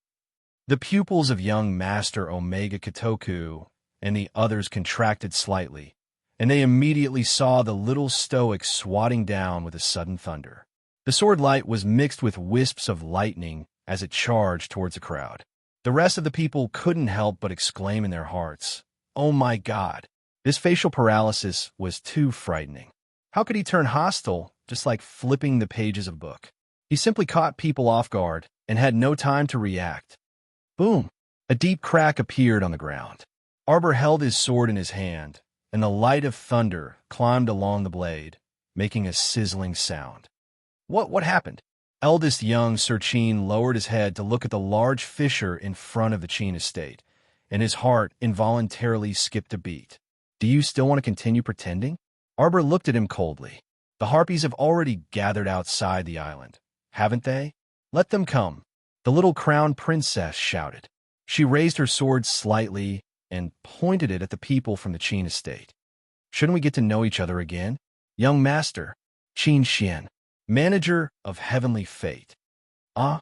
The pupils of young Master Omega Katoku and the others contracted slightly, and they immediately saw the little stoic swatting down with a sudden thunder. The sword light was mixed with wisps of lightning as it charged towards the crowd. The rest of the people couldn't help but exclaim in their hearts, "Oh my God!" This facial paralysis was too frightening. How could he turn hostile just like flipping the pages of a book? He simply caught people off guard and had no time to react. Boom! A deep crack appeared on the ground. Arbor held his sword in his hand, and the light of thunder climbed along the blade, making a sizzling sound. What happened? Eldest young Sir Chin lowered his head to look at the large fissure in front of the Chin estate, and his heart involuntarily skipped a beat. Do you still want to continue pretending? Arbor looked at him coldly. The harpies have already gathered outside the island, haven't they? Let them come. The little crown princess shouted. She raised her sword slightly and pointed it at the people from the Chin estate. Shouldn't we get to know each other again? Young Master, Qin Xian, manager of Heavenly Fate. Ah?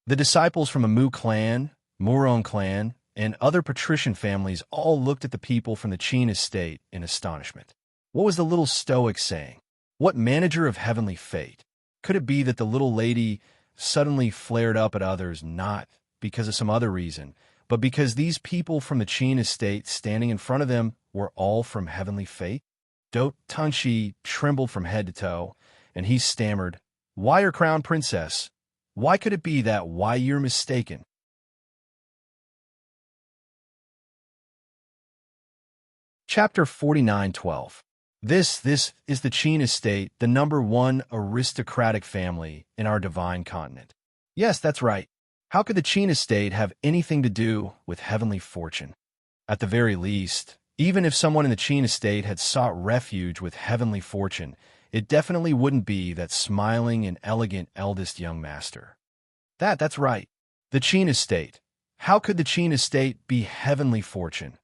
The disciples from the Mu clan, Murong clan, and other patrician families all looked at the people from the Qin estate in astonishment. What was the little stoic saying? What manager of Heavenly Fate? Could it be that the little lady suddenly flared up at others not because of some other reason, but because these people from the Qin estate standing in front of them were all from Heavenly Fate? Do Tanshi trembled from head to toe, and he stammered, "Why, your crown princess? Why could it be that why you're mistaken?" Chapter 49:12. This is the Qin estate, the #1 aristocratic family in our divine continent. Yes, that's right. How could the Qin estate have anything to do with heavenly fortune? At the very least, even if someone in the Qin estate had sought refuge with heavenly fortune, it definitely wouldn't be that smiling and elegant eldest young master. That's right. The Qin estate. How could the Qin estate be heavenly fortune?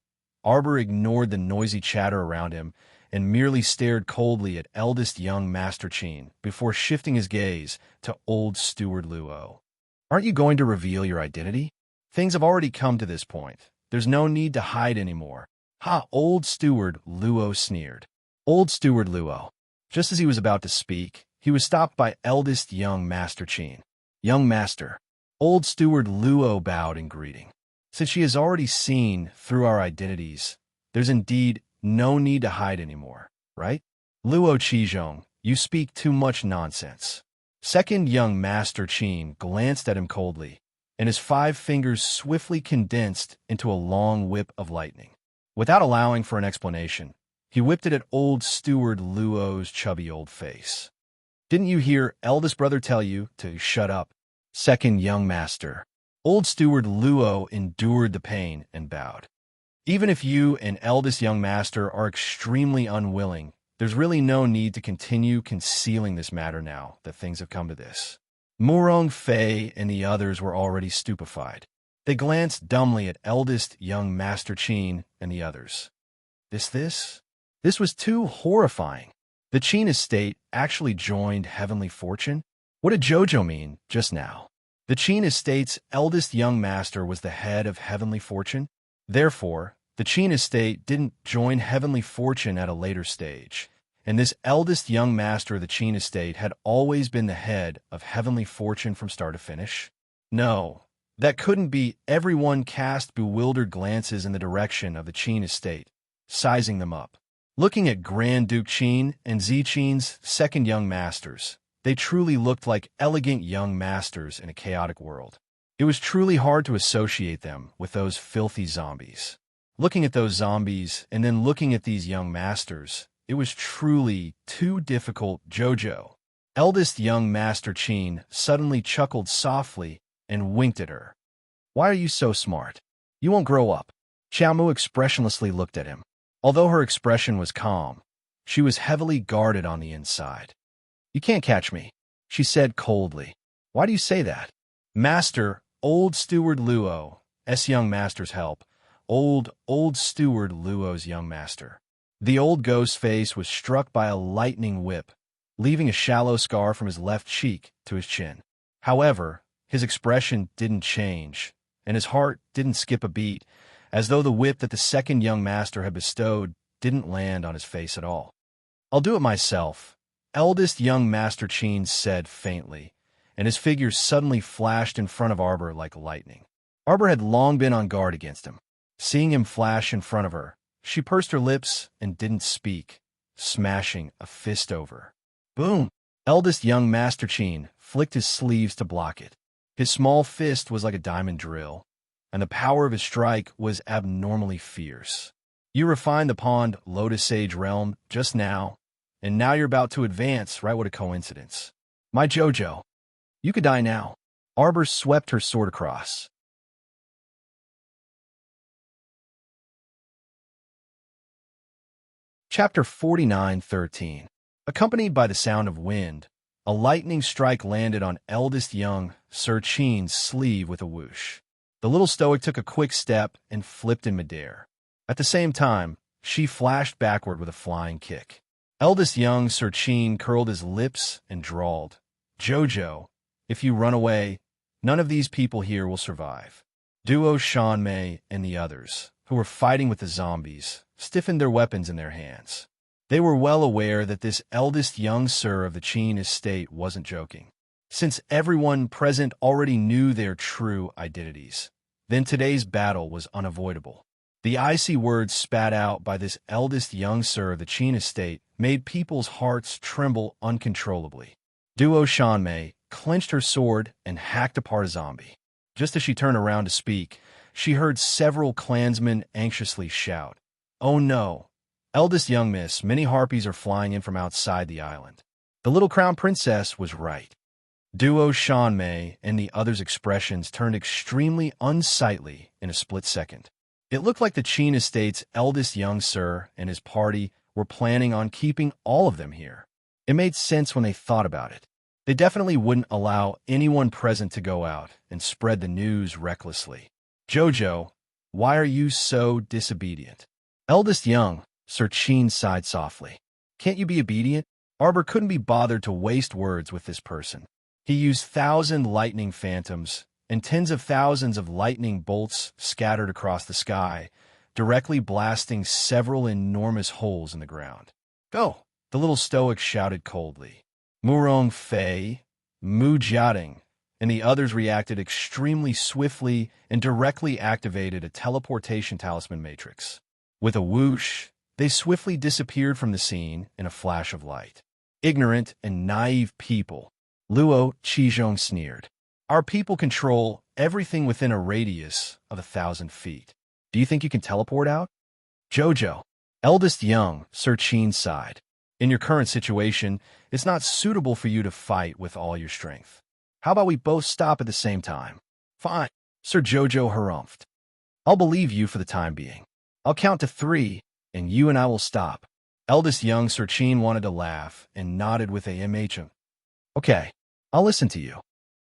Arbor ignored the noisy chatter around him and merely stared coldly at eldest young Master Qin before shifting his gaze to old Steward Luo. Aren't you going to reveal your identity? Things have already come to this point. There's no need to hide anymore. Ha, old Steward Luo sneered. Old Steward Luo. Just as he was about to speak, he was stopped by eldest young Master Qin. Young Master. Old Steward Luo bowed in greeting. Since she has already seen through our identities, there's indeed no need to hide anymore, right? Luo Qizhong, you speak too much nonsense. Second young Master Qin glanced at him coldly, and his 5 fingers swiftly condensed into a long whip of lightning. Without allowing for an explanation, he whipped it at old Steward Luo's chubby old face. Didn't you hear eldest brother tell you to shut up? Second young Master. Old Steward Luo endured the pain and bowed. Even if you and eldest young master are extremely unwilling, there's really no need to continue concealing this matter now that things have come to this. Murong Fei and the others were already stupefied. They glanced dumbly at eldest young Master Qin and the others. This was too horrifying. The Qin estate actually joined Heavenly Fortune? What did Jojo mean just now? The Qin estate's eldest young master was the head of Heavenly Fortune. Therefore, the Qin estate didn't join Heavenly Fortune at a later stage, and this eldest young master of the Qin estate had always been the head of Heavenly Fortune from start to finish. No, that couldn't be. Everyone cast bewildered glances in the direction of the Qin estate, sizing them up. Looking at Grand Duke Qin and Zi Qin's second young masters, they truly looked like elegant young masters in a chaotic world. It was truly hard to associate them with those filthy zombies. Looking at those zombies and then looking at these young masters, it was truly too difficult. Jojo, eldest young Master Qin, suddenly chuckled softly and winked at her. Why are you so smart? You won't grow up. Xiaomu expressionlessly looked at him. Although her expression was calm, she was heavily guarded on the inside. You can't catch me, she said coldly. Why do you say that? Master, old steward Luo, young master's help. Old steward Luo's young master. The old ghost's face was struck by a lightning whip, leaving a shallow scar from his left cheek to his chin. However, his expression didn't change, and his heart didn't skip a beat, as though the whip that the second young master had bestowed didn't land on his face at all. "I'll do it myself," eldest young Master Cheen said faintly, and his figure suddenly flashed in front of Arbor like lightning. Arbor had long been on guard against him. Seeing him flash in front of her, she pursed her lips and didn't speak, smashing a fist over. Boom! Eldest young Master Cheen flicked his sleeves to block it. His small fist was like a diamond drill, and the power of his strike was abnormally fierce. "You refined the Pond Lotus Sage realm just now, and now you're about to advance, right? What a coincidence. My Jojo, you could die now." Arbor swept her sword across. Chapter 49:13. Accompanied by the sound of wind, a lightning strike landed on eldest young Sir Cheen's sleeve with a whoosh. The little stoic took a quick step and flipped in midair. At the same time, she flashed backward with a flying kick. Eldest young Sir Cheen curled his lips and drawled, "Jojo, if you run away, none of these people here will survive." Duo Shanmei and the others, who were fighting with the zombies, stiffened their weapons in their hands. They were well aware that this eldest young sir of the Cheen estate wasn't joking, since everyone present already knew their true identities. Then today's battle was unavoidable. The icy words spat out by this eldest young sir of the Cheen estate made people's hearts tremble uncontrollably. Duo Shanmei clenched her sword and hacked apart a zombie. Just as she turned around to speak, she heard several clansmen anxiously shout, "Oh no! Eldest young miss, many harpies are flying in from outside the island." The little crown princess was right. Duo Shanmei and the others' expressions turned extremely unsightly in a split second. It looked like the Cheen estate's eldest young sir and his party were planning on keeping all of them here. It made sense when they thought about it. They definitely wouldn't allow anyone present to go out and spread the news recklessly. "Jojo, why are you so disobedient?" Eldest young Sir Cheen sighed softly. "Can't you be obedient?" Arbor couldn't be bothered to waste words with this person. He used 1,000 lightning phantoms and tens of thousands of lightning bolts scattered across the sky, directly blasting several enormous holes in the ground. "Go!" the little stoic shouted coldly. Murong Fei, Mu Jiating, and the others reacted extremely swiftly and directly activated a teleportation talisman matrix. With a whoosh, they swiftly disappeared from the scene in a flash of light. "Ignorant and naive people," Luo Qizhong sneered. "Our people control everything within a radius of 1,000 feet. Do you think you can teleport out?" "Jojo," eldest young Sir Cheen sighed. "In your current situation, it's not suitable for you to fight with all your strength. How about we both stop at the same time?" "Fine," Sir Jojo harumphed. "I'll believe you for the time being. I'll count to 3, and you and I will stop." Eldest young Sir Cheen wanted to laugh and nodded with a mhm. "Okay, I'll listen to you.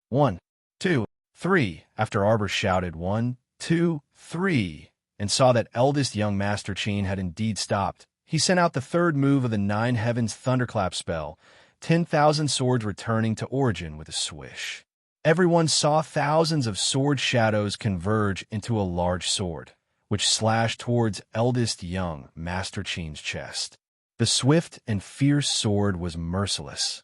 1, 2, 3, after Arbor shouted 1, 2, 3, and saw that eldest young Master Cheen had indeed stopped, he sent out the third move of the 9 Heavens Thunderclap spell, 10,000 swords returning to origin with a swish. Everyone saw thousands of sword shadows converge into a large sword, which slashed towards eldest young Master Cheen's chest. The swift and fierce sword was merciless.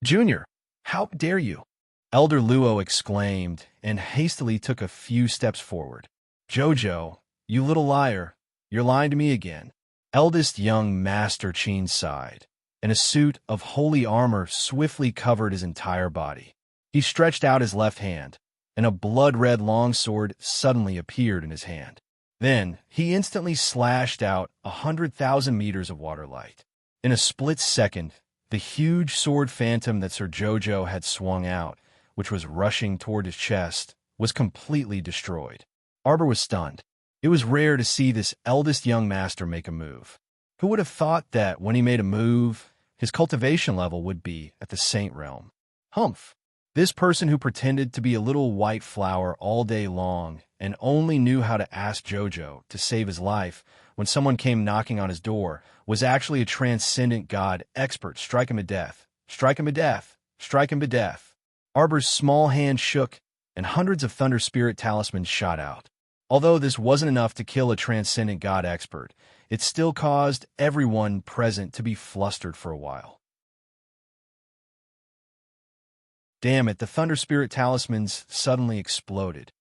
"Junior, how dare you?" Elder Luo exclaimed and hastily took a few steps forward. "Jojo, you little liar, you're lying to me again." Eldest young Master Cheen sighed, and a suit of holy armor swiftly covered his entire body. He stretched out his left hand, and a blood-red longsword suddenly appeared in his hand. Then he instantly slashed out 100,000 meters of water light. In a split second, the huge sword phantom that Sir Jojo had swung out, which was rushing toward his chest, was completely destroyed. Arbor was stunned. It was rare to see this eldest young master make a move. Who would have thought that when he made a move, his cultivation level would be at the Saint Realm? Humph! This person who pretended to be a little white flower all day long and only knew how to ask Jojo to save his life when someone came knocking on his door was actually a transcendent god expert. Strike him to death. Strike him to death. Strike him to death. Arbor's small hand shook, and hundreds of Thunder Spirit talismans shot out. Although this wasn't enough to kill a transcendent god expert, it still caused everyone present to be flustered for a while. Damn it, the Thunder Spirit talismans suddenly exploded.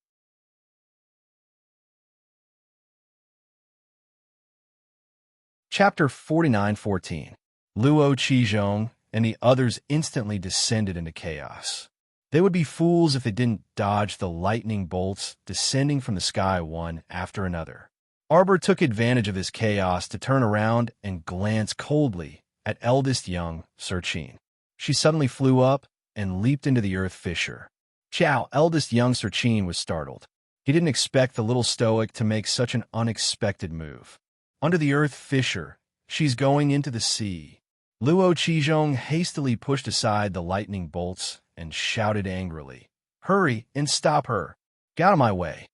Chapter 49:14. Luo Qizhong and the others instantly descended into chaos. They would be fools if they didn't dodge the lightning bolts descending from the sky one after another. Arbor took advantage of this chaos to turn around and glance coldly at eldest young Sir Qin. She suddenly flew up and leaped into the earth fissure. Chow, eldest young Sir Qin, was startled. He didn't expect the little stoic to make such an unexpected move. Under the earth fissure, she's going into the sea. Luo Qizhong hastily pushed aside the lightning bolts and shouted angrily, "Hurry and stop her! Get out of my way!"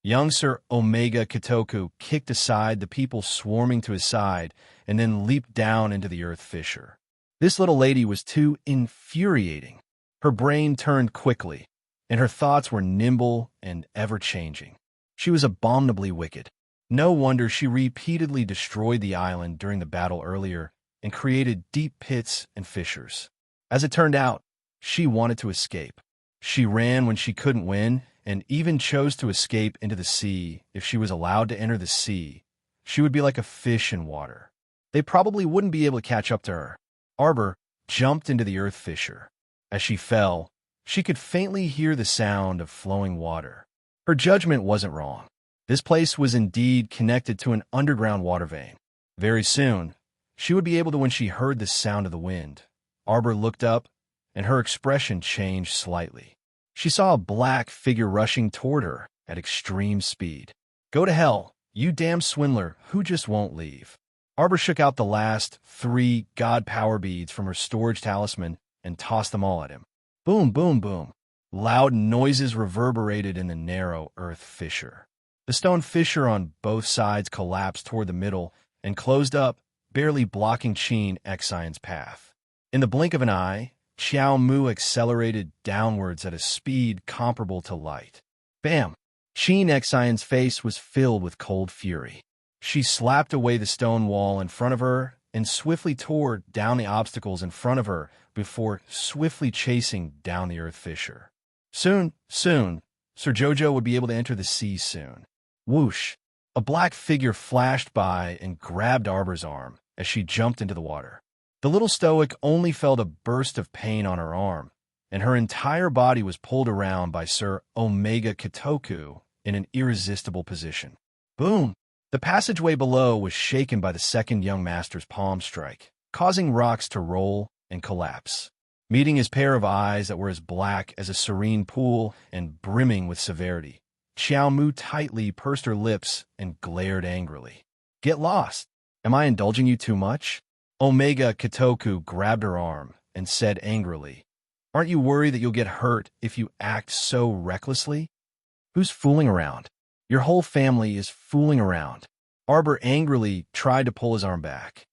Young Sir Omega Kitoku kicked aside the people swarming to his side and then leaped down into the earth fissure. This little lady was too infuriating. Her brain turned quickly, and her thoughts were nimble and ever-changing. She was abominably wicked. No wonder she repeatedly destroyed the island during the battle earlier and created deep pits and fissures. As it turned out, she wanted to escape. She ran when she couldn't win, and even chose to escape into the sea. If she was allowed to enter the sea, she would be like a fish in water. They probably wouldn't be able to catch up to her. Arbor jumped into the earth fissure. As she fell, she could faintly hear the sound of flowing water. Her judgment wasn't wrong. This place was indeed connected to an underground water vein. Very soon, she would be able to when she heard the sound of the wind. Arbor looked up, and her expression changed slightly. She saw a black figure rushing toward her at extreme speed. "Go to hell, you damn swindler who just won't leave." Arbor shook out the last 3 god power beads from her storage talisman and tossed them all at him. Boom, boom, boom. Loud noises reverberated in the narrow earth fissure. The stone fissure on both sides collapsed toward the middle and closed up, barely blocking Qin Xian's path. In the blink of an eye, Xiao Mu accelerated downwards at a speed comparable to light. Bam! Qin Xian's face was filled with cold fury. She slapped away the stone wall in front of her and swiftly tore down the obstacles in front of her before swiftly chasing down the earth fissure. Soon, Sir Jojo would be able to enter the sea soon. Whoosh! A black figure flashed by and grabbed Arbor's arm as she jumped into the water. The little stoic only felt a burst of pain on her arm, and her entire body was pulled around by Sir Omega Kitoku in an irresistible position. Boom! The passageway below was shaken by the second young master's palm strike, causing rocks to roll and collapse. Meeting his pair of eyes that were as black as a serene pool and brimming with severity, Xiao Mu tightly pursed her lips and glared angrily. "Get lost! Am I indulging you too much?" Omega Kitoku grabbed her arm and said angrily, "Aren't you worried that you'll get hurt if you act so recklessly? Who's fooling around? Your whole family is fooling around." Arbor angrily tried to pull his arm back.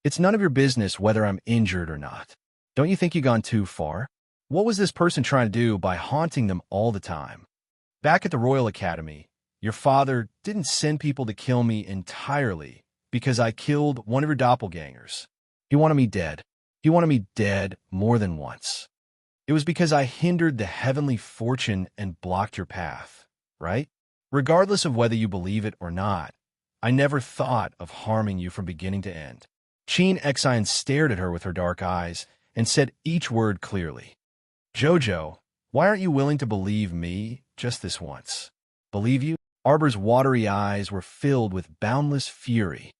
"It's none of your business whether I'm injured or not. Don't you think you've gone too far? What was this person trying to do by haunting them all the time? Back at the Royal Academy, your father didn't send people to kill me entirely because I killed one of your doppelgangers. He wanted me dead. He wanted me dead more than once. It was because I hindered the heavenly fortune and blocked your path, right? Regardless of whether you believe it or not, I never thought of harming you from beginning to end." Qin Xian stared at her with her dark eyes and said each word clearly. "Jojo, why aren't you willing to believe me just this once?" "Believe you?" Arbor's watery eyes were filled with boundless fury.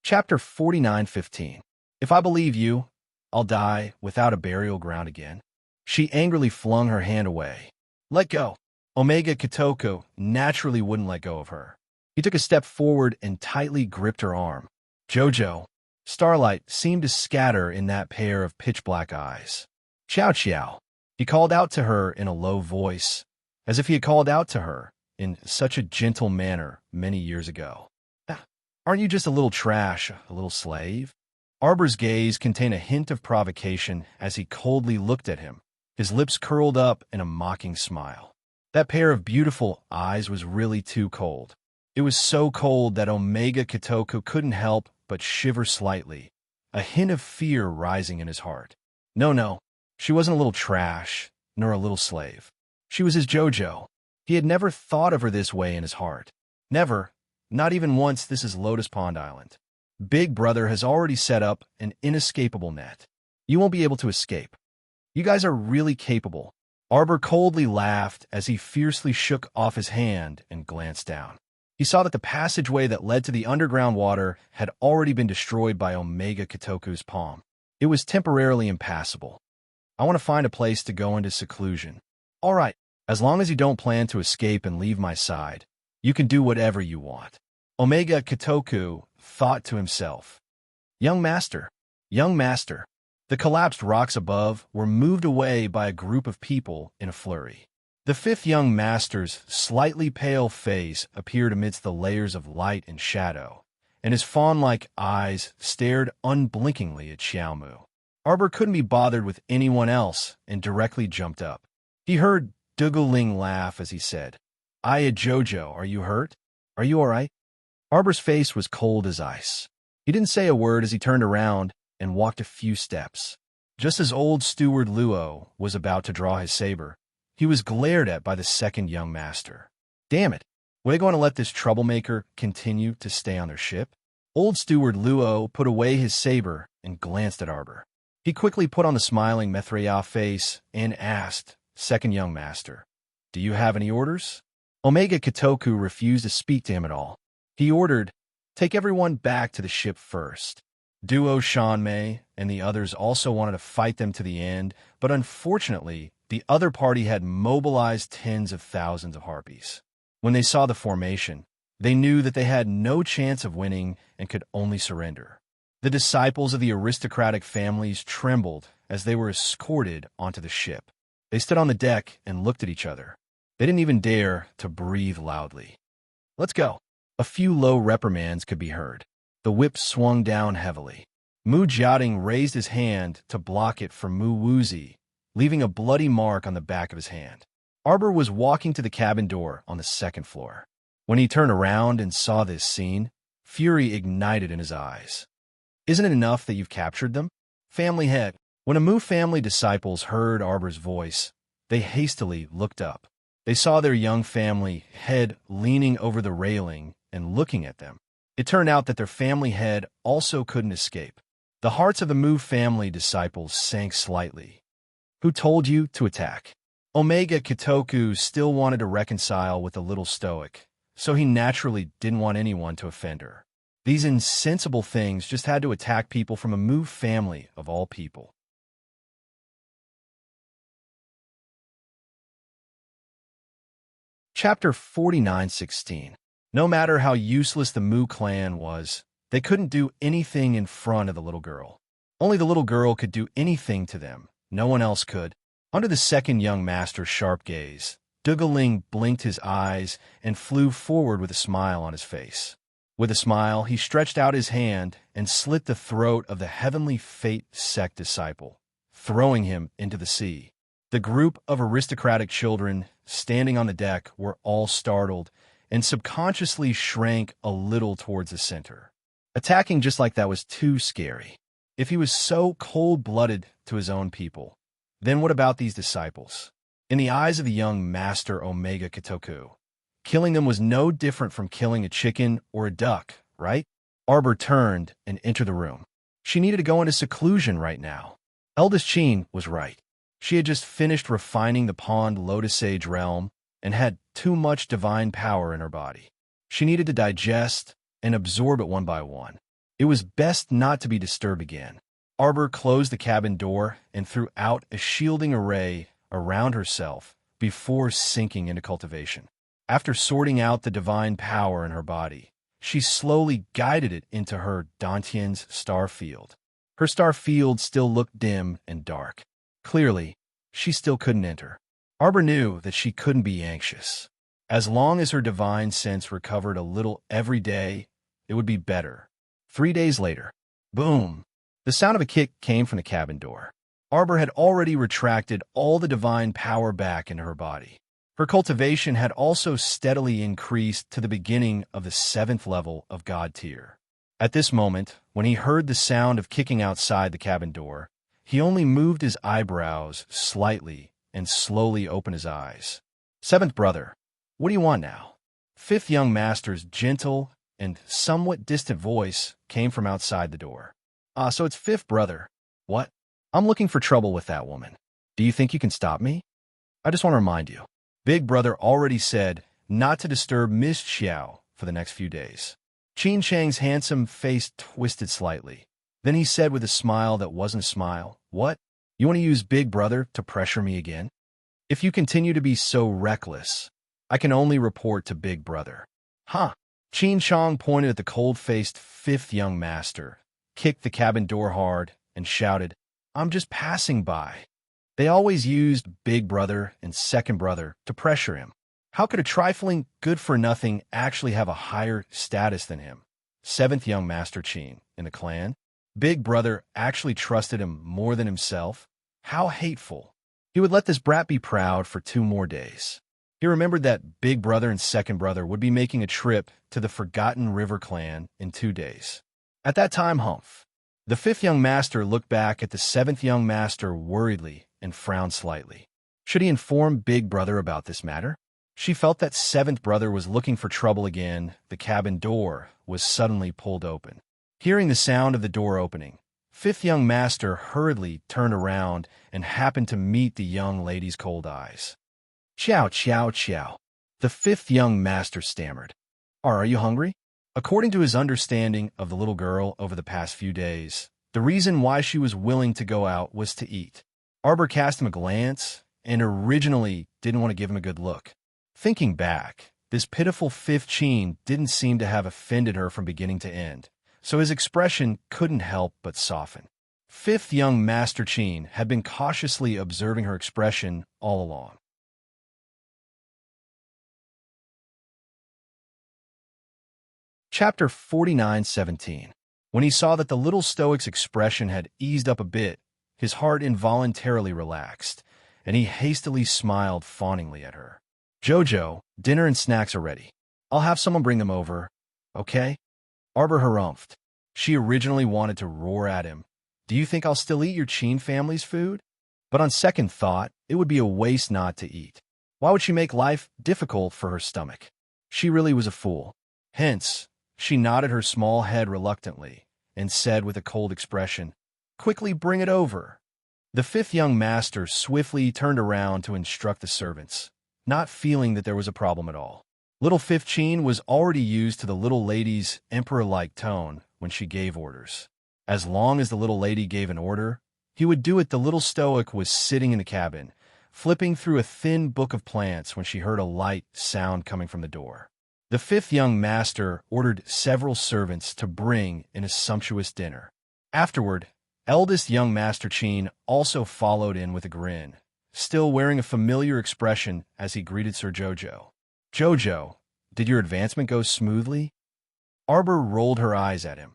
Chapter 49:15. "If I believe you, I'll die without a burial ground again." She angrily flung her hand away. "Let go." Omega Kitoku naturally wouldn't let go of her. He took a step forward and tightly gripped her arm. "Jojo, Starlight seemed to scatter in that pair of pitch-black eyes. "Chow Chow," he called out to her in a low voice, as if he had called out to her in such a gentle manner many years ago. "Aren't you just a little trash, a little slave?" Arbor's gaze contained a hint of provocation as he coldly looked at him, his lips curled up in a mocking smile. That pair of beautiful eyes was really too cold. It was so cold that Omega Kitoku couldn't help but shiver slightly, a hint of fear rising in his heart. No, she wasn't a little trash, nor a little slave. She was his JoJo. He had never thought of her this way in his heart. Never, not even once. This is Lotus Pond Island. Big Brother has already set up an inescapable net. You won't be able to escape. You guys are really capable. Arbor coldly laughed as he fiercely shook off his hand and glanced down. He saw that the passageway that led to the underground water had already been destroyed by Omega Kitoku's palm. It was temporarily impassable. "I want to find a place to go into seclusion." "All right, as long as you don't plan to escape and leave my side, you can do whatever you want." Omega Kitoku thought to himself. Young Master. The collapsed rocks above were moved away by a group of people in a flurry. The fifth young master's slightly pale face appeared amidst the layers of light and shadow, and his fawn-like eyes stared unblinkingly at Xiaomu. Arbor couldn't be bothered with anyone else and directly jumped up. He heard Duguling laugh as he said, "Aya Jojo, are you hurt? Are you all right?" Arbor's face was cold as ice. He didn't say a word as he turned around and walked a few steps. Just as old steward Luo was about to draw his saber, he was glared at by the second young master. Damn it, were they going to let this troublemaker continue to stay on their ship? Old steward Luo put away his saber and glanced at Arbor. He quickly put on the smiling Mithraea face and asked, "Second young master, do you have any orders?" Omega Kitoku refused to speak to him at all. He ordered, "Take everyone back to the ship first." Duo Shanmei and the others also wanted to fight them to the end, but unfortunately, the other party had mobilized tens of thousands of harpies. When they saw the formation, they knew that they had no chance of winning and could only surrender. The disciples of the aristocratic families trembled as they were escorted onto the ship. They stood on the deck and looked at each other. They didn't even dare to breathe loudly. "Let's go." A few low reprimands could be heard. The whip swung down heavily. Mu Jiaoding raised his hand to block it from Mu Wuzi, leaving a bloody mark on the back of his hand. Arbor was walking to the cabin door on the second floor. When he turned around and saw this scene, fury ignited in his eyes. "Isn't it enough that you've captured them? Family head." When a Mu family disciples heard Arbor's voice, they hastily looked up. They saw their young family head leaning over the railing and looking at them. It turned out that their family head also couldn't escape. The hearts of the Mu family disciples sank slightly. "Who told you to attack?" Omega Kitoku still wanted to reconcile with the little stoic, so he naturally didn't want anyone to offend her. These insensible things just had to attack people from a Mu family of all people. Chapter 49:16. No matter how useless the Mu clan was, they couldn't do anything in front of the little girl. Only the little girl could do anything to them. No one else could. Under the second young master's sharp gaze, Duguling blinked his eyes and flew forward with a smile on his face. With a smile, he stretched out his hand and slit the throat of the Heavenly Fate sect disciple, throwing him into the sea. The group of aristocratic children standing on the deck were all startled and subconsciously shrank a little towards the center. Attacking just like that was too scary. If he was so cold-blooded to his own people, then what about these disciples? In the eyes of the young master Omega Kitoku, killing them was no different from killing a chicken or a duck, right? Arbor turned and entered the room. She needed to go into seclusion right now. Eldest Qin was right. She had just finished refining the Pond Lotus Sage realm and had too much divine power in her body. She needed to digest and absorb it one by one. It was best not to be disturbed again. Arbor closed the cabin door and threw out a shielding array around herself before sinking into cultivation. After sorting out the divine power in her body, She slowly guided it into her Dantian's star field. Her star field still looked dim and dark. Clearly, she still couldn't enter. Arbor knew that she couldn't be anxious. As long as her divine sense recovered a little every day, it would be better. 3 days later, boom! The sound of a kick came from the cabin door. Arbor had already retracted all the divine power back into her body. Her cultivation had also steadily increased to the beginning of the 7th level of God tier. At this moment, when he heard the sound of kicking outside the cabin door, he only moved his eyebrows slightly and slowly opened his eyes. 7th brother, what do you want now? 5th young master's gentle and somewhat distant voice came from outside the door. So it's 5th brother. What? I'm looking for trouble with that woman. Do you think you can stop me? I just want to remind you. Big brother already said not to disturb Miss Xiao for the next few days. Qin Chang's handsome face twisted slightly. Then he said with a smile that wasn't a smile, What? You want to use Big Brother to pressure me again? If you continue to be so reckless, I can only report to Big Brother. Huh? Qin Chang pointed at the cold-faced 5th young master, kicked the cabin door hard, and shouted, I'm just passing by. They always used Big Brother and 2nd brother to pressure him. How could a trifling good-for-nothing actually have a higher status than him? 7th young master Qin in the clan. Big Brother actually trusted him more than himself. How hateful. He would let this brat be proud for 2 more days. He remembered that Big Brother and 2nd brother would be making a trip to the Forgotten River clan in 2 days. At that time, Humph. The 5th young master looked back at the 7th young master worriedly and frowned slightly. Should he inform Big Brother about this matter? She felt that 7th brother was looking for trouble again. The cabin door was suddenly pulled open. Hearing the sound of the door opening, 5th young master hurriedly turned around and happened to meet the young lady's cold eyes. Chow, chow, chow. The 5th young master stammered. Are you hungry? According to his understanding of the little girl over the past few days, the reason why she was willing to go out was to eat. Arbor cast him a glance and originally didn't want to give him a good look. Thinking back, this pitiful 5th Qin didn't seem to have offended her from beginning to end, so his expression couldn't help but soften. 5th young Master Qin had been cautiously observing her expression all along. Chapter 49:17. When he saw that the little stoic's expression had eased up a bit, his heart involuntarily relaxed, and he hastily smiled fawningly at her. Jojo, dinner and snacks are ready. I'll have someone bring them over, okay? Arbor harumphed. She originally wanted to roar at him. Do you think I'll still eat your Qin family's food? But on second thought, it would be a waste not to eat. Why would she make life difficult for her stomach? She really was a fool. Hence, she nodded her small head reluctantly and said with a cold expression, Quickly bring it over. The 5th young master swiftly turned around to instruct the servants, not feeling that there was a problem at all. Little 5th Qin was already used to the little lady's emperor-like tone when she gave orders. As long as the little lady gave an order, he would do it. The little stoic was sitting in the cabin, flipping through a thin book of plants when she heard a light sound coming from the door. The 5th young master ordered several servants to bring in a sumptuous dinner. Afterward, eldest young Master Qin also followed in with a grin, still wearing a familiar expression as he greeted Sir Jojo. Jojo, did your advancement go smoothly? Arbor rolled her eyes at him.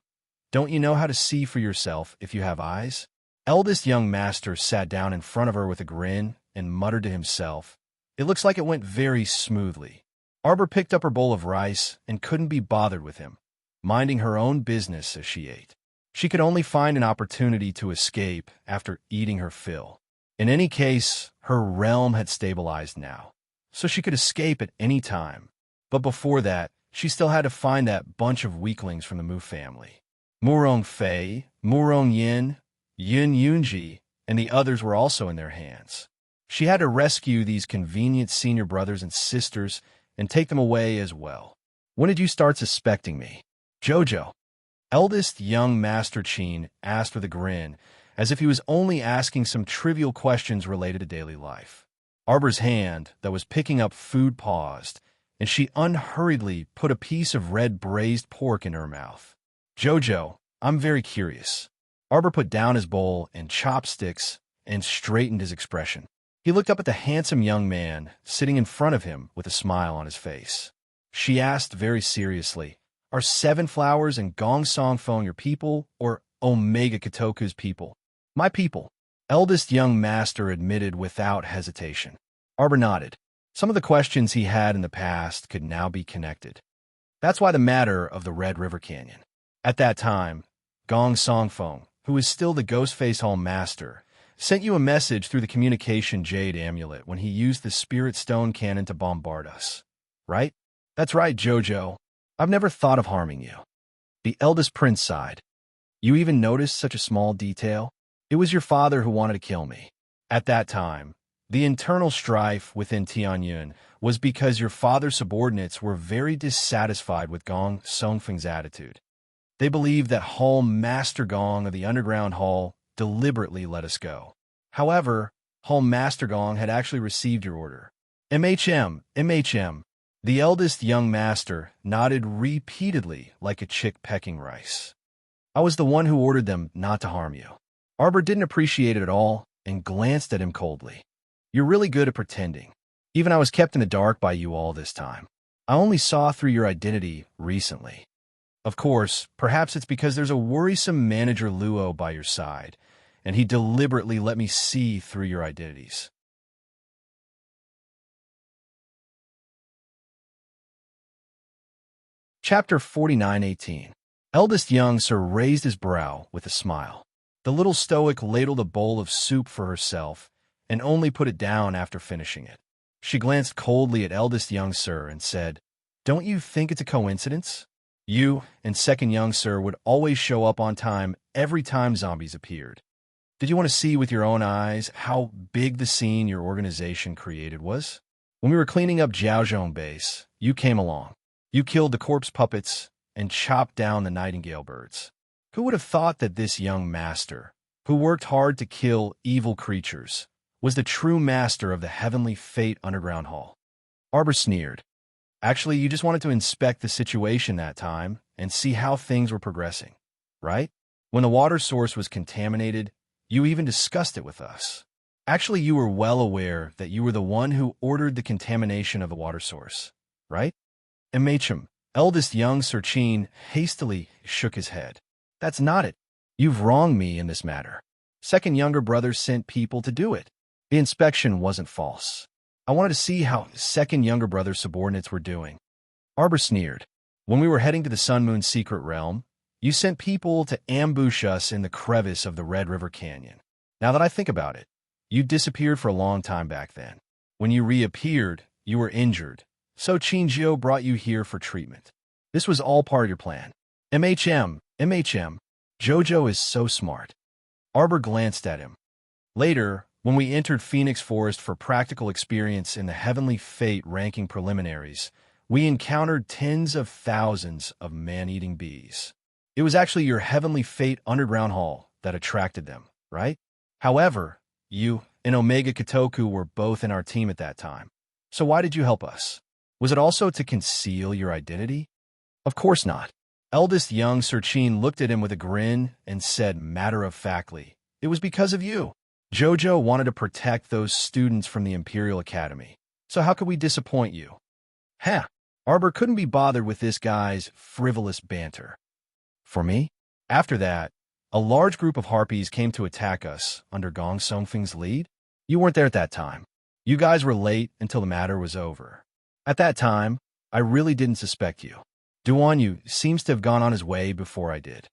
Don't you know how to see for yourself if you have eyes? Eldest young master sat down in front of her with a grin and muttered to himself, It looks like it went very smoothly. Arbor picked up her bowl of rice and couldn't be bothered with him, minding her own business as she ate. She could only find an opportunity to escape after eating her fill. In any case, her realm had stabilized now, so she could escape at any time. But before that, she still had to find that bunch of weaklings from the Mu family. Murong Fei, Murong Yin, Yun Yunji, and the others were also in their hands. She had to rescue these convenient senior brothers and sisters and take them away as well. When did you start suspecting me? Jojo. Eldest young Master Qin asked with a grin, as if he was only asking some trivial questions related to daily life. Arbor's hand, that was picking up food, paused, and she unhurriedly put a piece of red braised pork in her mouth. "Jojo, I'm very curious." Arbor put down his bowl and chopsticks and straightened his expression. He looked up at the handsome young man sitting in front of him with a smile on his face. She asked very seriously, "Are Seven Flowers and Gong Song Fong your people, or Omega Katoku's people?" "My people," eldest young master admitted without hesitation. Arbor nodded. Some of the questions he had in the past could now be connected. That's why the matter of the Red River Canyon. At that time, Gong Song Fong, who is still the Ghostface Hall master, sent you a message through the communication jade amulet when he used the spirit stone cannon to bombard us. Right? That's right, Jojo. I've never thought of harming you. The eldest prince sighed. You even noticed such a small detail? It was your father who wanted to kill me. At that time, the internal strife within Tianyun was because your father's subordinates were very dissatisfied with Gong Songfeng's attitude. They believed that Hall Master Gong of the Underground Hall deliberately let us go. However, Hall Master Gong had actually received your order. MHM. The eldest young master nodded repeatedly like a chick pecking rice. I was the one who ordered them not to harm you. Arbor didn't appreciate it at all and glanced at him coldly. You're really good at pretending. Even I was kept in the dark by you all this time. I only saw through your identity recently. Of course, perhaps it's because there's a worrisome manager Luo by your side, and he deliberately let me see through your identities. Chapter 49:18. Eldest young sir raised his brow with a smile. The little stoic ladled a bowl of soup for herself and only put it down after finishing it. She glanced coldly at eldest young sir and said, "Don't you think it's a coincidence? You and second young sir would always show up on time every time zombies appeared. Did you want to see with your own eyes how big the scene your organization created was? When we were cleaning up Jiaozhong base, you came along. You killed the corpse puppets and chopped down the nightingale birds. Who would have thought that this young master, who worked hard to kill evil creatures, was the true master of the Heavenly Fate Underground Hall?" Arbor sneered. "Actually, you just wanted to inspect the situation that time and see how things were progressing, right? When the water source was contaminated, you even discussed it with us. Actually, you were well aware that you were the one who ordered the contamination of the water source, right?" MHM, eldest young Sir Chin, hastily shook his head. "That's not it. You've wronged me in this matter. Second younger brother sent people to do it. The inspection wasn't false. I wanted to see how second younger brother's subordinates were doing." Arbor sneered. "When we were heading to the Sun Moon secret realm, you sent people to ambush us in the crevice of the Red River Canyon. Now that I think about it, you disappeared for a long time back then. When you reappeared, you were injured, so Qinjiu brought you here for treatment. This was all part of your plan." MHM. Jojo is so smart." Arbor glanced at him. Later, when we entered Phoenix Forest for practical experience in the Heavenly Fate ranking preliminaries, we encountered tens of thousands of man-eating bees. It was actually your Heavenly Fate Underground Hall that attracted them, right? However, you and Omega Katoku were both in our team at that time. So why did you help us? Was it also to conceal your identity? Of course not. Eldest young Sir Chin looked at him with a grin and said matter-of-factly, "It was because of you. Jojo wanted to protect those students from the Imperial Academy. So how could we disappoint you?" Arbor couldn't be bothered with this guy's frivolous banter. "For me?" After that, a large group of harpies came to attack us under Gong Songfeng's lead. You weren't there at that time. You guys were late until the matter was over. At that time, I really didn't suspect you. Duan seems to have gone on his way before I did.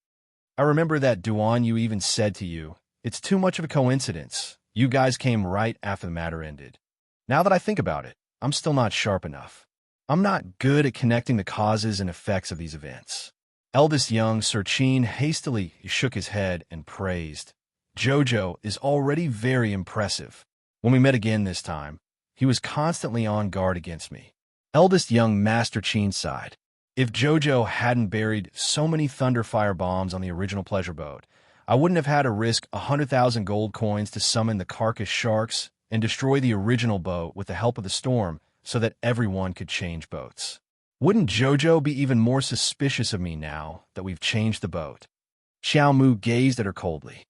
I remember that Duan even said to you, 'It's too much of a coincidence. You guys came right after the matter ended.' Now that I think about it, I'm still not sharp enough. I'm not good at connecting the causes and effects of these events." Eldest young Sir Chin hastily shook his head and praised, "Jojo is already very impressive. When we met again this time, he was constantly on guard against me." Eldest young Master Chin sighed. "If Jojo hadn't buried so many Thunderfire bombs on the original pleasure boat, I wouldn't have had to risk 100,000 gold coins to summon the carcass sharks and destroy the original boat with the help of the storm so that everyone could change boats. Wouldn't Jojo be even more suspicious of me now that we've changed the boat? Xiao Mu gazed at her coldly.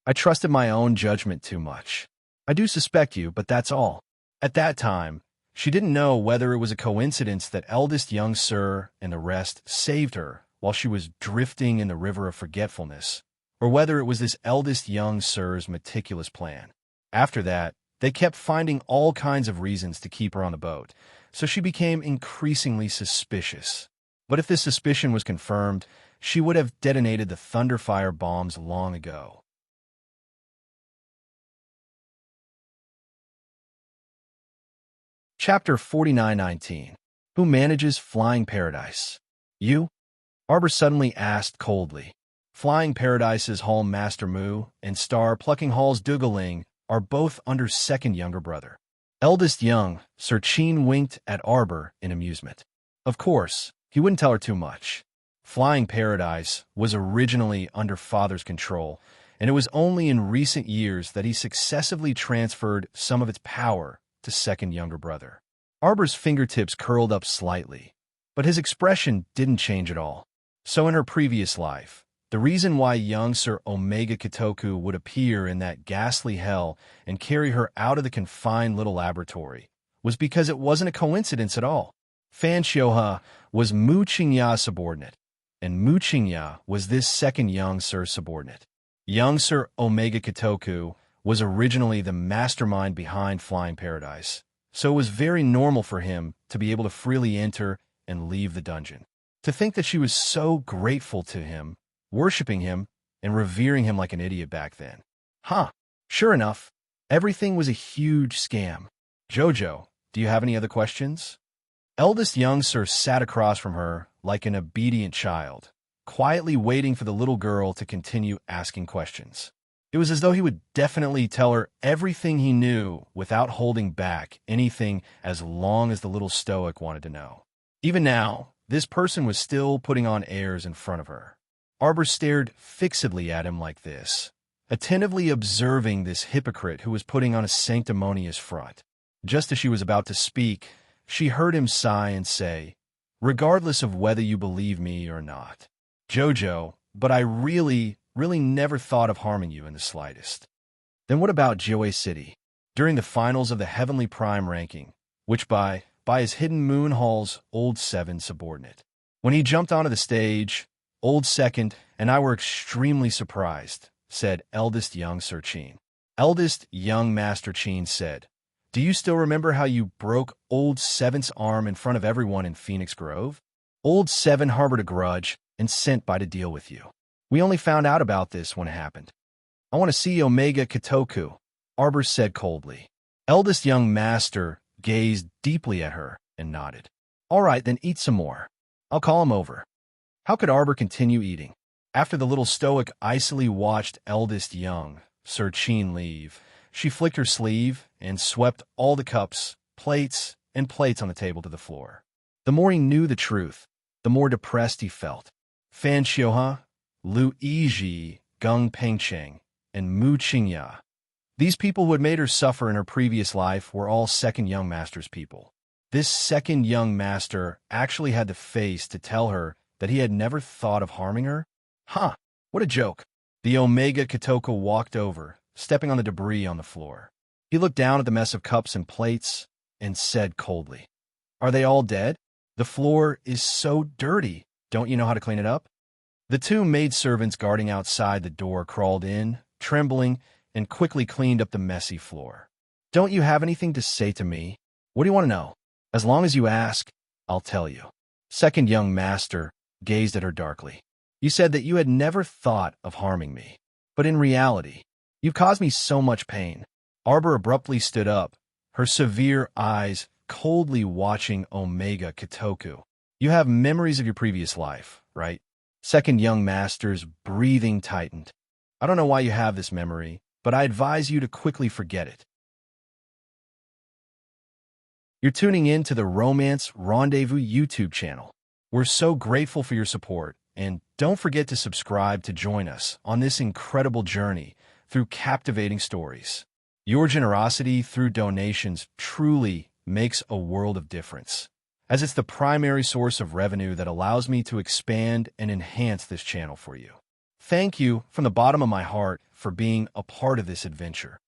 I trusted my own judgment too much. I do suspect you, but that's all. At that time, she didn't know whether it was a coincidence that eldest young sir and the rest saved her while she was drifting in the river of forgetfulness, or whether it was this eldest young sir's meticulous plan. After that, they kept finding all kinds of reasons to keep her on the boat, so she became increasingly suspicious. But if this suspicion was confirmed, she would have detonated the Thunderfire bombs long ago. Chapter 4919. Who Manages Flying Paradise? You? Arbor suddenly asked coldly. Flying Paradise's Hall Master Mu and Star Plucking Hall's Dugaling are both under second younger brother. Eldest young, Sir Chin winked at Arbor in amusement. Of course, he wouldn't tell her too much. Flying Paradise was originally under father's control, and it was only in recent years that he successively transferred some of its power to second younger brother. Arbor's fingertips curled up slightly, but his expression didn't change at all. So in her previous life, the reason why young Sir Omega Kitoku would appear in that ghastly hell and carry her out of the confined little laboratory was because it wasn't a coincidence at all. Fan Xiuhe was Mu Qingya's subordinate, and Mu Qingya was this second young Sir's subordinate. Young Sir Omega Kitoku was originally the mastermind behind Flying Paradise, so it was very normal for him to be able to freely enter and leave the dungeon. To think that she was so grateful to him, worshipping him, and revering him like an idiot back then. Sure enough, everything was a huge scam. Jojo, do you have any other questions? Eldest young Sir sat across from her like an obedient child, quietly waiting for the little girl to continue asking questions. It was as though he would definitely tell her everything he knew without holding back anything as long as the little stoic wanted to know. Even now, this person was still putting on airs in front of her. Arbor stared fixedly at him like this, attentively observing this hypocrite who was putting on a sanctimonious front. Just as she was about to speak, she heard him sigh and say, "Regardless of whether you believe me or not, Jojo, but I really never thought of harming you in the slightest." Then what about Joy City? During the finals of the Heavenly Prime ranking, which by his Hidden Moon Hall's Old Seven subordinate. When he jumped onto the stage, Old Second and I were extremely surprised, said eldest young Sir Chin. Eldest young Master Chin said, "Do you still remember how you broke Old Seven's arm in front of everyone in Phoenix Grove? Old Seven harbored a grudge and sent by to deal with you. We only found out about this when it happened." "I want to see Omega Kitoku," Arbor said coldly. Eldest young Master gazed deeply at her and nodded. "All right, then eat some more. I'll call him over." How could Arbor continue eating? After the little stoic icily watched eldest young Sir Chin leave, she flicked her sleeve and swept all the cups, plates on the table to the floor. The more he knew the truth, the more depressed he felt. Fan Xiuhe, Lu Yizhi, Geng Pengcheng, and Mu Qingya. These people who had made her suffer in her previous life were all second young master's people. This second young master actually had the face to tell her that he had never thought of harming her? What a joke. The Omega Kitoku walked over, stepping on the debris on the floor. He looked down at the mess of cups and plates and said coldly, "Are they all dead? The floor is so dirty. Don't you know how to clean it up?" The two maidservants guarding outside the door crawled in, trembling, and quickly cleaned up the messy floor. "Don't you have anything to say to me? What do you want to know? As long as you ask, I'll tell you." Second young master gazed at her darkly. "You said that you had never thought of harming me. But in reality, you've caused me so much pain." Arbor abruptly stood up, her severe eyes coldly watching Omega Kitoku. "You have memories of your previous life, right?" Second young master's breathing tightened. "I don't know why you have this memory, but I advise you to quickly forget it." You're tuning in to the Romance Rendezvous YouTube channel. We're so grateful for your support, and don't forget to subscribe to join us on this incredible journey through captivating stories. Your generosity through donations truly makes a world of difference, as it's the primary source of revenue that allows me to expand and enhance this channel for you. Thank you from the bottom of my heart for being a part of this adventure.